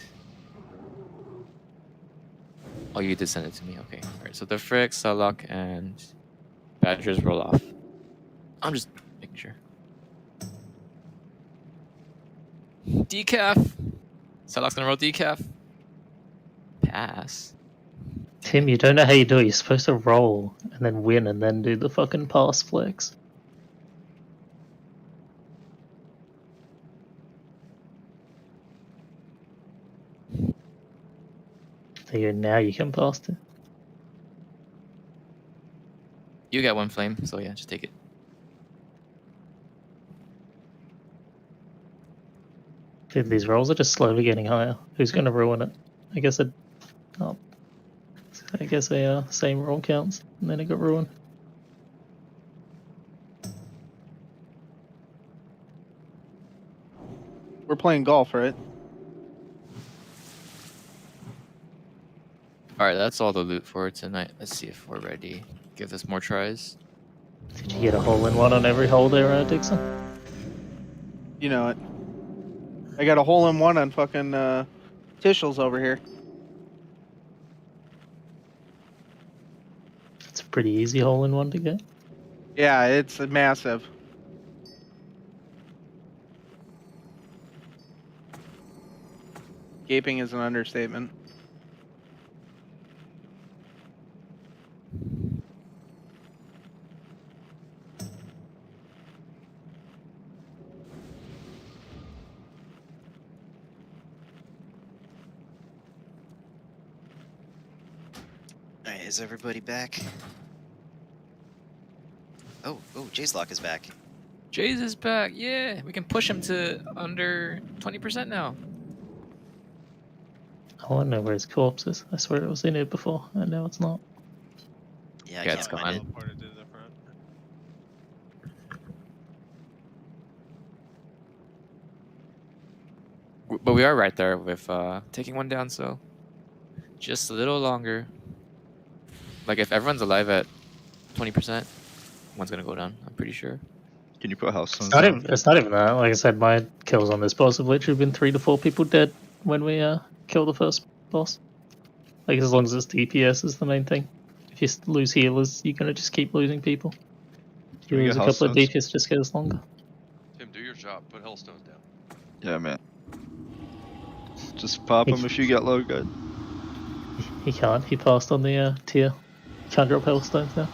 Oh, you did send it to me. Okay. Alright, so the Frick, Sellock, and Badgers roll off. I'm just making sure. Decaf! Sellock's gonna roll decaf. Pass. Tim, you don't know how you do it. You're supposed to roll and then win and then do the fucking pass flex. There you go, now you can pass it. You got one flame, so yeah, just take it. Dude, these rolls are just slowly getting higher. Who's gonna ruin it? I guess it. Oh, I guess the same roll counts, and then it got ruined. We're playing golf, right? Alright, that's all the loot for tonight. Let's see if we're ready. Give this more tries. Did you get a hole in one on every hole there, Dixon? You know it. I got a hole in one on fucking Tishel's over here. It's a pretty easy hole in one to get. Yeah, it's massive. Gaping is an understatement. Alright, is everybody back? Oh, Jay's lock is back. Jays is back, yeah! We can push him to under 20% now. I want to know where his corpse is. I swear it was in here before, and now it's not. Yeah, I Yeah, can't it's find it. Teleported to the front. But we are right there with taking one down, so just a little longer. Like if everyone's alive at 20%, one's gonna go down. I'm pretty sure. Can you put house stones It's not, down? even, it's not even that. Like I said, my kills on this boss have literally been 3 to 4 people dead when we kill the first boss. Like as long as it's DPS is the main thing. If you lose healers, you're gonna just keep losing people. If you we lose a get couple of house DPS, just goes longer. Tim, do your job. Put hellstones down. Yeah, man. Just pop them if you get low good. He can't. He passed on the tier. Can't drop hellstones now.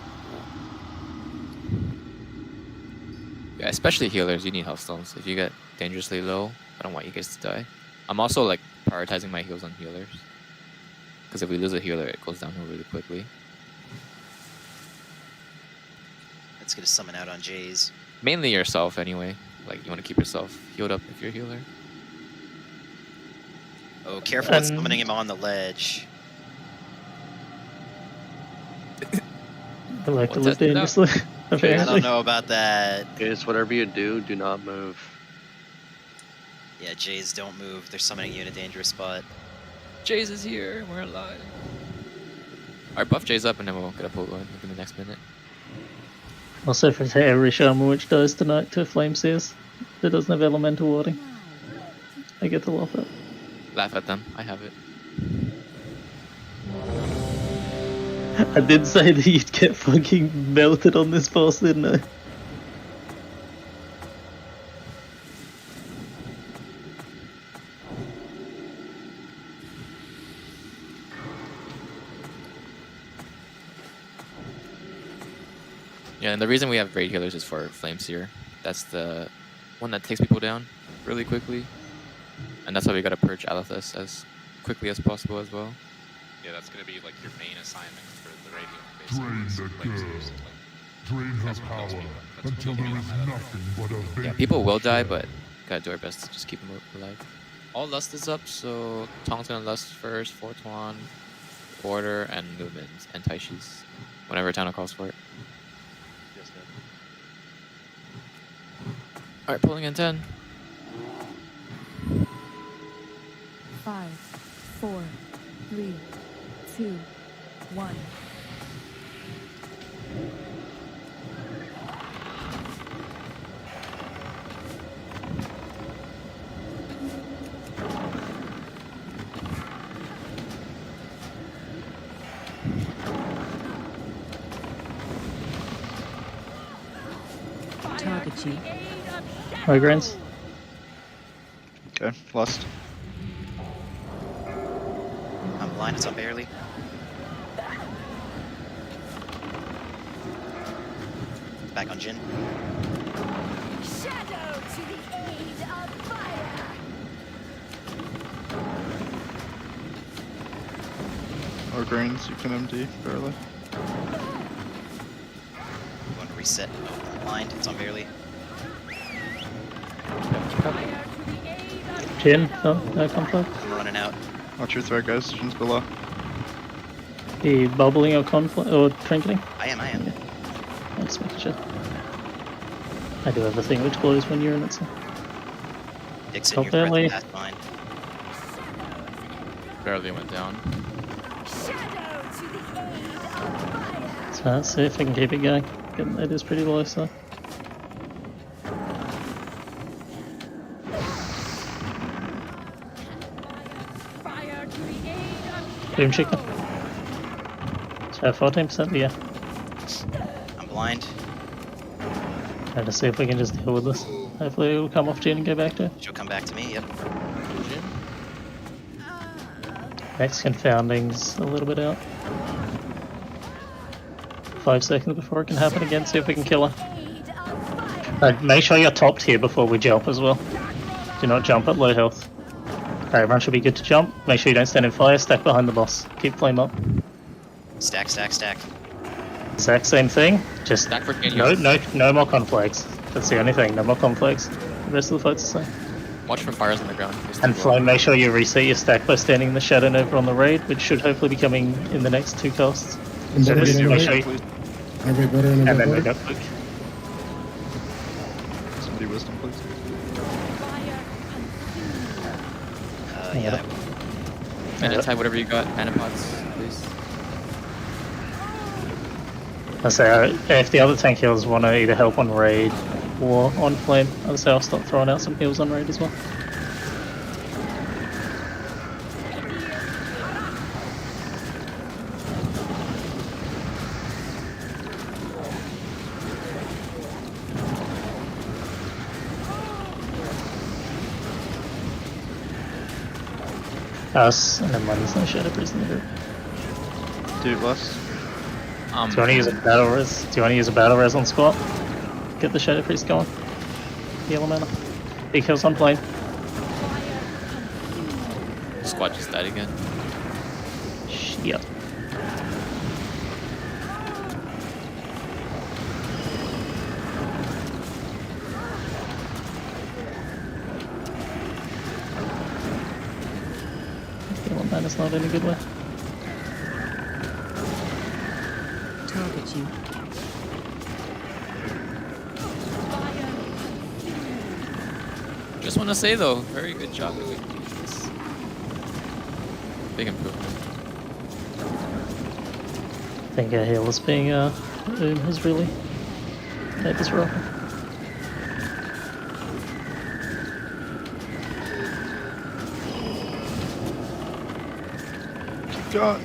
Yeah, especially healers, you need health stones. If you get dangerously low, I don't want you guys to die. I'm also like prioritizing my heals on healers. Because if we lose a healer, it goes downhill really quickly. Let's get a summon out on Jay's. Mainly yourself anyway. Like you want to keep yourself healed up if you're a healer. Oh, careful with summoning him on the ledge. I like to What's live that? No. dangerously. I Apparently. don't know about that. Guys, whatever you do, do not move. Yeah, Jays don't move. They're summoning you in a dangerous spot. Jays is here. We're alive. Alright, buff Jays up and then we'll get a pull going in the next minute. Also, for every shaman which dies tonight to Flame Seers that doesn't have elemental warding, I get to laugh at. Laugh at them. I have it. I did say that you'd get fucking melted on this boss, didn't I? Yeah, and the reason we have raid healers is for Flame Seer. That's the one that takes people down really quickly. And that's why we gotta purge Alethus as quickly as possible as well. Yeah, that's gonna be like your main assignment for the radio. Drain Basically, the is Flame Seers. Drain her power until there is nothing but a vacant Yeah, people will die, shell. but gotta do our best to just keep them alive. All lust is up, so Tong's gonna lust first, Fortuan, Order, and movement, and Taishi's. Whenever Tana calls for it. Alright, pulling in 10. 5, 4, 3, 2, 1. Target you. Migraines. Okay, lust. I'm blind, it's up barely. Back on Jin. Shadow to the aid of fire. Or grains, you can MD barely. Going to reset. Blind, it's on barely. Jin, no conflict. I'm running out. Watch your threat, guys. Jin's below. The bubbling or conflict or trinketing? I am. I'm just making sure. I do have a thing which glows when you're in it, so. Dixon, your Apparently. threat's past mine. Barely went down. So let's see if I can keep it going. It is pretty low, so. Boom chicken. So 14%, yeah. I'm blind. Try to see if we can just deal with this. Hopefully it'll come off Jin and go back to it. She'll come back to me, yep. Next confounding's a little bit out. 5 seconds before it can happen again, see if we can kill her. Make sure you're topped here before we jump as well. Do not jump at low health. Alright, everyone should be good to jump. Make sure you don't stand in fire, stack behind the boss. Keep flame up. Stack. Exact same thing, just Stack for no more conflicts. That's the only thing, no more conflicts. The rest of the fight's the same. Watch for fires on the ground. And flame, make sure you reset your stack by standing in the shadow nova on the raid, which should hopefully be coming in the next 2 casts. So just make sure you... And then move up quick. Somebody wisdom, please. Yeah. And attack whatever you got. Anapods, please. I say, if the other tank healers want to either help on raid or on flame, I'll say I'll start throwing out some heals on raid as well. Us, and then money's no shadow priest in the group. Do it less. Do you want to use a battle res? Do you want to use a battle res on squat? Get the shadow priest going. Heal him out. Big heals on plane. Squad just died again. Yep. That's not in a good way. Target you. Just want to say though, very good job with this. Big improvement. I think our healers being has really made this rough. God.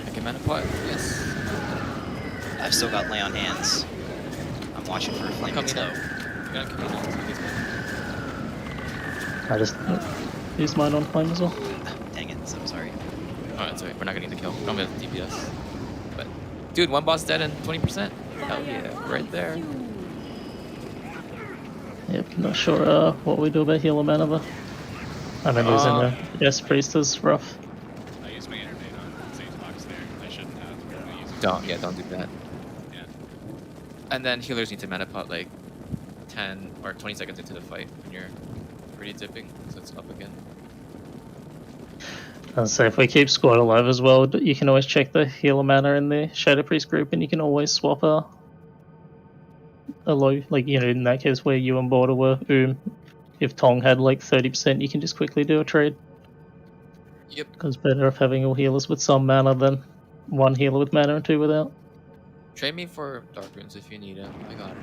Second mana pot, yes. I've still got lay on hands. I'm watching for a flame Coming low. up. You're gonna come in now, so he's I just used mine on flame as well. Dang it, so sorry. Alright, it's alright, we're not getting the kill. We're going with DPS. But, dude, one boss dead and 20%. Hell yeah, right there. Yep, not sure what we do about healer mana though. I mean, losing the S Priest is rough. I used my innervate on safe box there. I shouldn't have. I used it Don't do that. Yeah. And then healers need to mana pot like 10 or 20 seconds into the fight when you're already dipping, so it's up again. So if we keep squad alive as well, you can always check the healer mana in the Shadow Priest group, and you can always swap a low, like, you know, in that case where you and Border were, if Tong had like 30%, you can just quickly do a trade. Yep. Because better off having all healers with some mana than one healer with mana and two without. Trade me for Dark Runes if you need it. I got it.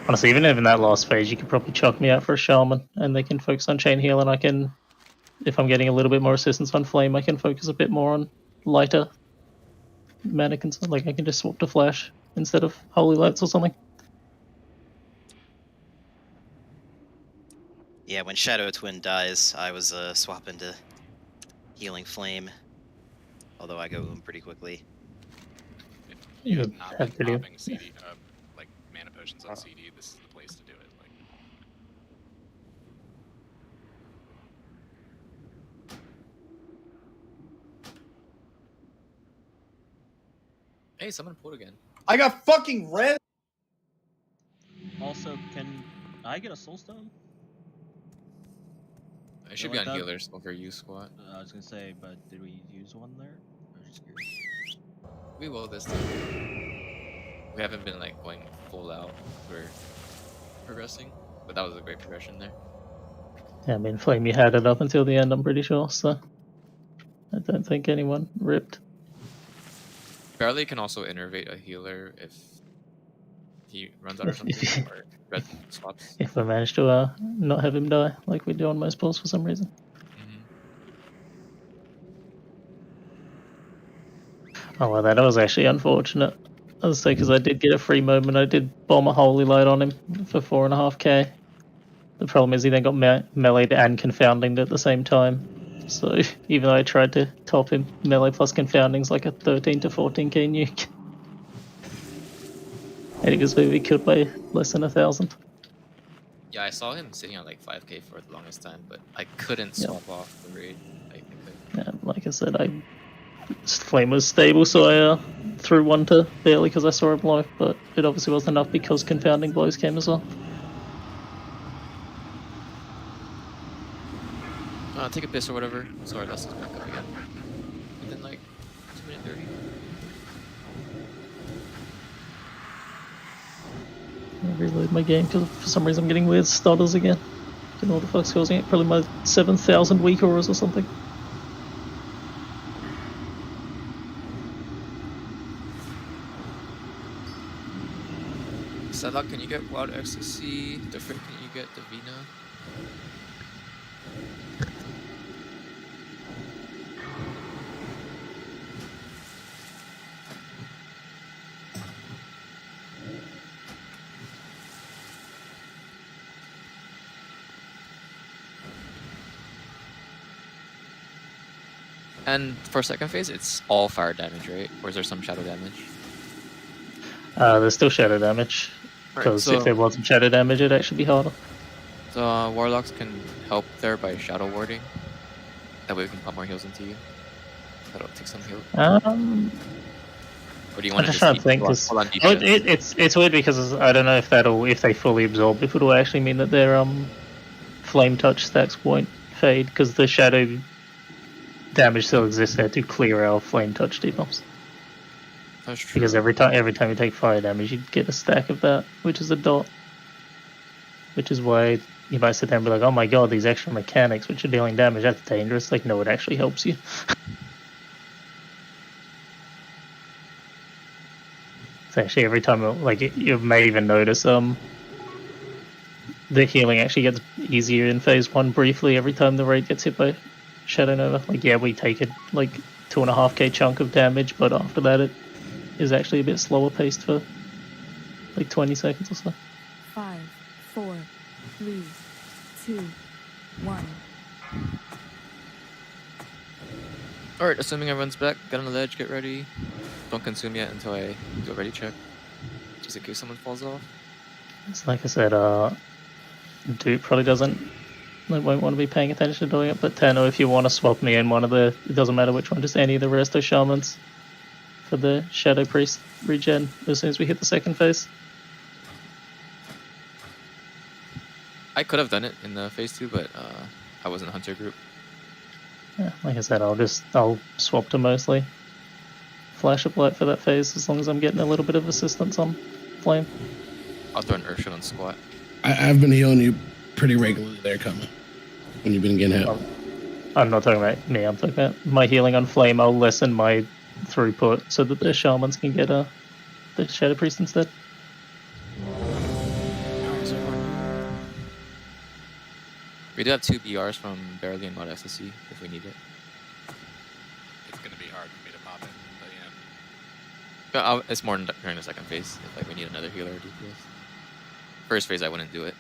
Honestly, even in that last phase, you could probably chuck me out for a Shaman, and they can focus on Chain Heal, and I can, if I'm getting a little bit more assistance on Flame, I can focus a bit more on lighter mana. Like, I can just swap to Flash instead of Holy Lights or something. Yeah, when Shadow Twin dies, I was swapping to Healing Flame. Although I go pretty quickly. If you have not been popping CD, like mana potions on CD, this is the place to do it. Like, hey, someone pulled again. I got fucking red. Also, can I get a soul stone? I should be on healers over you squat. I was gonna say, but did we use one there? I was just curious. We will this time. We haven't been like going full out. We're progressing, but that was a great progression there. Yeah, I mean, Flame, you had it up until the end, I'm pretty sure, so I don't think anyone ripped. Barley can also innervate a healer if he runs out or something, or red swaps. If I manage to not have him die, like we do on most pulls for some reason. Oh well, that was actually unfortunate. I was say because I did get a free moment. I did bomb a Holy Light on him for 4.5k. The problem is he then got meleeed and confounding at the same time. So even though I tried to top him, melee plus confounding's like a 13 to 14k nuke. And he was maybe killed by less than 1,000. Yeah, I saw him sitting on like 5k for the longest time, but I couldn't swap off the raid. Yeah, like I said, Flame was stable, so I threw one to Barely because I saw him live, but it obviously wasn't enough because confounding blows came as well. Take a piss or whatever. Sorry, that's back up again. Within like 2 minutes 30. I'll reload my game because for some reason I'm getting weird stutters again. Don't know what the fuck's causing it. Probably my 7,000 weak auras or something. Sadok, can you get Wild Ecstasy? Different, can you get Divina? And for second phase, it's all fire damage, right? Or is there some shadow damage? There's still shadow damage. Because if there wasn't shadow damage, it'd actually be harder. So warlocks can help there by shadow warding. That way we can pump more heals into you. That'll take some heal. Or do you want to just think it's weird because I don't know if if they fully absorb, if it'll actually mean that their flame touch stacks won't fade because the shadow damage still exists there to clear our flame touch debuffs. That's true. Because every time you take fire damage, you get a stack of that, which is a dot. Which is why you might sit there and be like, "Oh my god, these extra mechanics which are dealing damage, that's dangerous." Like, no, it actually helps you. So actually, every time, like, you may even notice the healing actually gets easier in phase 1 briefly every time the raid gets hit by Shadow Nova. Like, yeah, we take it like 2.5k chunk of damage, but after that it is actually a bit slower paced for like 20 seconds or so. 5, 4, 3, 2, 1. Alright, assuming everyone's back, get on the ledge, get ready. Don't consume yet until I do a ready check. Just in case someone falls off. It's like I said, Dude probably doesn't. They won't want to be paying attention to doing it. But Tano, if you want to swap me in one of the, it doesn't matter which one, just any of the resto shamans for the Shadow Priest regen as soon as we hit the second phase. I could have done it in the phase 2, but I was in the hunter group. Yeah, like I said, I'll swap to mostly Flash of Light for that phase as long as I'm getting a little bit of assistance on Flame. I'll throw an Urshan on squat. I've been healing you pretty regularly there, coming when you've been getting hit. I'm not talking about me, I'm talking about my healing on Flame. I'll lessen my throughput so that the shamans can get the Shadow Priest instead. We do have 2 BRs from Barely and Mod SSC if we need it. It's gonna be hard for me to pop it, but It's more during the second phase if like we need another healer or DPS. First phase I wouldn't do it.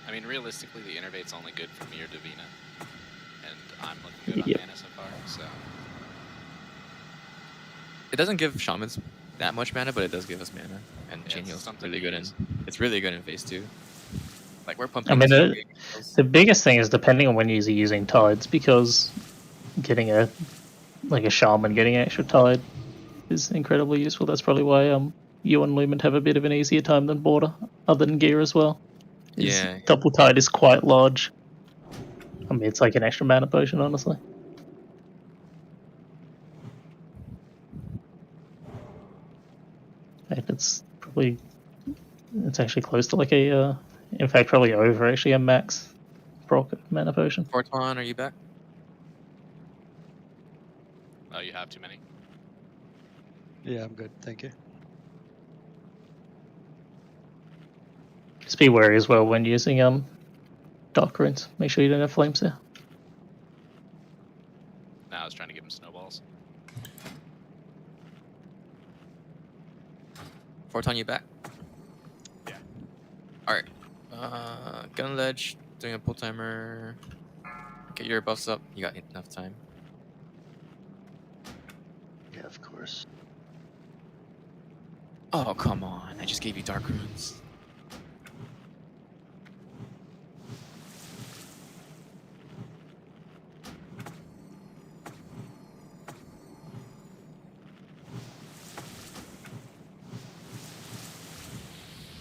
I mean, realistically, the Innervate's only good for me or Divina, and I'm looking good on mana so far. So it doesn't give shamans that much mana, but it does give us mana, and chain heal's really good in. It's really good in phase 2. Like we're pumping. I mean, the biggest thing is depending on when you're using tides, because getting a shaman getting extra tide is incredibly useful. That's probably why you and Lumen have a bit of an easier time than Border, other than gear as well. Yeah. Double tide is quite large. I mean, it's like an extra mana potion, honestly. It's actually close to like a, in fact, probably over actually a max proc mana potion. Forton, are you back? oh, you have too many. Yeah, I'm good. Thank you. Just be wary as well when using dark runes. Make sure you don't have flames there. Now I was trying to give him snowballs. Forton, you back? Yeah. Alright. Gun ledge, doing a pull timer. Get your buffs up. You got enough time. Yeah, of course. Oh, come on. I just gave you dark runes.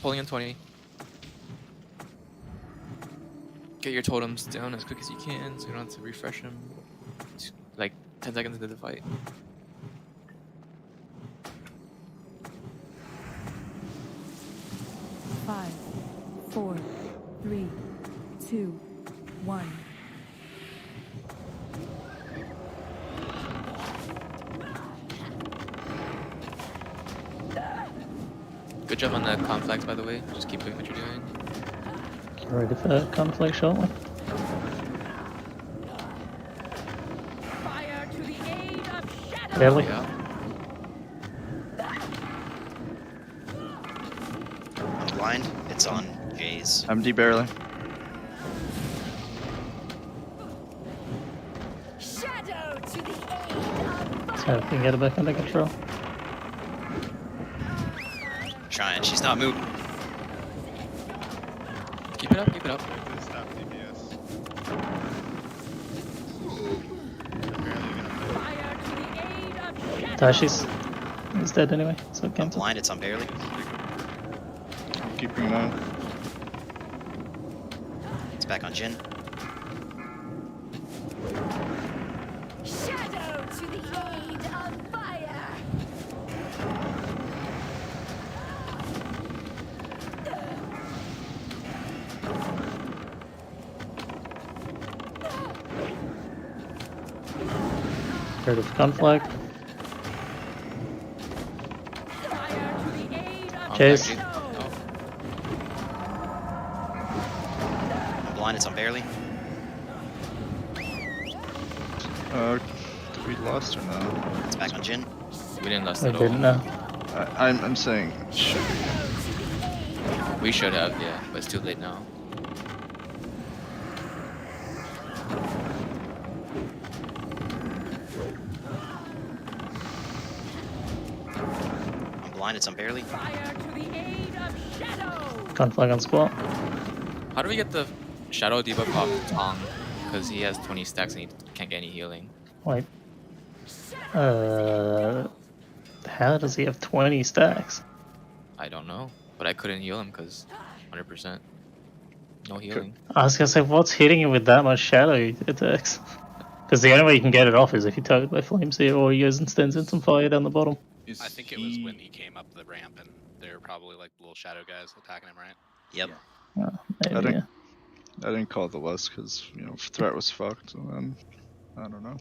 Pulling in 20. Get your totems down as quick as you can so you don't have to refresh them. Like 10 seconds into the fight. Five, 4, 3, 2, 1. Good job on the conflicts, by the way. Just keep doing what you're doing. Ready for conflict shortly. Fire to the aid of shadow. Barely. Yeah. I'm blind. It's on Jay's. MD barely. Shadow to the aid of So we can get it back under control. Trying. She's not moving. Keep it up, keep it up. Stop DPS. fire to the aid of shadow. Tashi's is dead anyway, so it I'm cancel. blind. It's on barely. Keep bringing on. It's back on Jin. Shadow to the aid of fire. Ready for conflict. Fire to the aid of Chase. shadow. I'm blind. It's on barely. Did we lost or no? It's back on Jin. We didn't lose I at all. didn't know. I'm saying should We should have, yeah, but it's too late now. blinded some barely. Fire to the aid of shadow. Conflag on spot. How do we get the shadow debuff off Tong? Because he has 20 stacks and he can't get any healing. Wait. How does he have 20 stacks? I don't know, but I couldn't heal him because 100% no healing. I was gonna say, what's hitting him with that much shadow attacks? Because the only way you can get it off is if you're targeted by flames here, or he goes and stands in some fire down the bottom. I think it was when he came up the ramp and there were probably like little shadow guys attacking him, right? Yep. Maybe, I didn't call the list because threat was fucked, and then I don't know.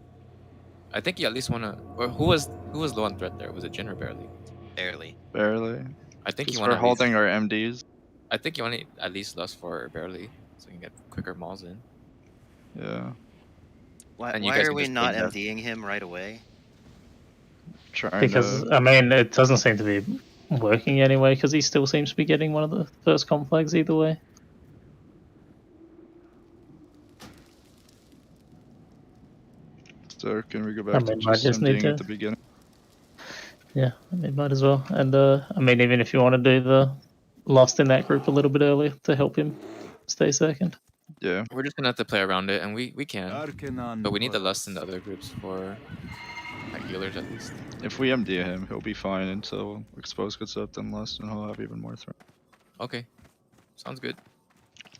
I think you at least wanna. Or who was low on threat there? Was it Jin or Barely? Barely. Barely. I think you Just want for holding our MDs. I think you want to at least lust for Barely, so you can get quicker mauls in. Yeah. Why And you guys are can we just not take that. MDing him right away? Because, I mean, it doesn't seem to be working anyway, because he still seems to be getting one of the first conflags either way. So can we go back to might just need MDing to. at the beginning? Yeah, I mean, might as well. And, I mean, even if you want to do the Lost in that group a little bit earlier to help him stay second. Yeah. We're just gonna have to play around it, and we can. But we need the lust in the other groups for like healers at least. If we MD him, he'll be fine until Expose gets up, then Lust, and he'll have even more threat. Okay, sounds good.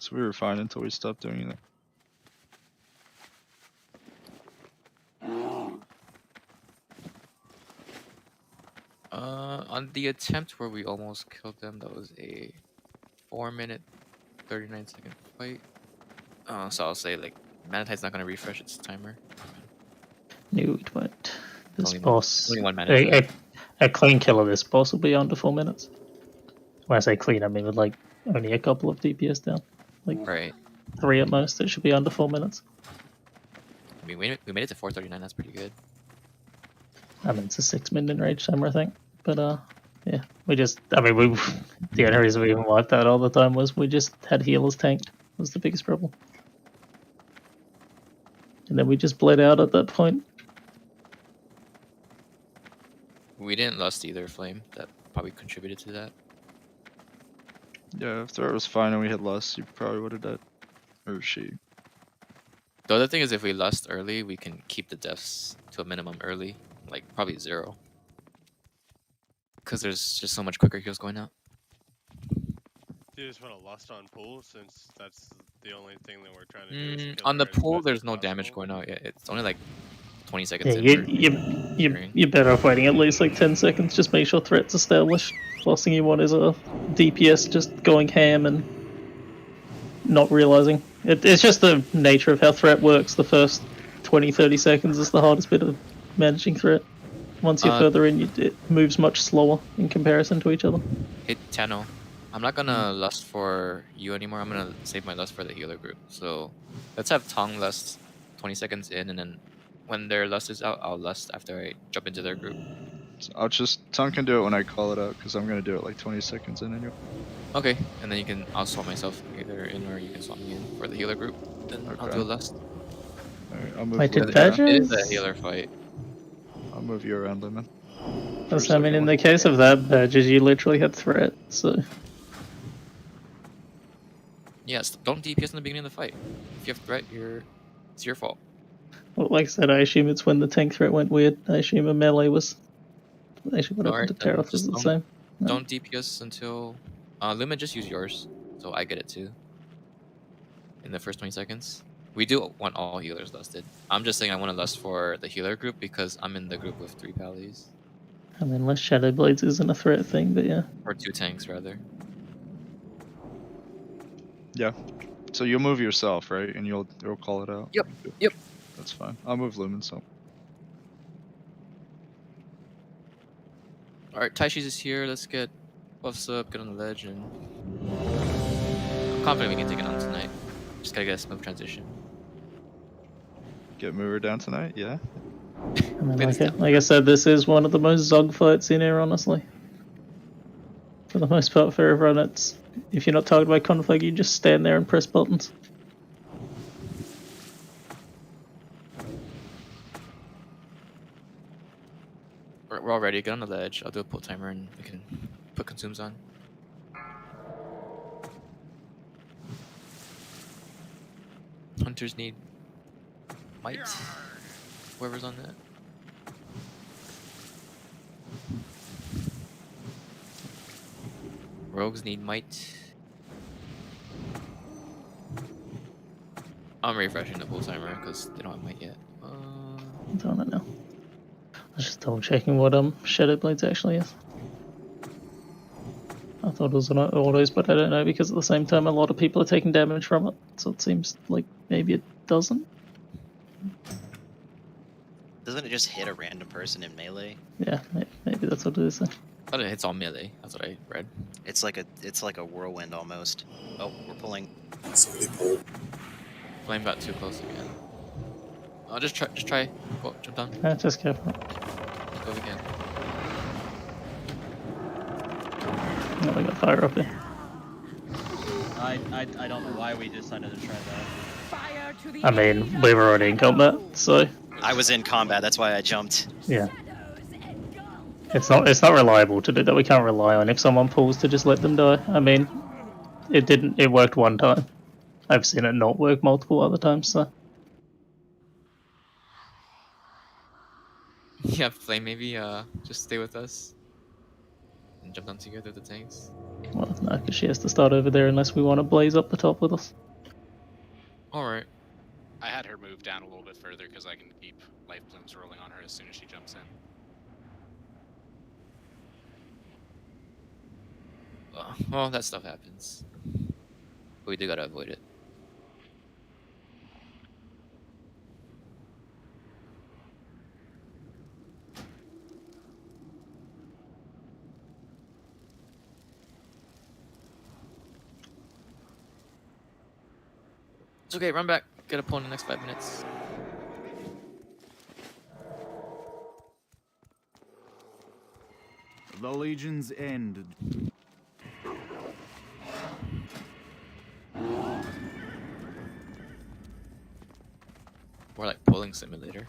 So we were fine until we stopped doing that. On the attempt where we almost killed them, that was a 4-minute, 39-second fight. So I'll say like Manatite's not gonna refresh its timer. No, it won't. This Only boss, only one Manatite. a clean kill of this boss will be under 4 minutes. When I say clean, I mean with like only a couple of DPS down, like Right. 3 at most. It should be under 4 minutes. I mean, we made it to 439. That's pretty good. I mean, it's a 6-minute rage timer, I think. But yeah, the only reason we even wiped that all the time was we just had healers tanked. Was the biggest problem. And then we just bled out at that point. We didn't lust either, Flame. That probably contributed to that. Yeah, if threat was fine and we had Lust, you probably would have died. Or she. The other thing is if we lust early, we can keep the deaths to a minimum early. Like, probably 0. Because there's just so much quicker heals going out. Do you just want to lust on pool since that's the only thing that we're trying to do? Is kill On the her as pool, fast there's as no possible? damage going out yet. It's only like 20 seconds Yeah, in. you're better off waiting at least like 10 seconds. Just make sure threat's established. Last thing you want is a DPS just going ham and not realizing. It's just the nature of how threat works. The first 20-30 seconds is the hardest bit of managing threat. Once you're further in, it moves much slower in comparison to each other. Hey, Tano. I'm not gonna lust for you anymore. I'm gonna save my lust for the healer group. So let's have Tong lust 20 seconds in, and then when their lust is out, I'll lust after I jump into their group. So Tongue can do it when I call it out, because I'm going to do it like 20 seconds in anyway. Okay, and then I'll swap myself either in or you can swap me in for the healer group. Then I'll do a lust. Alright, I'll move Wait, did Lumen. It is a healer fight. I'll move you around, Lumen. I mean, in the case of that, badges, you literally had threat, so. Yes, don't DPS in the beginning of the fight. If you have threat, it's your fault. Well, like I said, I assume it's when the tank threat went weird. I assume a melee was. Actually, what happened to Terath was the same. No. Don't DPS until. Lumen, just use yours, so I get it too. In the first 20 seconds. We do want all healers lusted. I'm just saying I want to lust for the healer group because I'm in the group with 3 pallies. I mean, unless Shadow Blades isn't a threat thing, but yeah. Or 2 tanks, rather. Yeah. So you'll move yourself, right? And you'll call it out? Yep. That's fine. I'll move Lumen, so. Alright, Taishi's is here. Let's get buffs up, get on the ledge, and I'm confident we can take it on tonight. Just gotta get a smooth transition. Get Mover down tonight, yeah? I mean, like I said, this is one of the most Zog fights in here, honestly. For the most part, for everyone, it's if you're not targeted by conflict, you just stand there and press buttons. We're all ready. Get on the ledge. I'll do a pull timer and we can put consumes on. Hunters need might. Whoever's on that. Rogues need might. I'm refreshing the pull timer because they don't have might yet. I don't know. I was just double checking what Shadow Blades actually is. I thought it was on autos, but I don't know because at the same time a lot of people are taking damage from it, so it seems like maybe it doesn't. Doesn't it just hit a random person in melee? Yeah, maybe that's what it is. Then. I thought it hits all melee. That's what I read. It's like a whirlwind almost. Oh, we're pulling. Somebody pull. Flame got too close again. I'll just try. Go, jump down. Yeah, just careful. Go again. Oh, we got fire up there. I don't know why we decided to try that. Fire to the I mean, we were already in combat, so I was in combat. That's why I jumped. yeah. It's not reliable to do that. We can't rely on if someone pulls to just let them die. I mean, it worked one time. I've seen it not work multiple other times, so. Yeah, Flame, maybe just stay with us and jump down together the tanks. Well, no, because she has to start over there unless we want to blaze up the top with us. Alright. I had her move down a little bit further because I can keep life plumes rolling on her as soon as she jumps in. Well, that stuff happens. We do gotta avoid it. It's okay, run back. Get a pull in the next 5 minutes. The Legion's ended. More like pulling simulator.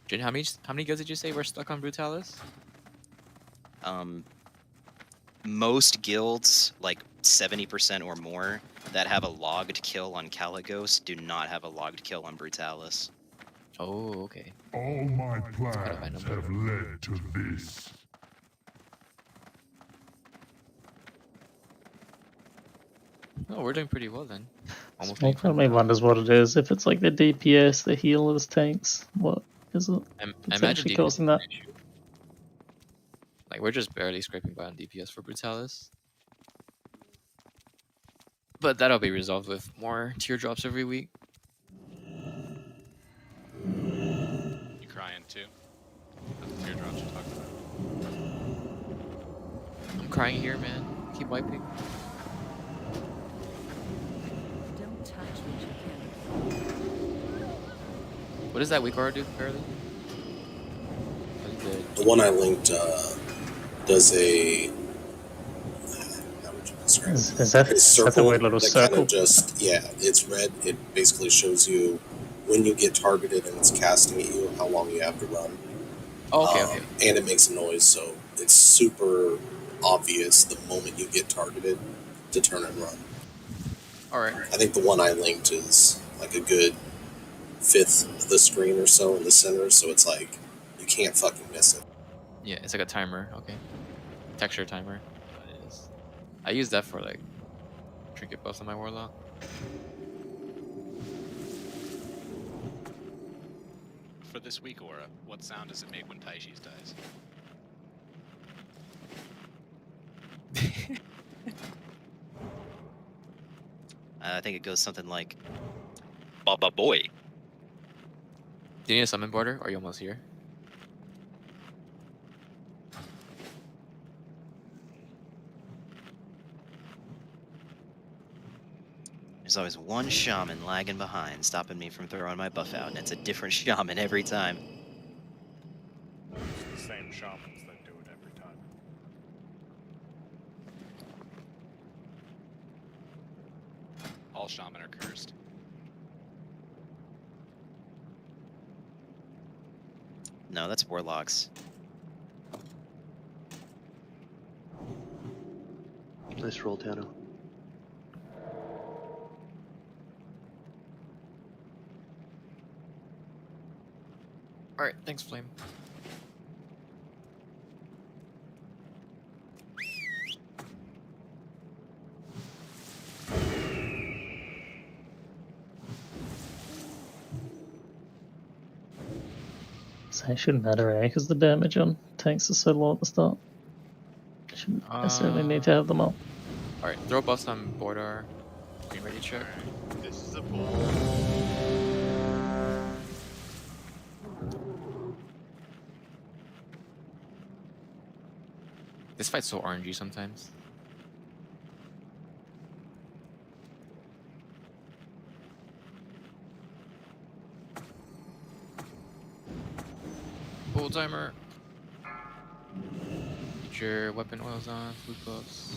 Jin, how many guys did you say were stuck on Brutalis? Most guilds, like 70% or more, that have a logged kill on Caligos do not have a logged kill on Brutalis. Oh, okay. All my plans have led to this. Oh, we're doing pretty well then. Almost. Well, part of me wonders what it is. If it's like the DPS, the healers, tanks, what is it? I It's imagine actually DPS causing that. Like, we're just barely scraping by on DPS for Brutalis. But that'll be resolved with more teardrops every week. You crying too? The teardrops you talked about. I'm crying here, man. Keep wiping. Don't touch what you can't. What does that weak aura do, Fairly? The one I linked does a. How would you describe it? Is that a circle that's a weird little that circle? kind of just it's red. It basically shows you when you get targeted and it's casting at you how long you have to run. Oh, okay. And it makes a noise, so it's super obvious the moment you get targeted to turn and run. Alright. I think the one I linked is like a good fifth of the screen or so in the center, so it's like you can't fucking miss it. Yeah, it's like a timer. Okay. Texture timer. It is. I use that for like trinket buffs on my warlock. For this weak aura, what sound does it make when Taishi's dies? I think it goes something like, "Baba boy." Do you need a summon border? Or are you almost here? There's always one shaman lagging behind, stopping me from throwing my buff out, and it's a different shaman every time. It's the same shamans that do it every time. All shaman are cursed. No, that's warlocks. Nice roll, Tano. Alright, thanks, Flame. So it shouldn't matter, eh? Because the damage on tanks is so low at the start. Shouldn't necessarily need to have them all. Alright, throw buffs on border. Are you ready to check? This is a bull. This fight's so RNG sometimes. Full timer. Get your weapon oils on, food buffs.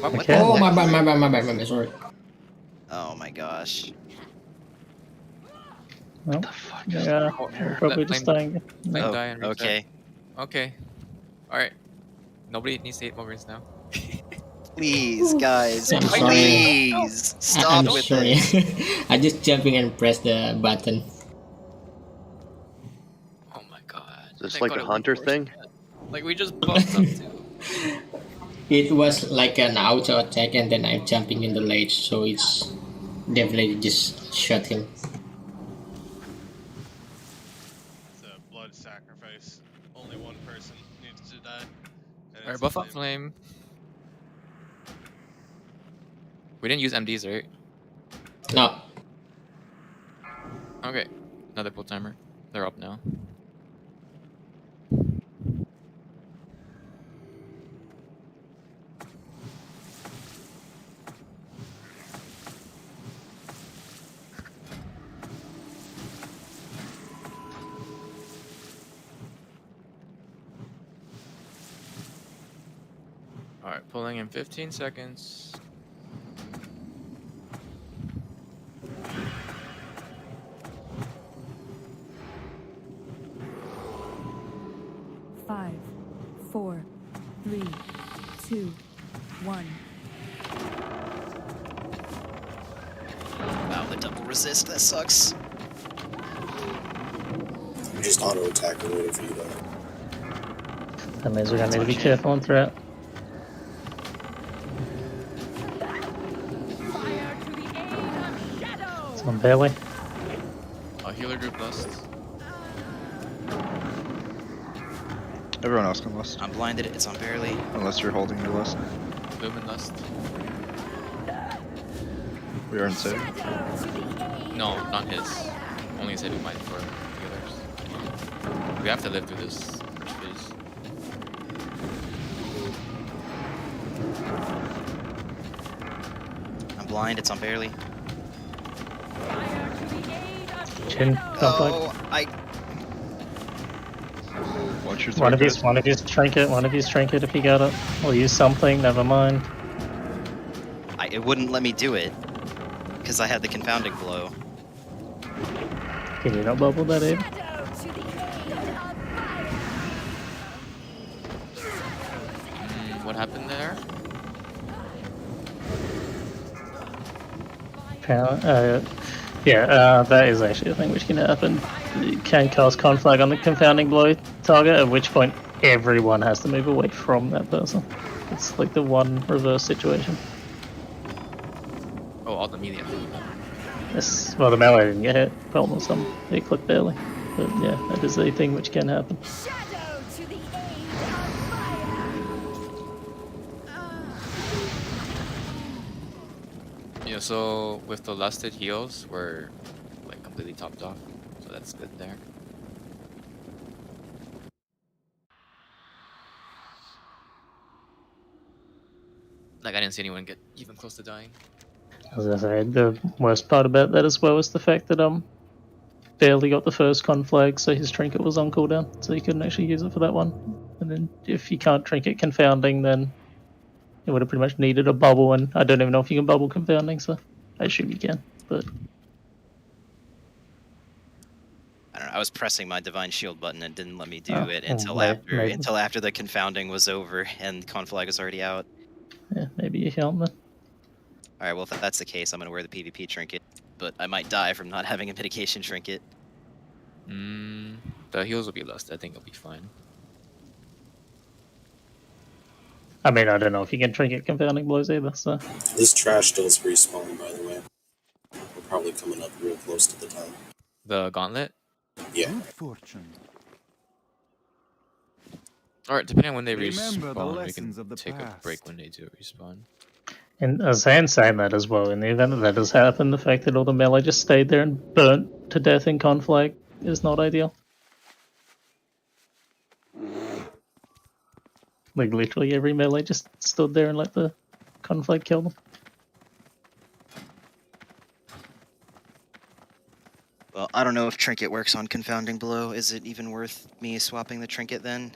What Oh, the my heck? bad, sorry. Oh my gosh. Well, yeah, we're probably just dying. Flame Oh, die and reset. okay. Okay. Alright. Nobody needs to hit more rings now. Please, guys, I'm sorry. please stop I'm with sorry. this. I just jumping and press the button. Oh my god. Is this Thank like God a it Hunter worked. thing? Like we just buffed up too. It was like an auto attack and then I'm jumping in the ledge, so it's definitely just shot him. It's a blood sacrifice. Only one person needs to die. And Alright, it's buff a up Flame. We didn't use MDs, right? No. Okay. Another full timer. They're up now. Alright, pulling in 15 seconds. Five, 4, 3, 2, 1. Wow, the double resist, that sucks. I'm just auto attacking waiting for you to. That means we're gonna need to be careful on threat. It's on barely. Healer group lust. Everyone else can lust. I'm blinded, it's on barely. Unless you're holding your lust. Lumen lust. We are in save. No, not his. Only saving mine for healers. We have to live through this phase. I'm blind, it's on barely. Chin, Oh, I. Watch your One of threat. you's trinket if you got it. Or use something, never mind. It wouldn't let me do it. Because I had the confounding blow. Can you not bubble that in? What happened there? That is actually a thing which can happen. You can cast Conflag on the confounding blow target, at which point everyone has to move away from that person. It's like the one reverse situation. Oh, all the melee. Yes, well, the melee didn't get hit, but almost some. It clicked barely. But yeah, that is a thing which can happen. Yeah, so with the lusted heals, we're like completely topped off, so that's good there. Like I didn't see anyone get even close to dying. As I say, the worst part about that as well is the fact that barely got the first con flag, so his trinket was on cooldown, so he couldn't actually use it for that one. And then if you can't trinket confounding, then it would have pretty much needed a bubble, and I don't even know if you can bubble confounding, so I assume you can. But I don't know. I was pressing my divine shield button and didn't let me do it maybe. until after the confounding was over and conflag was already out. Yeah, maybe you can't then. All right, well if that's the case, I'm gonna wear the PvP trinket, but I might die from not having a mitigation trinket. The heals will be lost. I think it'll be fine. I mean, I don't know if you can trinket confounding blows either, so. This trash does respawn, by the way. We're probably coming up real close to the time. The gauntlet? Yeah. Good fortune. Alright, depending on when they Remember the respawn, we lessons can of the take a past. break when they do respawn. And as I am saying that as well, in the event that does happen, the fact that all the melee just stayed there and burnt to death in conflag is not ideal. Like literally every melee just stood there and let the conflag kill them. Well, I don't know if trinket works on confounding blow. Is it even worth me swapping the trinket then?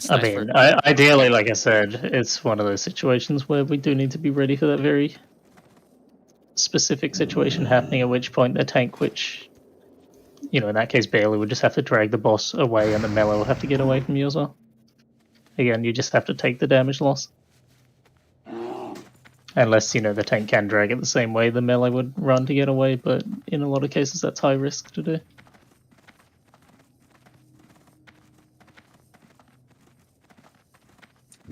I mean, ideally, like I said, it's one of those situations where we do need to be ready for that very specific situation happening, at which point the tank, which, you know, in that case, Bailey would just have to drag the boss away and the melee will have to get away from you as well. Again, you just have to take the damage loss. Unless, you know, the tank can drag it the same way the melee would run to get away, but in a lot of cases that's high risk to do.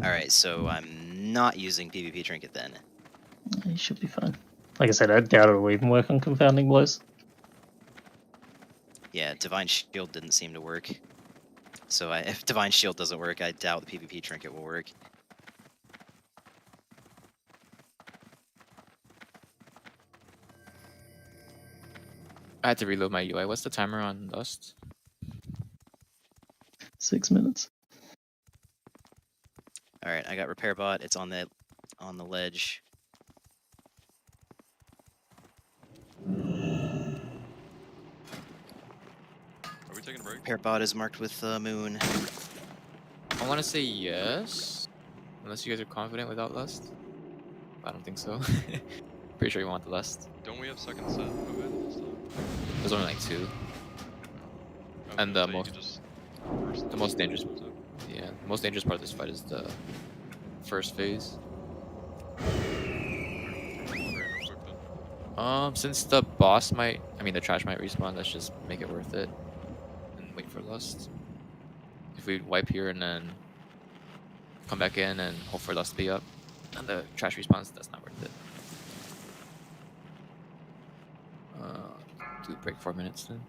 Alright, so I'm not using PvP trinket then. You should be fine. Like I said, I doubt it'll even work on confounding blows. Yeah, divine shield didn't seem to work. So if divine shield doesn't work, I doubt the PvP trinket will work. I had to reload my UI. What's the timer on Lust? 6 minutes. Alright, I got repair bot. It's on the ledge. Are we taking a break? Repair bot is marked with the moon. I want to say yes, unless you guys are confident without Lust. I don't think so. Pretty sure you want the Lust. Don't we have second set available this time? There's only like 2. And the most dangerous. Yeah, the most dangerous part of this fight is the first phase. Since the boss might, the trash might respawn, let's just make it worth it and wait for Lust. If we wipe here and then come back in and hope for Lust to be up, and the trash respawns, that's not worth it. Do break 4 minutes then.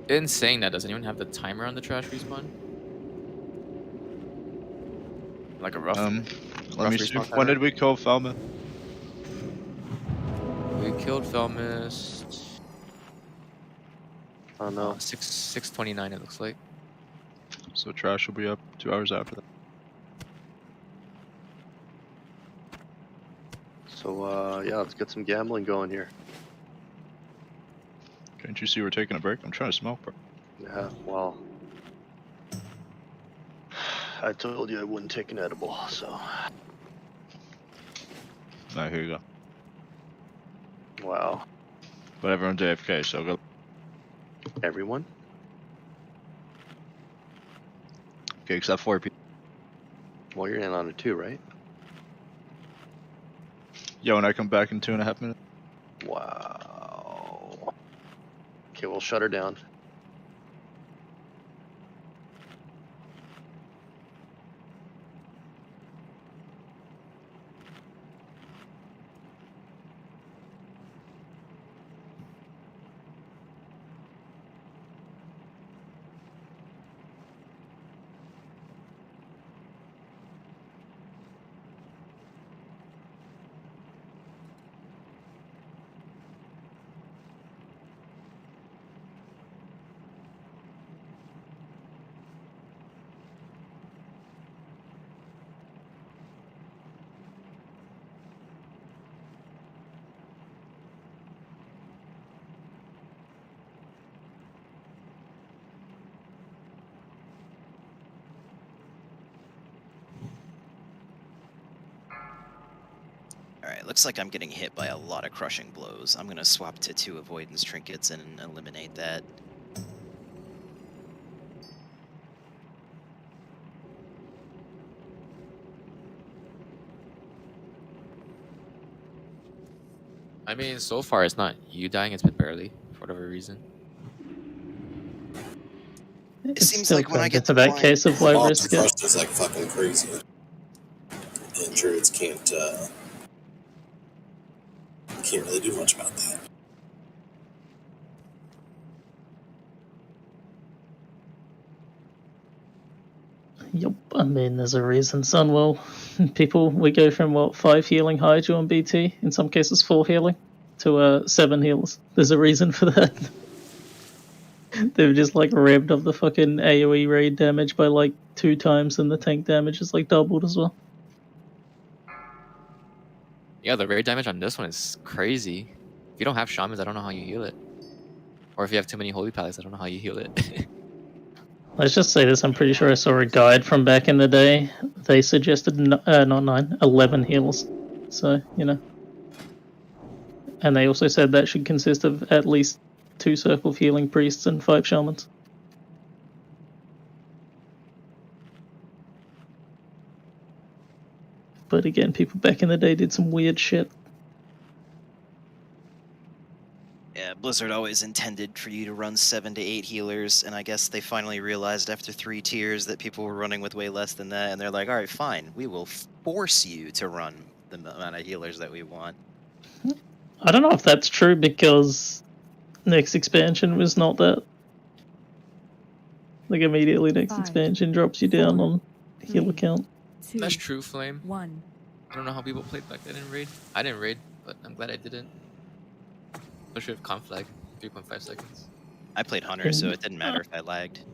In saying that, does anyone have the timer on the trash respawn? Like a rough. Let me see. When did we kill Felma? We killed Felmis. Oh no. 6:29 it looks like. So trash will be up 2 hours after that. So yeah, let's get some gambling going here. Can't you see we're taking a break? I'm trying to smoke, bro. Yeah, well, I told you I wouldn't take an edible, so. Alright, here you go. Wow. But everyone's AFK, so go. Everyone? Okay, except 4 people. Well, you're in on it too, right? Yeah, when I come back in 2.5 minutes. Wow. Okay, we'll shut her down. It looks like I'm getting hit by a lot of crushing blows. I'm gonna swap to 2 avoidance trinkets and eliminate that. I mean, so far it's not you dying, it's been barely, for whatever reason. It It's seems still like when I kind get of to that case of low Boss risk it. crushed is like fucking crazy. And druids can't really do much about that. Yep, I mean, there's a reason, son. Well, people, we go from, what, 5 healing Hydra on BT, in some cases 4 healing, to 7 heals. There's a reason for that. They've just, like, revved up the fucking AoE raid damage by, like, 2 times, and the tank damage is, like, doubled as well. Yeah, the raid damage on this one is crazy. If you don't have shamans, I don't know how you heal it. Or if you have too many holy pallets, I don't know how you heal it. Let's just say this, I'm pretty sure I saw a guide from back in the day. They suggested not 9, 11 heals. So, you know. And they also said that should consist of at least 2 circle of healing priests and 5 shamans. But again, people back in the day did some weird shit. Yeah, Blizzard always intended for you to run 7 to 8 healers, and I guess they finally realized after 3 tiers that people were running with way less than that, and they're like, alright, fine, we will force you to run the amount of healers that we want. I don't know if that's true, because next expansion was not that. Like, immediately next expansion drops you down on healer count. That's true, Flame. 1. I don't know how people played back then in raid. I didn't raid, but I'm glad I didn't. Especially with conflag, 3.5 seconds. I played Hunter, so it didn't matter if I lagged.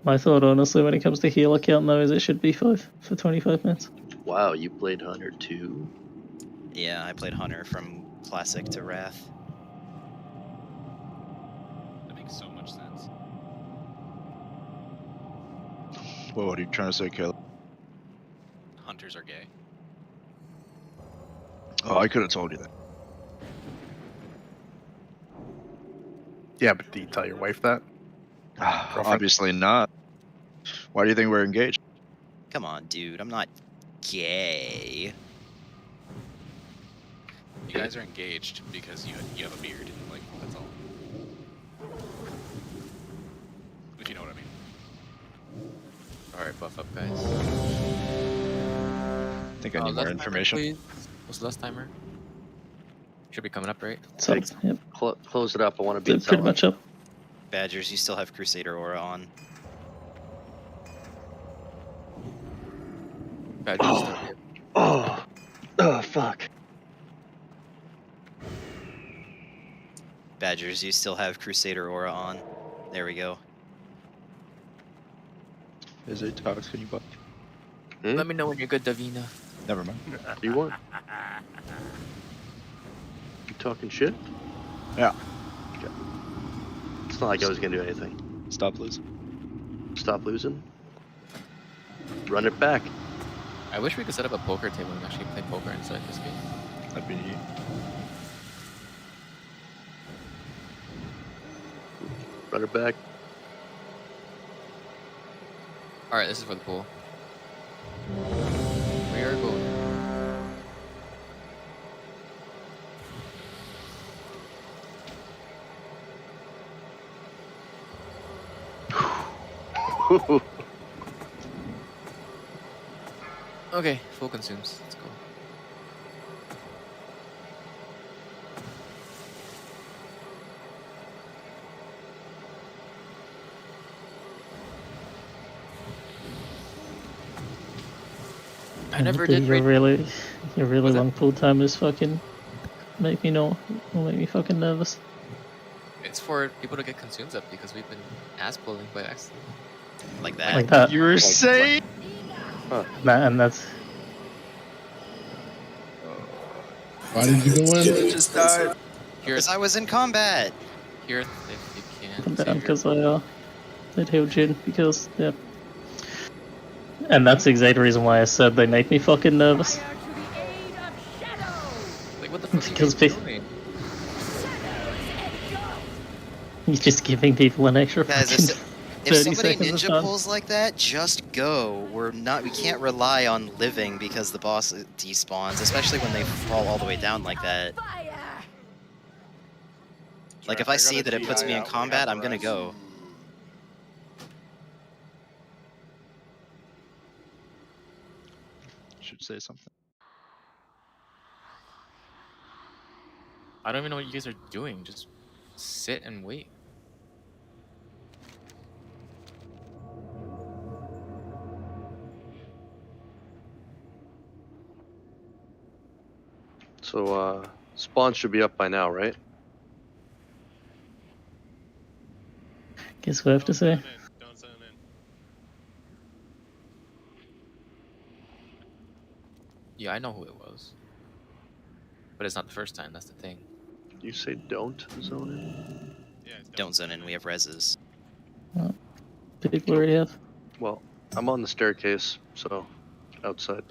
My thought, honestly, when it comes to healer count, though, is it should be 5 for 25 minutes. Wow, you played Hunter too? Yeah, I played Hunter from Classic to Wrath. That makes so much sense. Whoa, what are you trying to say, Caleb? Hunters are gay. Oh, I could have told you that. Yeah, but do you tell your wife that? Obviously not. Why do you think we're engaged? Come on, dude, I'm not gay. You guys are engaged because you have a beard. Like, that's all. If you know what I mean. Alright, buff up, guys. I think I need more information. Please. What's the last timer? Should be coming up, right? Yep. Close it up. I want to be It's pretty much up. Badgers, you still have Crusader Aura on. Badgers Oh, fuck. Badgers, you still have Crusader Aura on. There we go. Is it Tox? Can you buff? Let me know when you're good, Davina. Never mind. What do you want? You talking shit? Yeah. Okay. It's not like I was gonna do anything. Stop losing. Stop losing? Run it back. I wish we could set up a poker table and actually play poker inside this game. That'd be neat. Run it back. Alright, this is for the pool. We are going. Okay, full consumes. Let's go. I never did Your raid. really long pool timers fucking make me fucking nervous. It's for people to get consumes up because we've been ass pulling by accident. Like that. Like that. You were saying? And that's. Why did you go in? Just died. Because I was in combat. Here, if you can. Come down because I healed Jin because yeah. And that's the exact reason why I said they make me fucking nervous. Because he's just giving people an extra Guys, fucking if 30 somebody seconds of ninja time. pulls like that, just go. We can't rely on living because the boss despawns, especially when they fall all the way down like that. Like if I see that it puts me in combat, I'm gonna go. Should say something. I don't even know what you guys are doing. Just sit and wait. So, spawn should be up by now, right? Guess what I have to say. Don't zone in. Yeah, I know who it was. But it's not the first time, that's the thing. You say don't zone in? Yeah, Don't zone in, we have reses. Oh, people already have. Well, I'm on the staircase, so outside.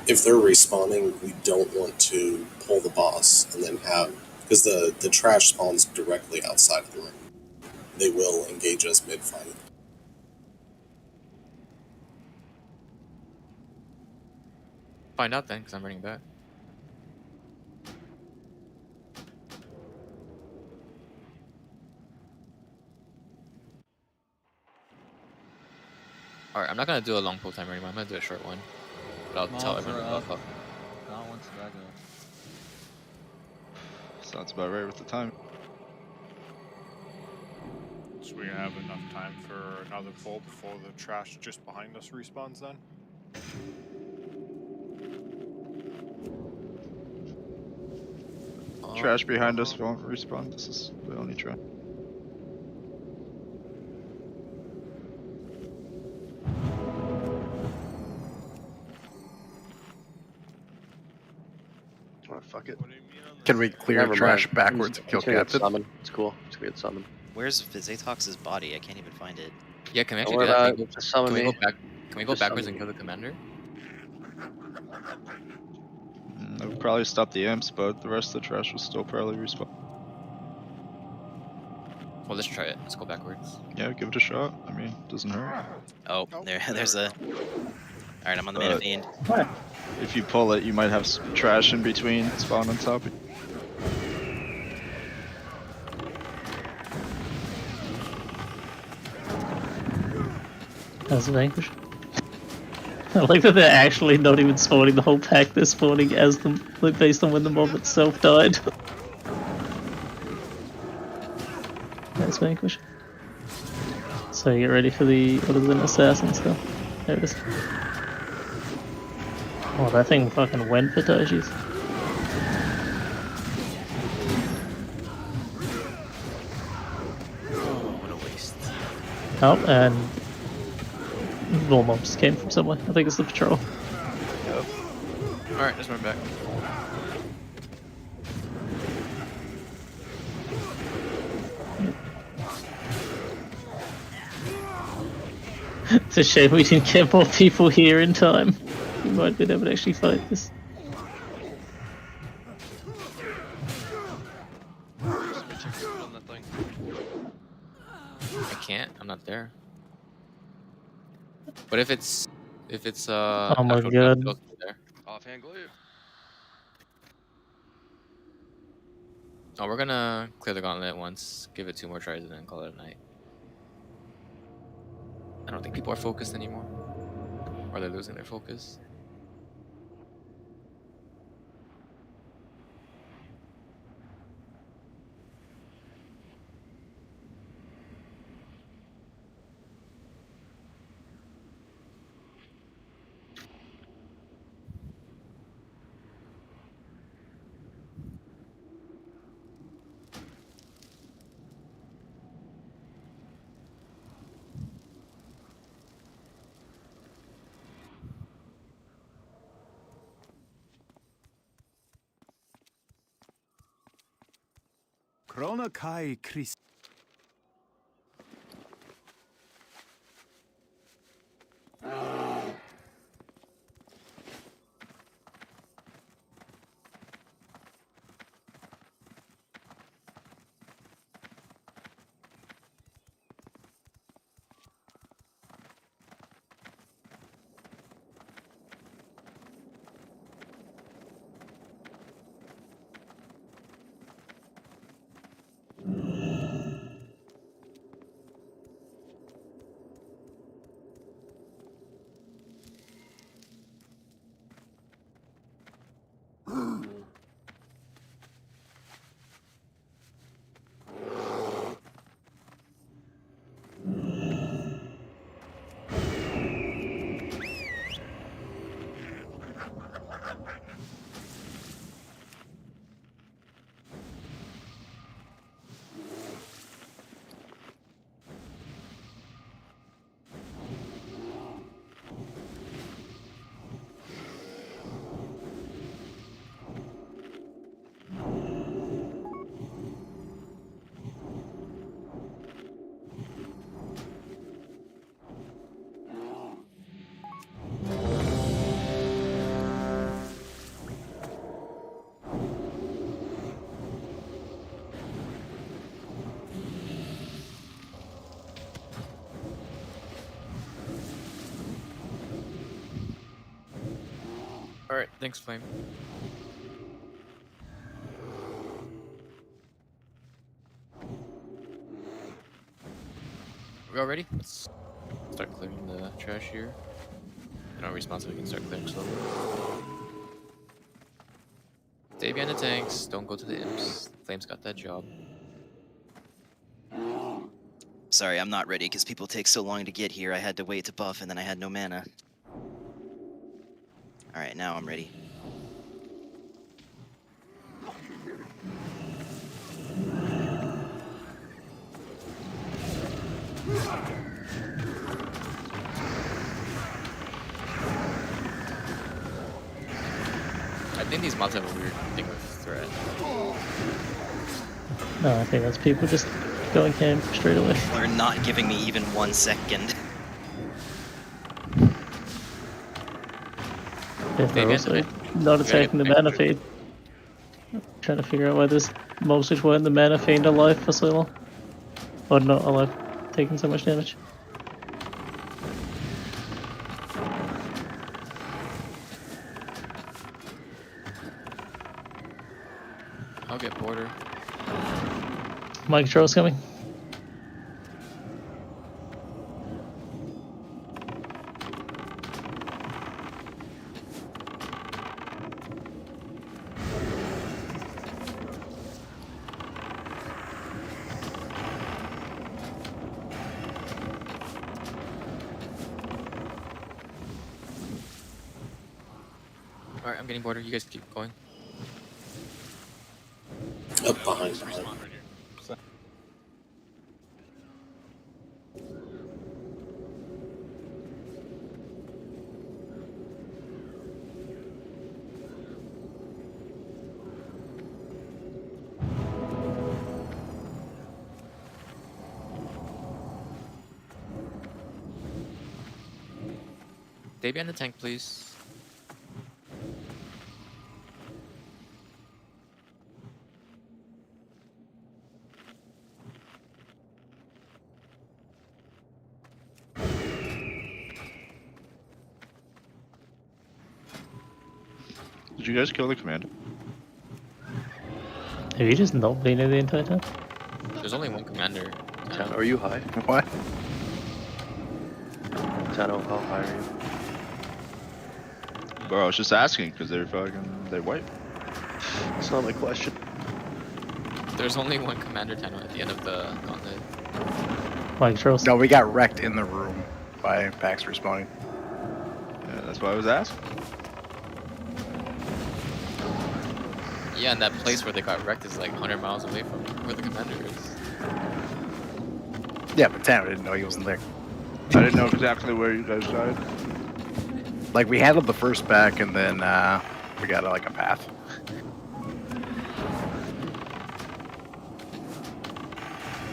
If they're respawning, we don't want to pull the boss and then have, because the trash spawns directly outside of the room. They will engage us mid-fight. Find out then, because I'm running back. Alright, I'm not gonna do a long pull timer anymore, I'm gonna do a short one. But I'll tell everyone to buff up. Not once did I go. Sounds about right with the time. So we have enough time for another pull before the trash just behind us respawns then? Trash behind us won't respawn. This is the only trash. Oh, fuck it. Can we clear Never trash mind. backwards and kill It's gonna get Captain? summoned. It's cool. It's gonna get summoned. Where's Zatox's body? I can't even find it. Yeah, can we Don't actually worry do that? about it. Just summon Can we me. go back? Can we go Just backwards summon and kill the commander? That would probably stop the imps, but the rest of the trash will still probably respawn. Well, let's try it. Let's go backwards. Yeah, give it a shot. I mean, doesn't hurt. Oh, there's a... Alright, I'm on the mana fiend. If you pull it, you might have some trash in between spawn on top. That's Vanquish. I like that they're actually not even spawning the whole pack, they're spawning as them, like, based on when the mob itself died. That's Vanquish. So get ready for the, what is it, assassin stuff. There it is. Oh, that thing fucking went for Toshis. Oh, what a waste. Oh, and more mobs came from somewhere. I think it's the patrol. Yep. Alright, let's run back. It's a shame we didn't get more people here in time. We might have been able to actually fight this. I can't. I'm not there. But if it's Oh my actual god. I'll go there. Offhand glaive. Oh, we're gonna clear the gauntlet once, give it 2 more tries, and then call it a night. I don't think people are focused anymore, or they're losing their focus. Krona Kai Chris. Alright, thanks, Flame. We all ready? Let's start clearing the trash here. And I'll respawn so we can start clearing slowly. Stay behind the tanks, don't go to the imps. Flame's got that job. Sorry, I'm not ready because people take so long to get here. I had to wait to buff and then I had no mana. Alright, now I'm ready. I think these mods have a weird thing with threat. No, I think that's people just going camp straight away. They're not giving me even 1 second. Yeah, they're also not attacking the mana feed. Trying to figure out why this mob switch weren't the mana fiend alive for so long. Or not alive, taking so much damage. I'll get border. My control's coming. Alright, I'm getting border. You guys keep going. Up behind. Stay behind the tank, please. Did you guys kill the commander? Have you just not been in the entire time? There's only one commander. Tano, are you high? What? Tano, how high are you? Bro, I was just asking because they're white. That's not my question. There's only one commander Tano at the end of the gauntlet. My controls. No, we got wrecked in the room by Pax respawning. Yeah, that's why I was asking. Yeah, and that place where they got wrecked is like 100 miles away from where the commander is. Yeah, but Tanner didn't know he wasn't there. I didn't know exactly where you guys died. Like, we handled the first back, and then we got like a path.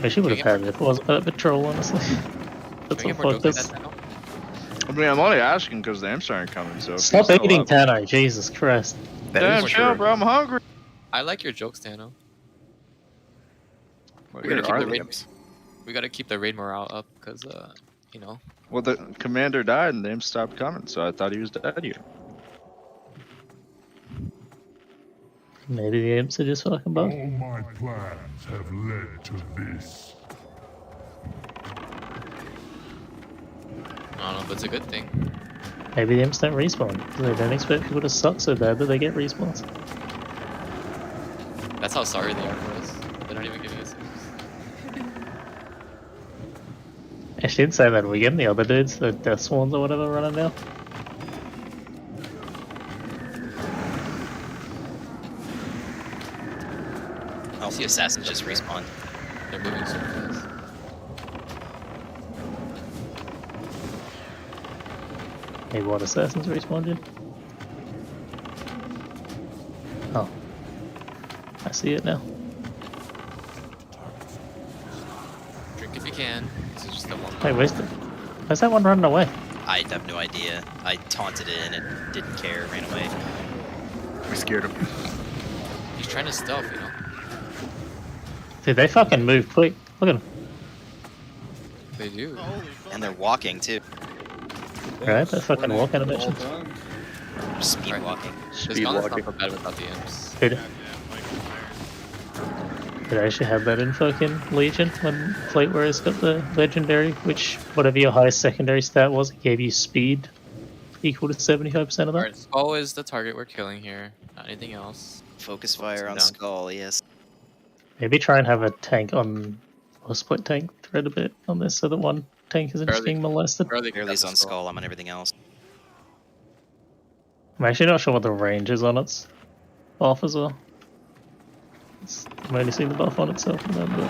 I should would have had it if it wasn't for that patrol, honestly. That's what fucked us. I mean, I'm only asking because the imps aren't coming, so... Stop eating Tano, Jesus Christ. Damn, chill, bro, I'm hungry. I like your jokes, Tano. Where We gotta keep are the the raid. imps? We gotta keep the raid morale up, cause you know. Well, the commander died and the imps stopped coming, so I thought he was dead here. Maybe the imps are just fucking bugged. All my plans have led to this. I don't know, but it's a good thing. Maybe the imps don't respawn. They don't expect people to suck so bad that they get respawns. That's how sorry they are for us. They're not even giving us things. I should say that we get the other dudes, the death swans or whatever, running now. Oh, the assassins just respawned. They're moving so fast. Maybe what assassins respawned in? Oh. I see it now. Drink if you can. This is just the one. Hey, where's that one running away? I have no idea. I taunted it and it didn't care, ran away. We scared him. He's trying to stealth, you know. Dude, they fucking move quick. Look at them. They do. And they're walking too. Right, they're fucking walking a mission. Speed Right. walking. This Speed gun is walking. not so bad without the imps. It actually had that in fucking Legion when Fleet Warriors got the legendary, which whatever your highest secondary stat was, it gave you speed equal to 75% of that. Alright, Skull is the target we're killing here. Not anything else. Focus Focus fire him on down. Skull, yes. Maybe try and have a tank on, or split tank thread a bit on this so that one tank isn't just being molested. Barely's on Skull, I'm on everything else. I'm actually not sure what the range is on its buff as well. I've only seen the buff on itself and then, but...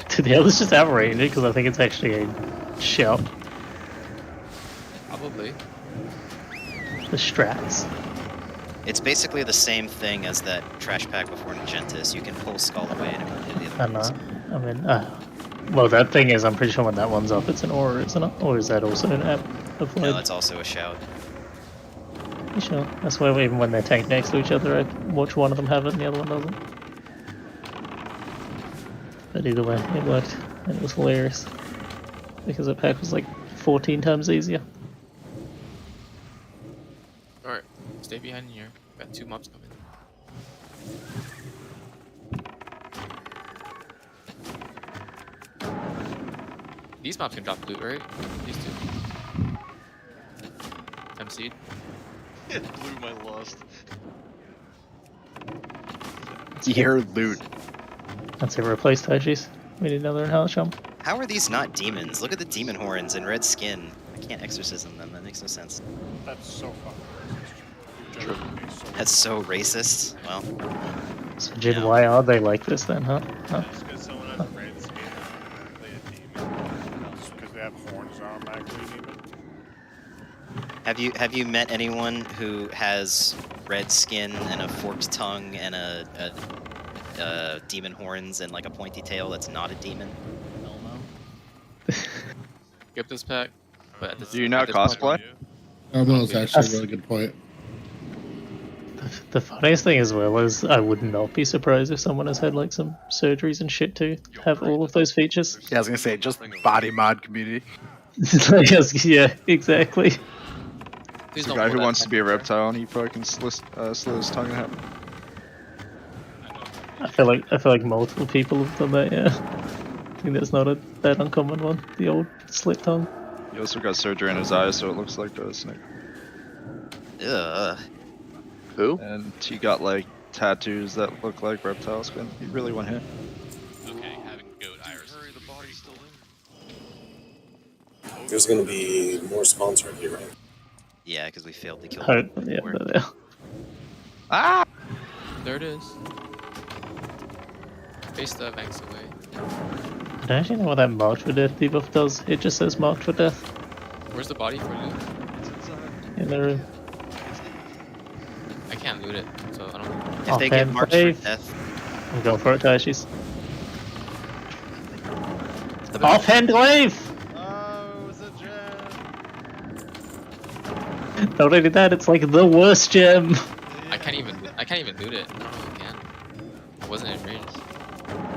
Did the others just outrange it? Because I think it's actually a shout. Probably. The strats. It's basically the same thing as that trash pack before Nagentis. You can pull Skull away and it won't hit the other I know. I mean, well, that thing is, I'm pretty sure when that one's up, it's an aura, isn't it? Or is that also an app applied? No, it's also a shout. You sure? That's why even when they're tanked next to each other, I watch one of them have it and the other one doesn't. But either way, it worked, and it was hilarious. Because that pack was like 14 times easier. Alright, stay behind here. Got 2 mobs coming. These mobs can drop loot, right? These 2. MC'd. It blew my lust. Your loot. That's it, replace Taishis. We need another Hell Chump. How are these not demons? Look at the demon horns and red skin. I can't exorcism them, that makes no sense. That's so fucking racist. True. That's so racist. Well. So, Jin, why are they like this then, huh? Just because someone has a red skin, they a demon. Just because they have horns are automatically a demon. Have you met anyone who has red skin and a forked tongue and a demon horns and like a pointy tail that's not a demon? Hell no. Skip this pack. But at this, Do you not cosplay? That's actually a really good point. The funniest thing as well is I would not be surprised if someone has had like some surgeries and shit to have all of those features. Yeah, I was gonna say, just body mod community. Yeah, exactly. It's the guy who wants to be a reptile and he fucking slit his tongue in half. I feel like multiple people have done that, yeah. I think that's not that uncommon one, the old slit tongue. He also got surgery in his eyes, so it looks like a snake. Ugh. Who? And he got like tattoos that look like reptile skin. He really went hit. Okay, having goat iris. Hurry, the body's still in. There's gonna be more spawns right here, right? Yeah, because we failed to kill Oh, them. yeah, before. yeah. Ah! There it is. Face the banks away. I don't actually know what that marked for death debuff does. It just says marked for death Where's the body for loot? It's inside. in the room. I can't loot it, so I don't. If they get Offhand marked for glaive. death, I'm going for it, Taishis. Offhand glaive! Oh, it was a gem. Not only that, it's like the worst gem. I can't even loot it. I don't know if I can. I wasn't in range.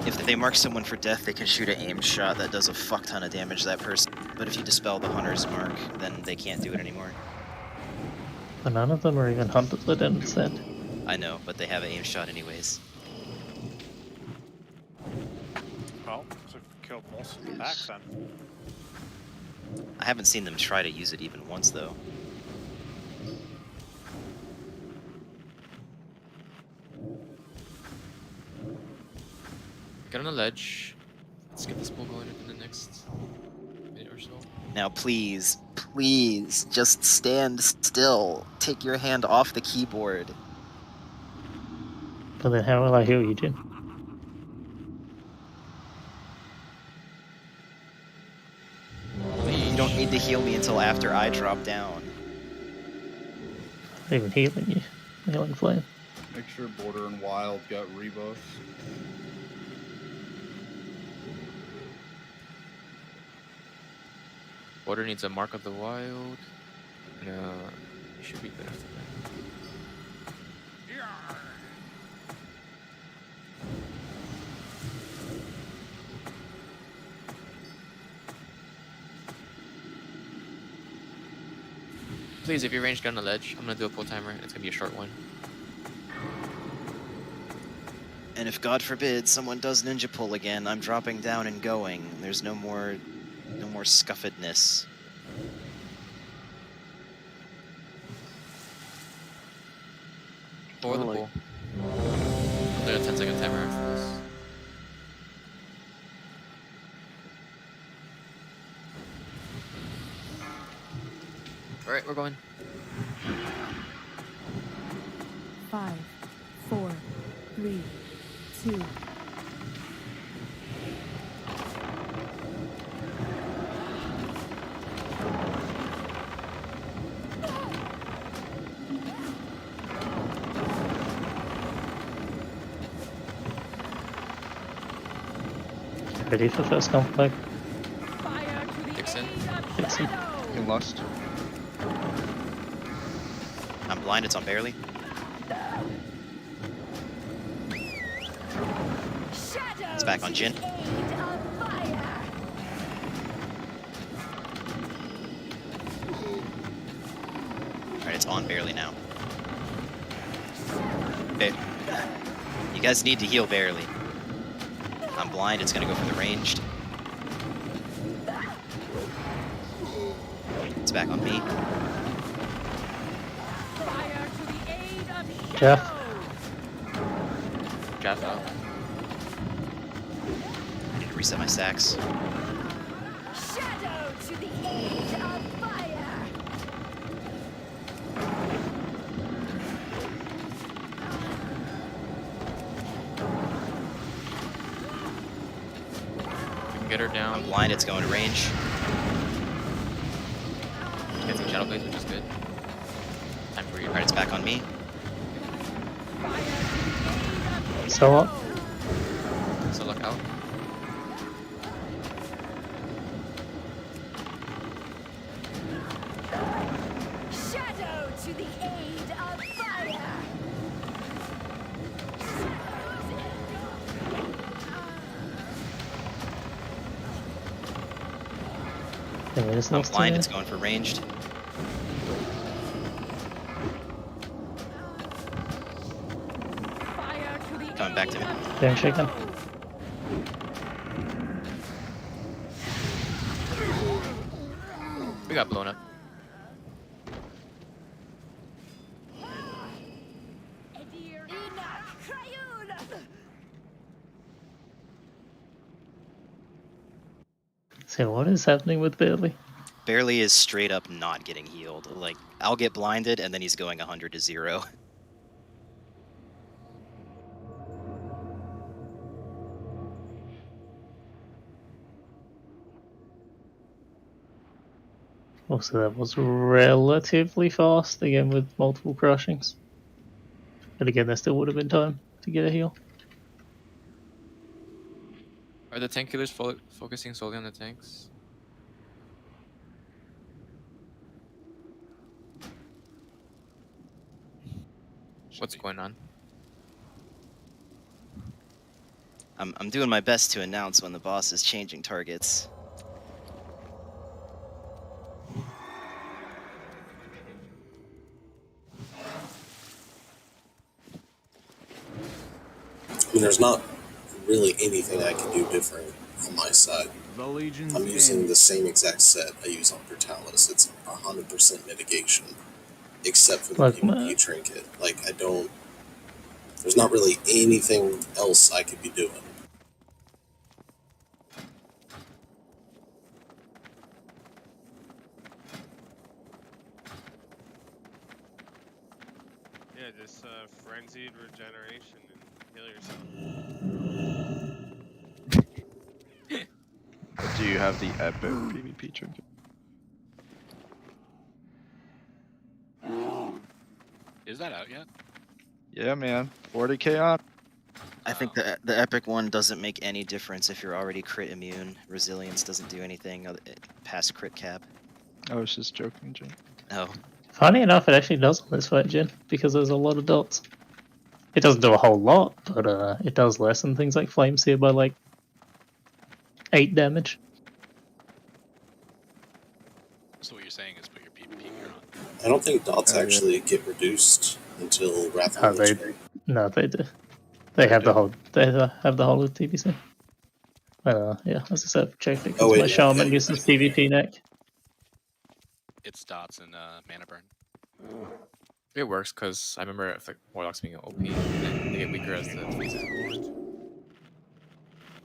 if they mark someone for death, they can shoot an aim shot that does a fuck ton of damage to that person. But if you dispel the hunter's mark, then they can't do it anymore. But none of them are even hunted, they didn't send. I know, but they have an aim shot anyways. Well, looks like we killed most of the packs then. I haven't seen them try to use it even once though. Get on the ledge. Let's get this bull going in the next minute or so. Now please, please, just stand still. Take your hand off the keyboard. But then how will I heal you, Jin? You don't need to heal me until after I drop down. I'm not even healing you. I'm healing flame. Make sure Border and Wild got rebuffs. Border needs a Mark of the Wild. No, you should be good after that. please, if you're ranged gun on the ledge, I'm gonna do a pull timer. It's gonna be a short one. And if God forbid someone does ninja pull again, I'm dropping down and going. There's no more scuffedness. Or the pull. I'll do a 10-second timer after this. Alright, we're going. 5, 4, 3, 2. Ready for first conflict. Dixon. Dixon. You lost. I'm blind, it's on barely. It's back on Jin. Alright, it's on barely now. Okay. You guys need to heal barely. I'm blind, it's gonna go for the ranged. It's back on me. Jeff. Jeff out. I need to reset my stacks. Shadow to the aid of fire. We can get her down. I'm blind, it's going to range. Get some Shadow Blaze, which is good. Time for you. Alright, it's back on me. So what? So look out. Shadow to the aid of fire. I'm blind, it's going for ranged. Coming back to me. Getting shaken. We got blown up. So what is happening with Barely? Barely is straight up not getting healed. Like, I'll get blinded and then he's going 100 to 0. Also, that was relatively fast, again with multiple crushings. But again, there still would have been time to get a heal. Are the tank killers focusing solely on the tanks? What's going on? I'm doing my best to announce when the boss is changing targets. I mean, there's not really anything I can do different on my side. I'm using the same exact set I use on Brutalis. It's 100% mitigation, except for the PvP trinket. Like, I don't... There's not really anything else I could be doing. Yeah, just frenzied regeneration and heal yourself. Do you have the epic PvP trinket? Is that out yet? Yeah, man. 40k on. I think the epic one doesn't make any difference if you're already crit immune. Resilience doesn't do anything past crit cap. I was just joking, Jim. Oh. Funny enough, it actually does on this fight, Jin, because there's a lot of dots. It doesn't do a whole lot, but it does lessen things like Flames here by like 8 damage. So what you're saying is put your PvP gear on. I don't think dots actually get reduced until Wrath of the Lich King. No, they do. They have the whole. They have the whole of TBC. Yeah, as I said, checked it because my shaman uses PvP neck. It's dots and mana burn. It works because I remember if like warlocks being OP, and they get weaker as the phases go on.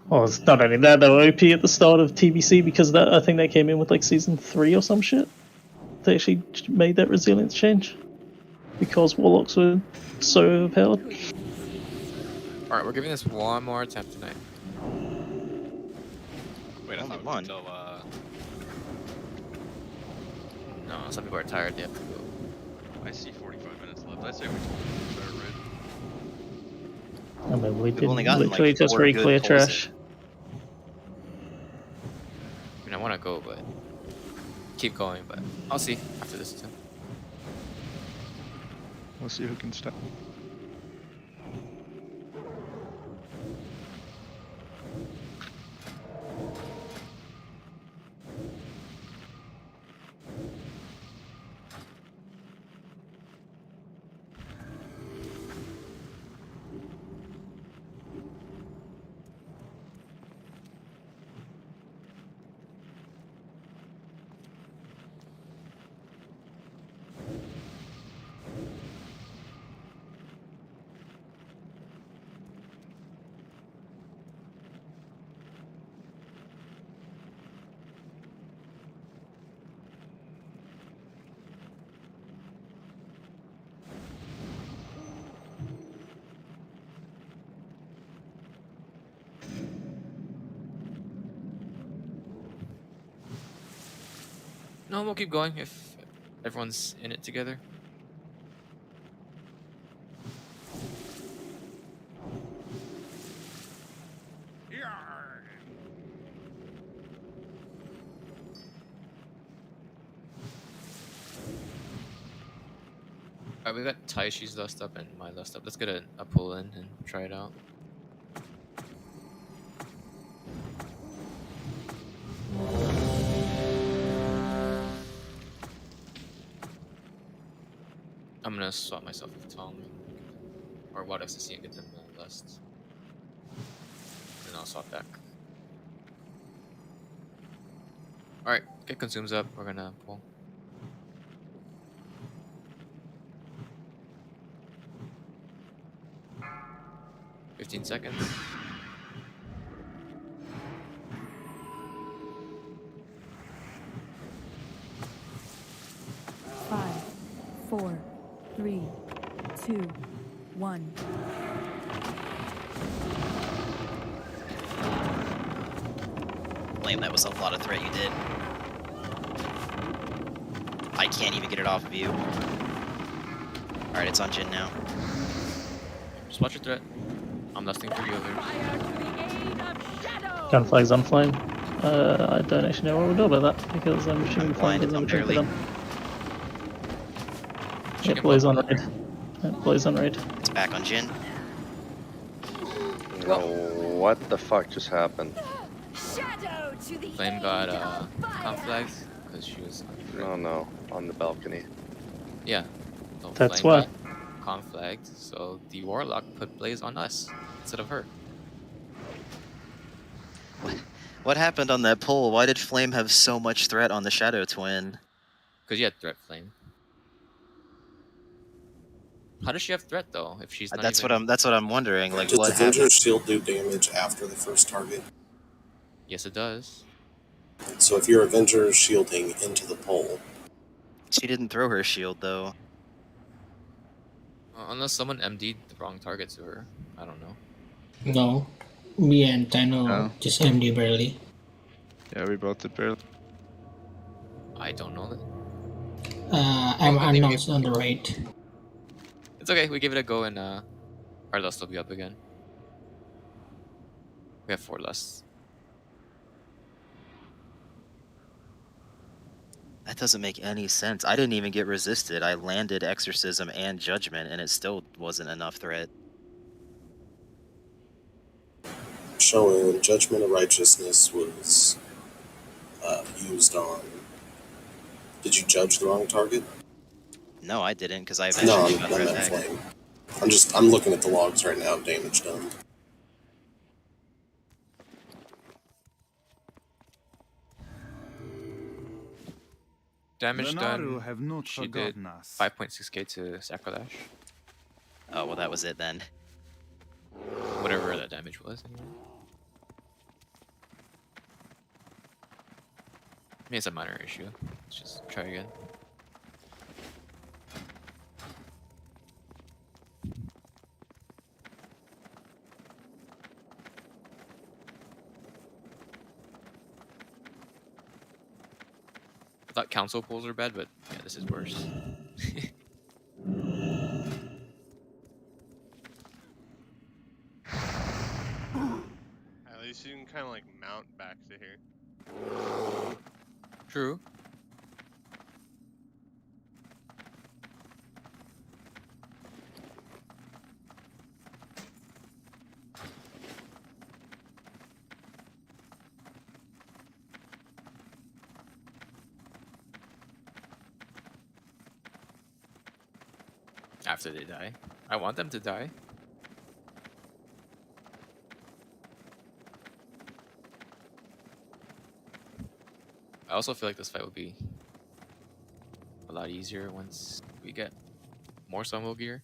Well, it's not only that, they were OP at the start of TBC because that I think they came in with like season 3 or some shit. They actually made that resilience change because warlocks were so overpowered. All right, we're giving this one more attempt tonight. Wait, I thought we until No, some people are tired. They have to go. I see 45 minutes left. I say we start right. I mean, we We've only gotten literally like just 4 good re-clear pulls trash. I mean, I want to go, but keep going. But I'll see after this attempt. We'll see who can stop. No, we'll keep going if everyone's in it together. Alright, we got Taishi's lust up and my lust up. Let's get a pull in and try it out. I'm gonna swap myself with Tom or Wild Ecstasy and get them lust. And I'll swap back. Alright, get consumes up. We're gonna pull. "15 seconds. Five, 4, 3, 2, 1. Flame, that was a lot of threat you did. I can't even get it off of you. Alright, it's on Jin now. Just watch your threat. I'm lusting for you others. Gunflag's on flame. I don't actually know what we'll do about that because I'm shooting the flame blinded, because I'm I'm shooting for barely- them. Yeah, Blaze on raid. Blaze on raid. It's back on Jin. What the fuck just happened? Flame got conflags because she was on the Oh no, on the balcony. Yeah. So That's Flame why. got conflagged, so the warlock put Blaze on us instead of her. What happened on that pull? Why did Flame have so much threat on the Shadow Twin? Because you had threat Flame. How does she have threat though if she's not That's even... what I'm wondering. Like, Does what Avenger's happened? Shield do damage after the first target? Yes, it does. So if your Avenger is shielding into the pole, She didn't throw her shield though. Unless someone MD'd the wrong target to her. I don't know. No, me and Tano No. just MD barely. Yeah, we both did barely. I don't know that. I'm announced on the right. It's okay, we give it a go and our lust will be up again. We have 4 lusts. That doesn't make any sense. I didn't even get resisted. I landed Exorcism and Judgment, and it still wasn't enough threat. showing Judgment of Righteousness was used on Did you judge the wrong target? No, I didn't, because I No, eventually got I'm right at back. flame. I'm looking at the logs right now. Damage done. Damage The done. Naru have not She did forgotten us. 5.6k to Sacrilege. Oh, well, that was it then. Whatever that damage was, anyway. I mean, it's a minor issue. Let's just try again. I thought council pulls are bad, but yeah, this is worse. At least you can kind of like mount back to here. True. After they die. I want them to die. I also feel like this fight will be a lot easier once we get more Sunwell gear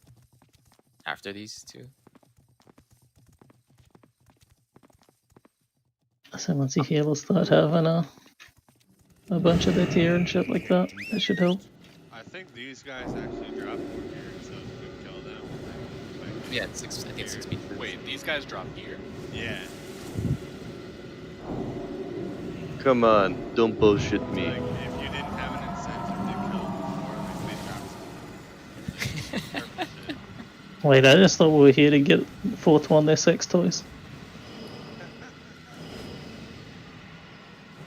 after these two. So once you healers start having a bunch of their tier and shit like that, that should help. I think these guys actually drop more gear, so if we kill them, like, Yeah, it's 6. I think it's 6 meters. Wait, these guys drop gear? Yeah. Come on, don't bullshit me. Like, if you didn't have an incentive to kill before, like, they drop some. Wait, I just thought we were here to get the fourth one, their sex toys.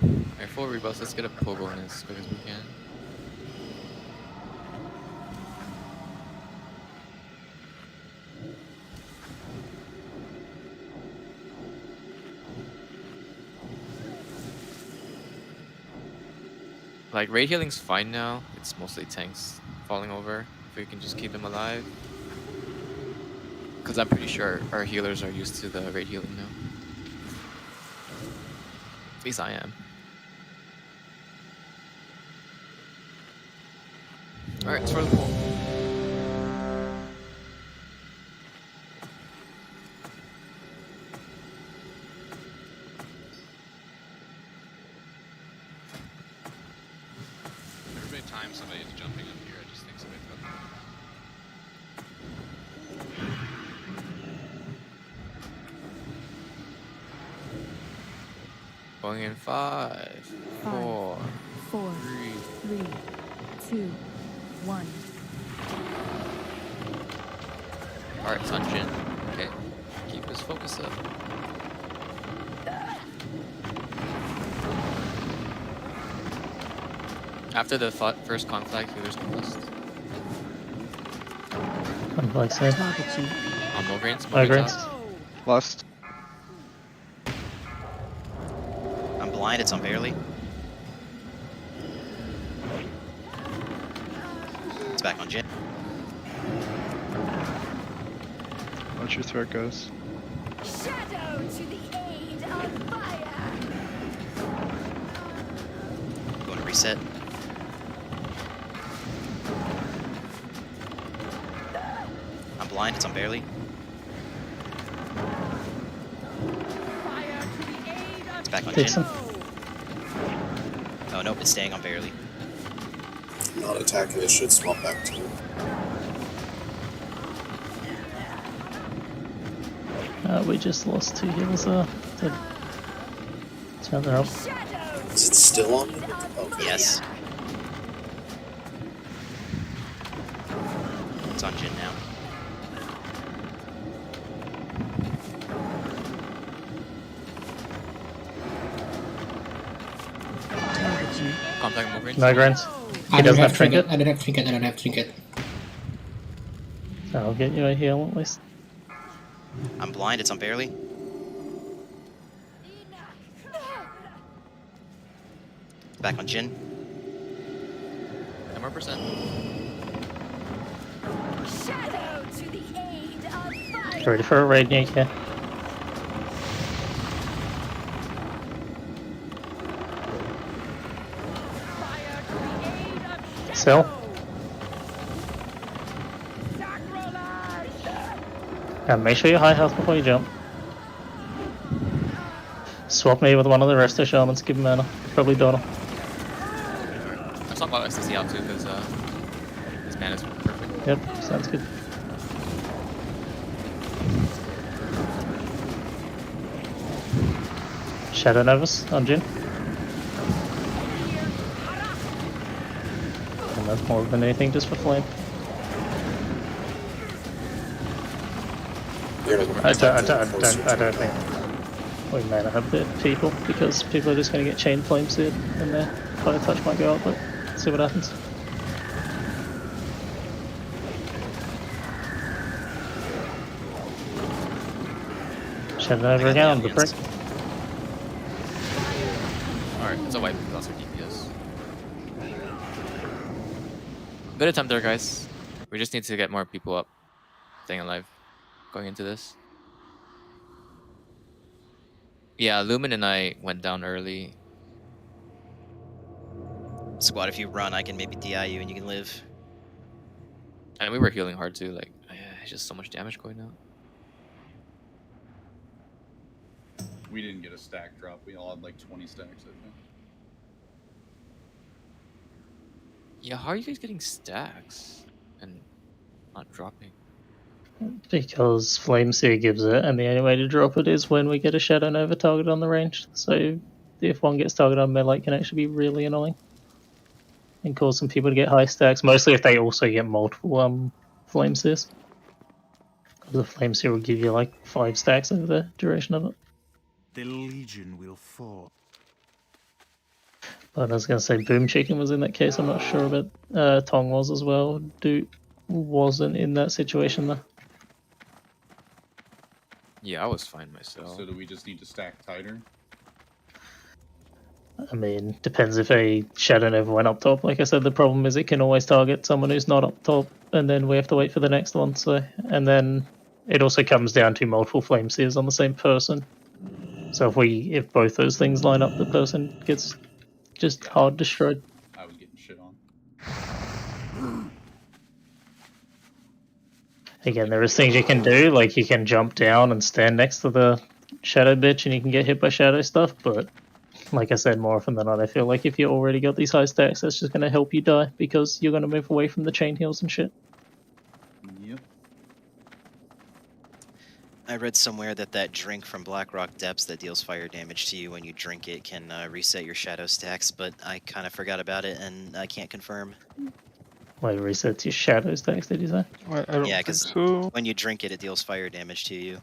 Alright, full rebuffs. Let's get a pogo in as quick as we can. Like, raid healing's fine now. It's mostly tanks falling over. If we can just keep them alive. Because I'm pretty sure our healers are used to the raid healing now. At least I am. Alright, let's throw the pool. Every time somebody's jumping up here, I just think somebody's got Going in 5, 4, 4, 3, 2, 1. Alright, it's on Jin. Okay. Keep his focus up. After the first conflict, healers can list. Conflict side. On migraines. Migraines. Lust. I'm blind, it's on barely. It's back on Jin. Watch your threat, guys. Shadow to the aid of fire. Going to reset. I'm blind, it's on barely. It's back on Jin. Oh nope, it's staying on barely. Not attacking it, should swap back to him. We just lost 2 healers there. Turn her up. Is it still on? Okay. Yes. It's on Jin now. Contact migraines. Migraines. I He don't doesn't have have trinket. I don't have trinket. I don't have trinket. So I'll get you a heal at least. I'm blind, it's on barely. Back on Jin. more percent. Shadow to the aid of fire. Ready for a raid, Nick? Yeah. Sell. And make sure you're high health before you jump. Swap me with one of the rest of the shamans, give him mana. Probably Donald. Let's talk about STC out too, because his mana's perfect. Yep, sounds good. Shadow Novus on Jin. And that's more than anything just for flame. I don't think we may not have the people, because people are just going to get chain flame seared and their fire touch might go up, but see what happens. Shadow over again on the prick. Alright, it's a wipe, lost our DPS. Good attempt there, guys. We just need to get more people up, staying alive, going into this. Yeah, Lumen and I went down early. Squad, if you run, I can maybe DI you and you can live. And we were healing hard too, like, it's just so much damage going out. We didn't get a stack drop. We all had like 20 stacks, I think. Yeah, how are you guys getting stacks and not dropping? Because Flame Seer gives it, and the only way to drop it is when we get a Shadow Nova target on the range. So if one gets targeted on melee, it can actually be really annoying and cause some people to get high stacks, mostly if they also get multiple Flame Seers. Because the Flame Seer will give you like 5 stacks over the duration of it. The Legion will fall. But I was going to say Boom Chicken was in that case, I'm not sure, but Tong was as well. Dude wasn't in that situation though. Yeah, I was fine myself. So do we just need to stack tighter? I mean, depends if a Shadow Nova went up top. Like I said, the problem is it can always target someone who's not up top, and then we have to wait for the next one. So, and then it also comes down to multiple Flame Seers on the same person. So if both those things line up, the person gets just hard destroyed. I was getting shit on. Again, there is things you can do, like you can jump down and stand next to the Shadow bitch and you can get hit by Shadow stuff, but like I said, more often than not, I feel like if you already got these high stacks, that's just going to help you die, because you're going to move away from the chain heals and shit. Yep. I read somewhere that drink from Blackrock Depths that deals fire damage to you when you drink it can reset your shadow stacks, but I kind of forgot about it and I can't confirm. Wait, resets your shadow stacks, did you say? I don't Yeah, think because so. when you drink it, it deals fire damage to you.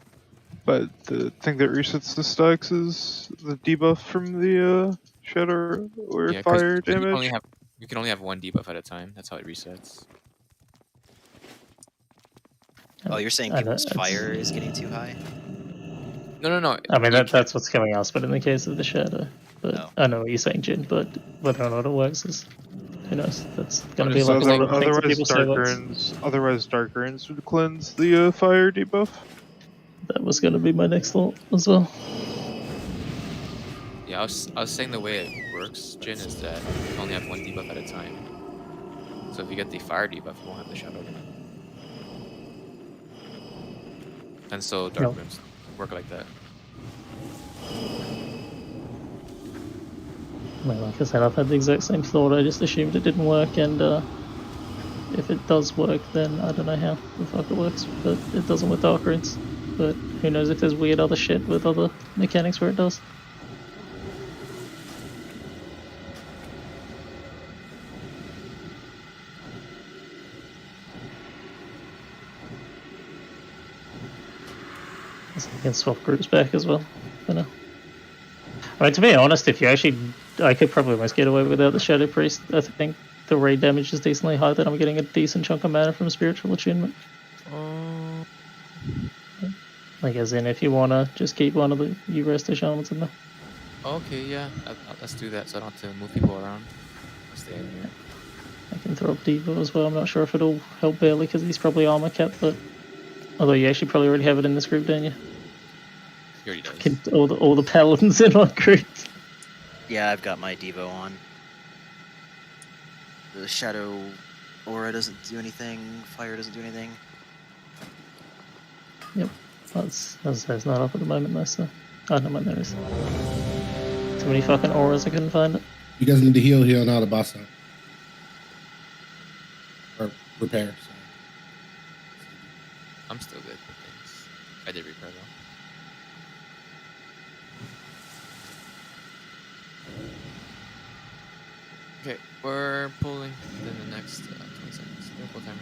But the thing that resets the stacks is the debuff from the shadow or Yeah, 'cause fire you can damage. only have one debuff at a time. That's how it resets. Oh, you're saying people's fire is getting too high? No. I mean, that's what's coming out, but in the case of the shadow. But I know what you're saying, Jin, but whether or not it works is, who knows? That's going to be like a lot of things that people say works. Otherwise, Dark Runes would cleanse the fire debuff. That was going to be my next thought as well. Yeah, I was saying the way it works, Jin, is that you only have one debuff at a time. So if you get the fire debuff, you won't have the shadow. And so Dark Runes work like that. Well, like I said, I've had the exact same thought. I just assumed it didn't work, and if it does work, then I don't know how the fuck it works, but it doesn't with Dark Runes. But who knows if there's weird other shit with other mechanics where it does. You can swap groups back as well. I know. I mean, to be honest, if you actually, I could probably almost get away without the Shadow Priest. I think the raid damage is decently high, that I'm getting a decent chunk of mana from Spiritual Attunement. Like, as in, if you wanna just keep one of the Resto Shamans in there. Okay, yeah, let's do that so I don't have to move people around. I'll stay in here. can throw up Devo as well. I'm not sure if it'll help Bailey because he's probably armor capped, but although you actually probably already have it in this group, don't you? He already does. All the paladins in one group. Yeah, I've got my Devo on. The Shadow Aura doesn't do anything. Fire doesn't do anything. Yep, that's not up at the moment though. So, oh no, man, there is. Too many fucking auras. I couldn't find it. You guys need to heal now the boss down. Or repair. Sorry. I'm still good. Thanks. I did repair though. Okay, we're pulling within the next 20 seconds. Full timer.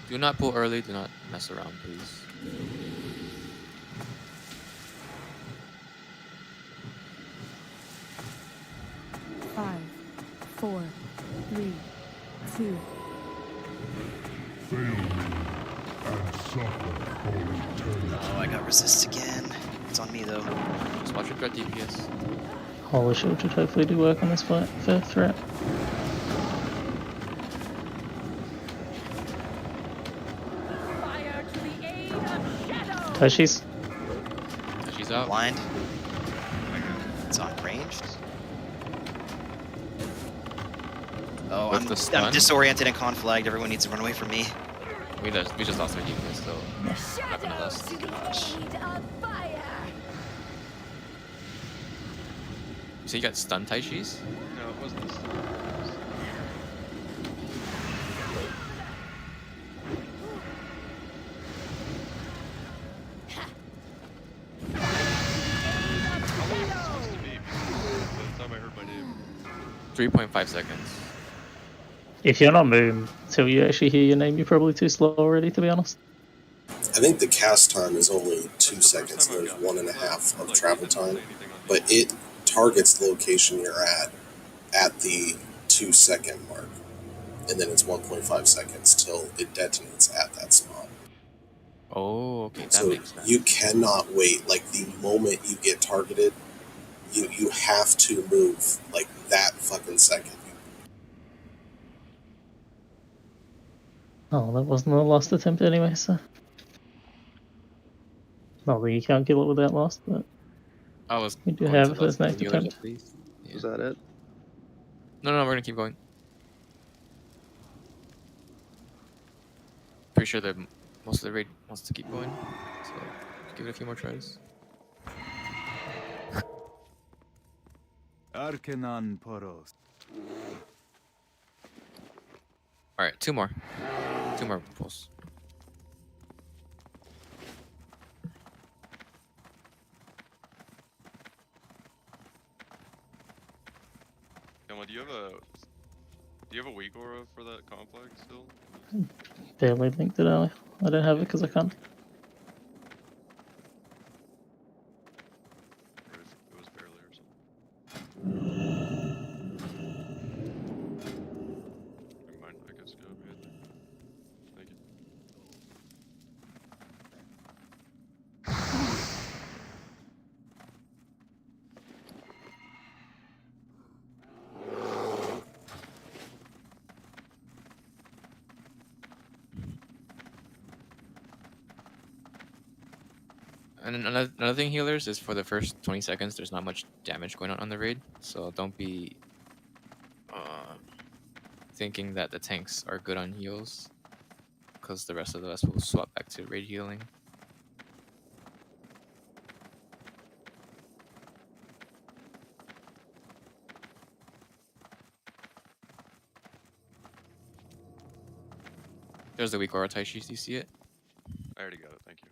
Do not pull early. Do not mess around, please. Five, 4, 3, 2. Fail me and suffer for eternity. Oh, I got resist again. It's on me though. Just watch your threat DPS. Holy shield should hopefully do work on this fight. Fair threat. Fire to the aid of shadow. Tashi's. Tashi's out. Blind. It's on ranged. Oh, With I'm the stun? disoriented and conflagged. Everyone needs to run away from me. We just lost our DPS, so not gonna last. So you got stun Taishis? No, it wasn't the stun. How long is it supposed to be? By the time I heard my name. 3.5 seconds. If you're not moving till you actually hear your name, you're probably too slow already, to be honest. I think the cast time is only 2 seconds, and there's 1.5 of travel time, but it targets the location you're at the 2 second mark, and then it's 1.5 seconds till it detonates at that spot. Oh, okay, that So makes sense. you cannot wait. Like, the moment you get targeted, you have to move like that fucking second. Oh, that wasn't a last attempt anyway, so. Not that you can't kill it without last, but I was. we do going have to it for this let next the healers attempt. at least. Yeah. Was that it? No, we're gonna keep going. Pretty sure that most of the raid wants to keep going, so give it a few more tries. Arcanon Poros. Alright, 2 more. 2 more pulls. Emma, do you have a weak aura for that complex still? Barely linked it earlier. I don't have it because I can't. It was barely or something. Never mind, I guess go ahead. Thank you. And another thing, healers, is for the first 20 seconds, there's not much damage going on the raid, so don't be thinking that the tanks are good on heals, because the rest of us will swap back to raid healing. There's the weak aura Taishi, do you see it? I already got it, thank you.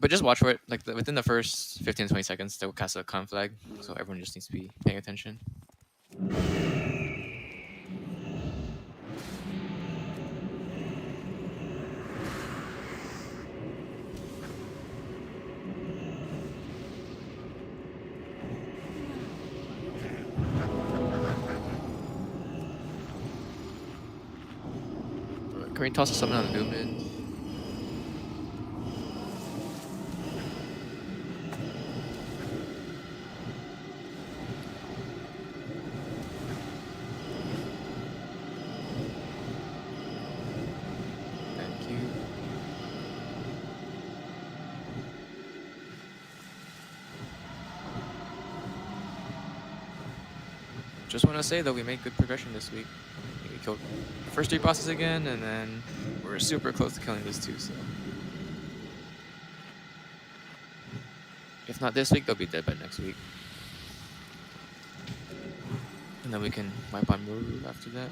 But just watch for it, like within the first 15-20 seconds, they will cast a con flag, so everyone just needs to be paying attention. Can we toss a summon on the new mid? Just want to say though, we made good progression this week. We killed the first 3 bosses again, and then we're super close to killing this too. So if not this week, they'll be dead by next week, and then we can wipe on Muru after that.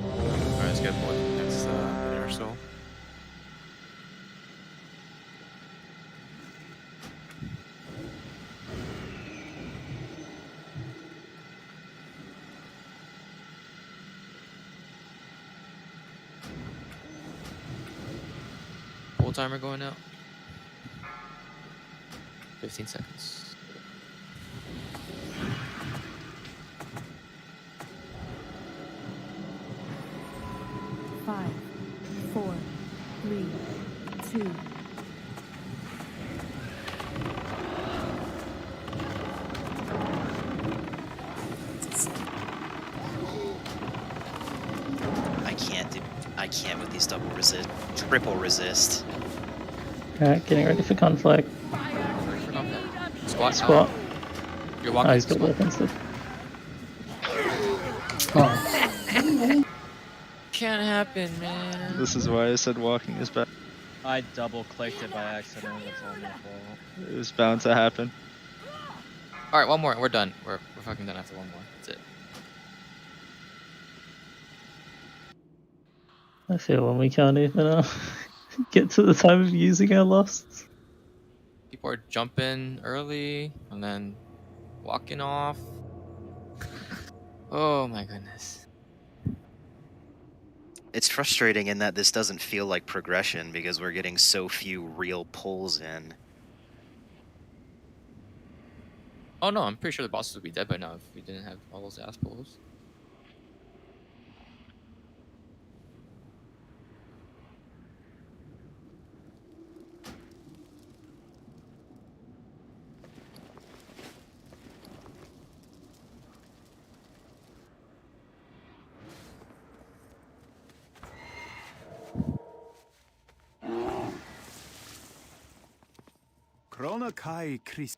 Alright, let's get more next minute or so. Full timer going out. 15 seconds. Five, 4, 3, 2. I can't with these double resist, triple resist. Alright, getting ready for conflict. Squat. Squat. You're walking. Oh, he's got weapons stuff. Can't happen, man. This is why I said walking is bad. I double clicked it by accident. That's all my fault. It was bound to happen. All right, one more. We're done. We're fucking done after one more. That's it. I feel when we can't even get to the time of using our lusts. People are jumping early and then walking off. Oh my goodness. It's frustrating in that this doesn't feel like progression because we're getting so few real pulls in. Oh no, I'm pretty sure the bosses would be dead by now if we didn't have all those ass pulls. Krona Kai Chris.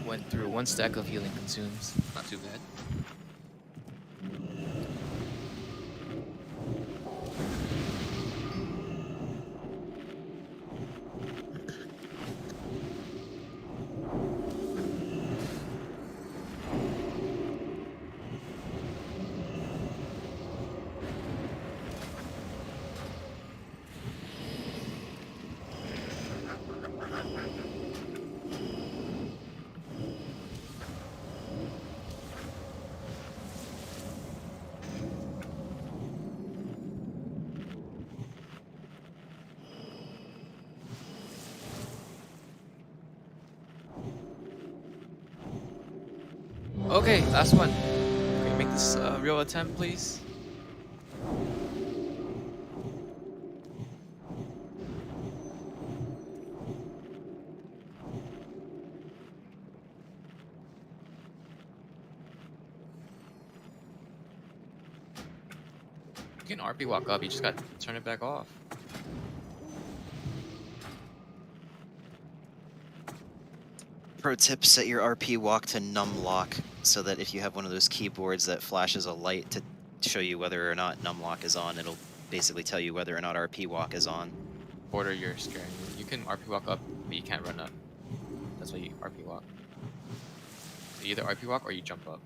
Went through 1 stack of healing consumes. Not too bad. Okay, last one. Okay, make this a real attempt, please? You can RP walk up, you just got to turn it back off. Pro tip, set your RP walk to num lock so that if you have one of those keyboards that flashes a light to show you whether or not num lock is on, it'll basically tell you whether or not RP walk is on. Border, you're scaring me. You can RP walk up, but you can't run up. That's why you RP walk. You either RP walk or you jump up.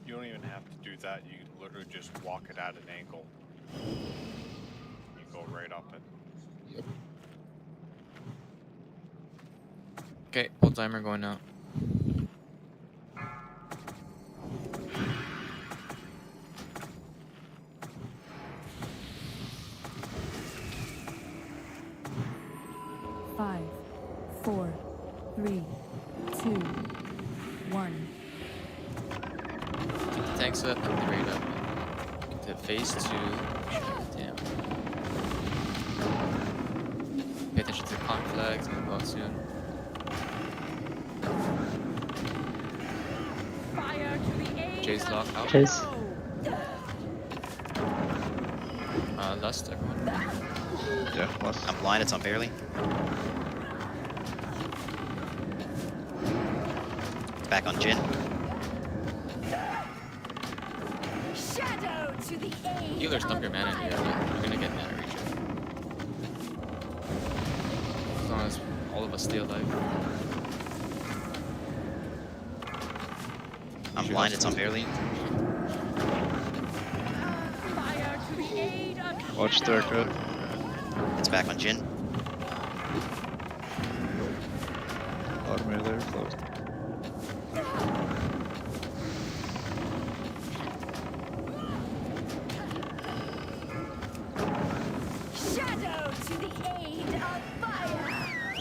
You don't even have to do that. You can literally just walk it at an angle. You go right up it. Yep. Okay, pull timer going out. Five, 4, 3, 2, 1. Keep the tanks up, keep the raid up. Get to phase 2. Damn. Pay attention to conflicts, gonna go out soon. Fire to the aid Jay's of lock out. Chase. Lust, everyone. Yeah, lust. I'm blind, it's on barely. It's back on Jin. Shadow to the aid. Healers dump your mana here. You're gonna get mana regen. As long as all of us stay alive. I'm blind, it's on barely. Fire to the aid of Watch there, good. It's back on Jin. Automated there, close. shadow to the aid of fire.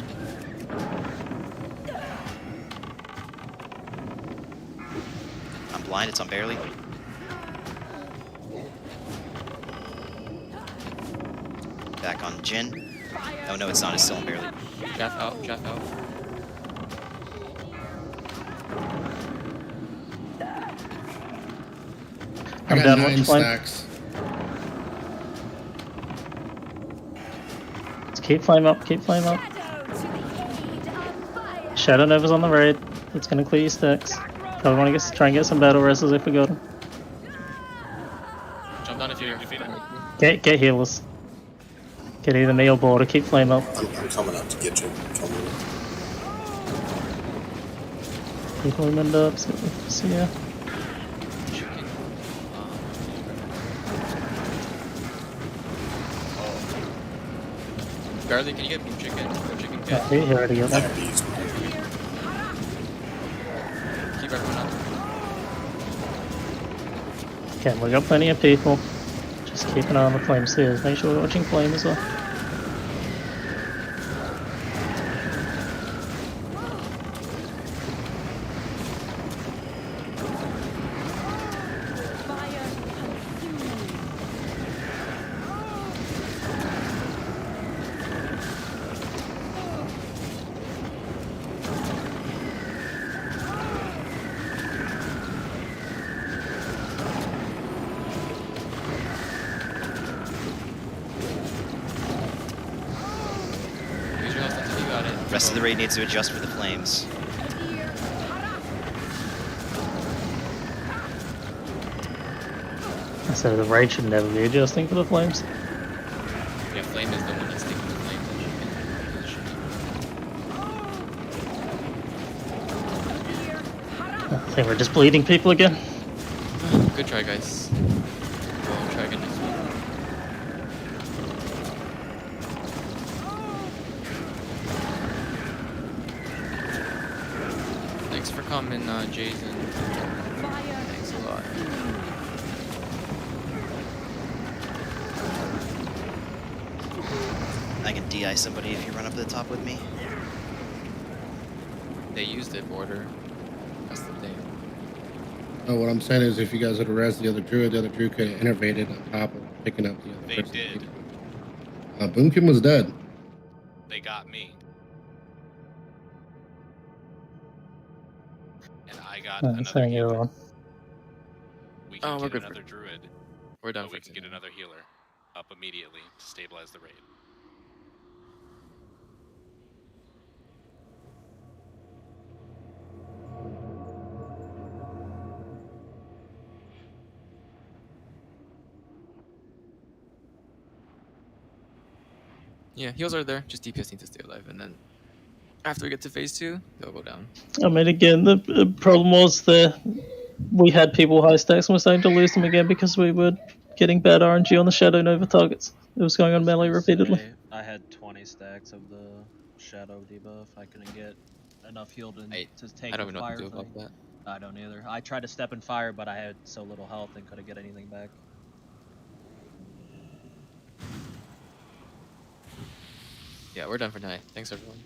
I'm blind, it's on barely. Back on Jin. Oh no, it's not, it's still on barely. Jeff out, Jeff out. I I'm got down 9 much flame. stacks. Let's keep flame up, keep flame up. Shadow Nova's on the raid. It's gonna clear your stacks. Probably want to try and get some battle rests if we got them. Jump down if you're defeated. Get healers. Get either me or Border. Keep flame up. I'm coming up to get you. Coming. Keep wind up. See ya. Barley, can you get boom chicken? Boom chicken Yeah, kit. he already got that. Keep everyone up. Okay, we got plenty of people. Just keep an eye on the flame stairs. Make sure we're watching flame as well. Use your health until you got it. Rest of the raid needs to adjust for the flames. I said the raid should never be adjusting for the flames. Yeah, flame is the one that's taking the flame. I think we're just bleeding people again. Good try, guys. We'll try again next week. Thanks for coming, Jason. Thanks a lot. I can DI somebody if you run up to the top with me. They used it, Border. That's the thing. No, what I'm saying is if you guys would have res the other druid could have innervated on top of picking up the other They person. did. Boomkin was dead. They got me. And I got Let's another hang it healer. on. We can we're get good another druid. We're done but we for can get another healer up immediately to stabilize the raid. Yeah, heals are there. Just DPS need to stay alive, and then after we get to phase 2, they'll go down. I mean, again, the problem was we had people high stacks and we're starting to lose them again because we were getting bad RNG on the Shadow Nova targets. It was going on melee repeatedly. I had 20 stacks of the Shadow debuff. I couldn't get enough heal to take I don't the even know what fire to do about thing. that. I don't either. I tried to step in fire, but I had so little health and couldn't get anything back. Yeah, we're done for tonight. Thanks, everyone.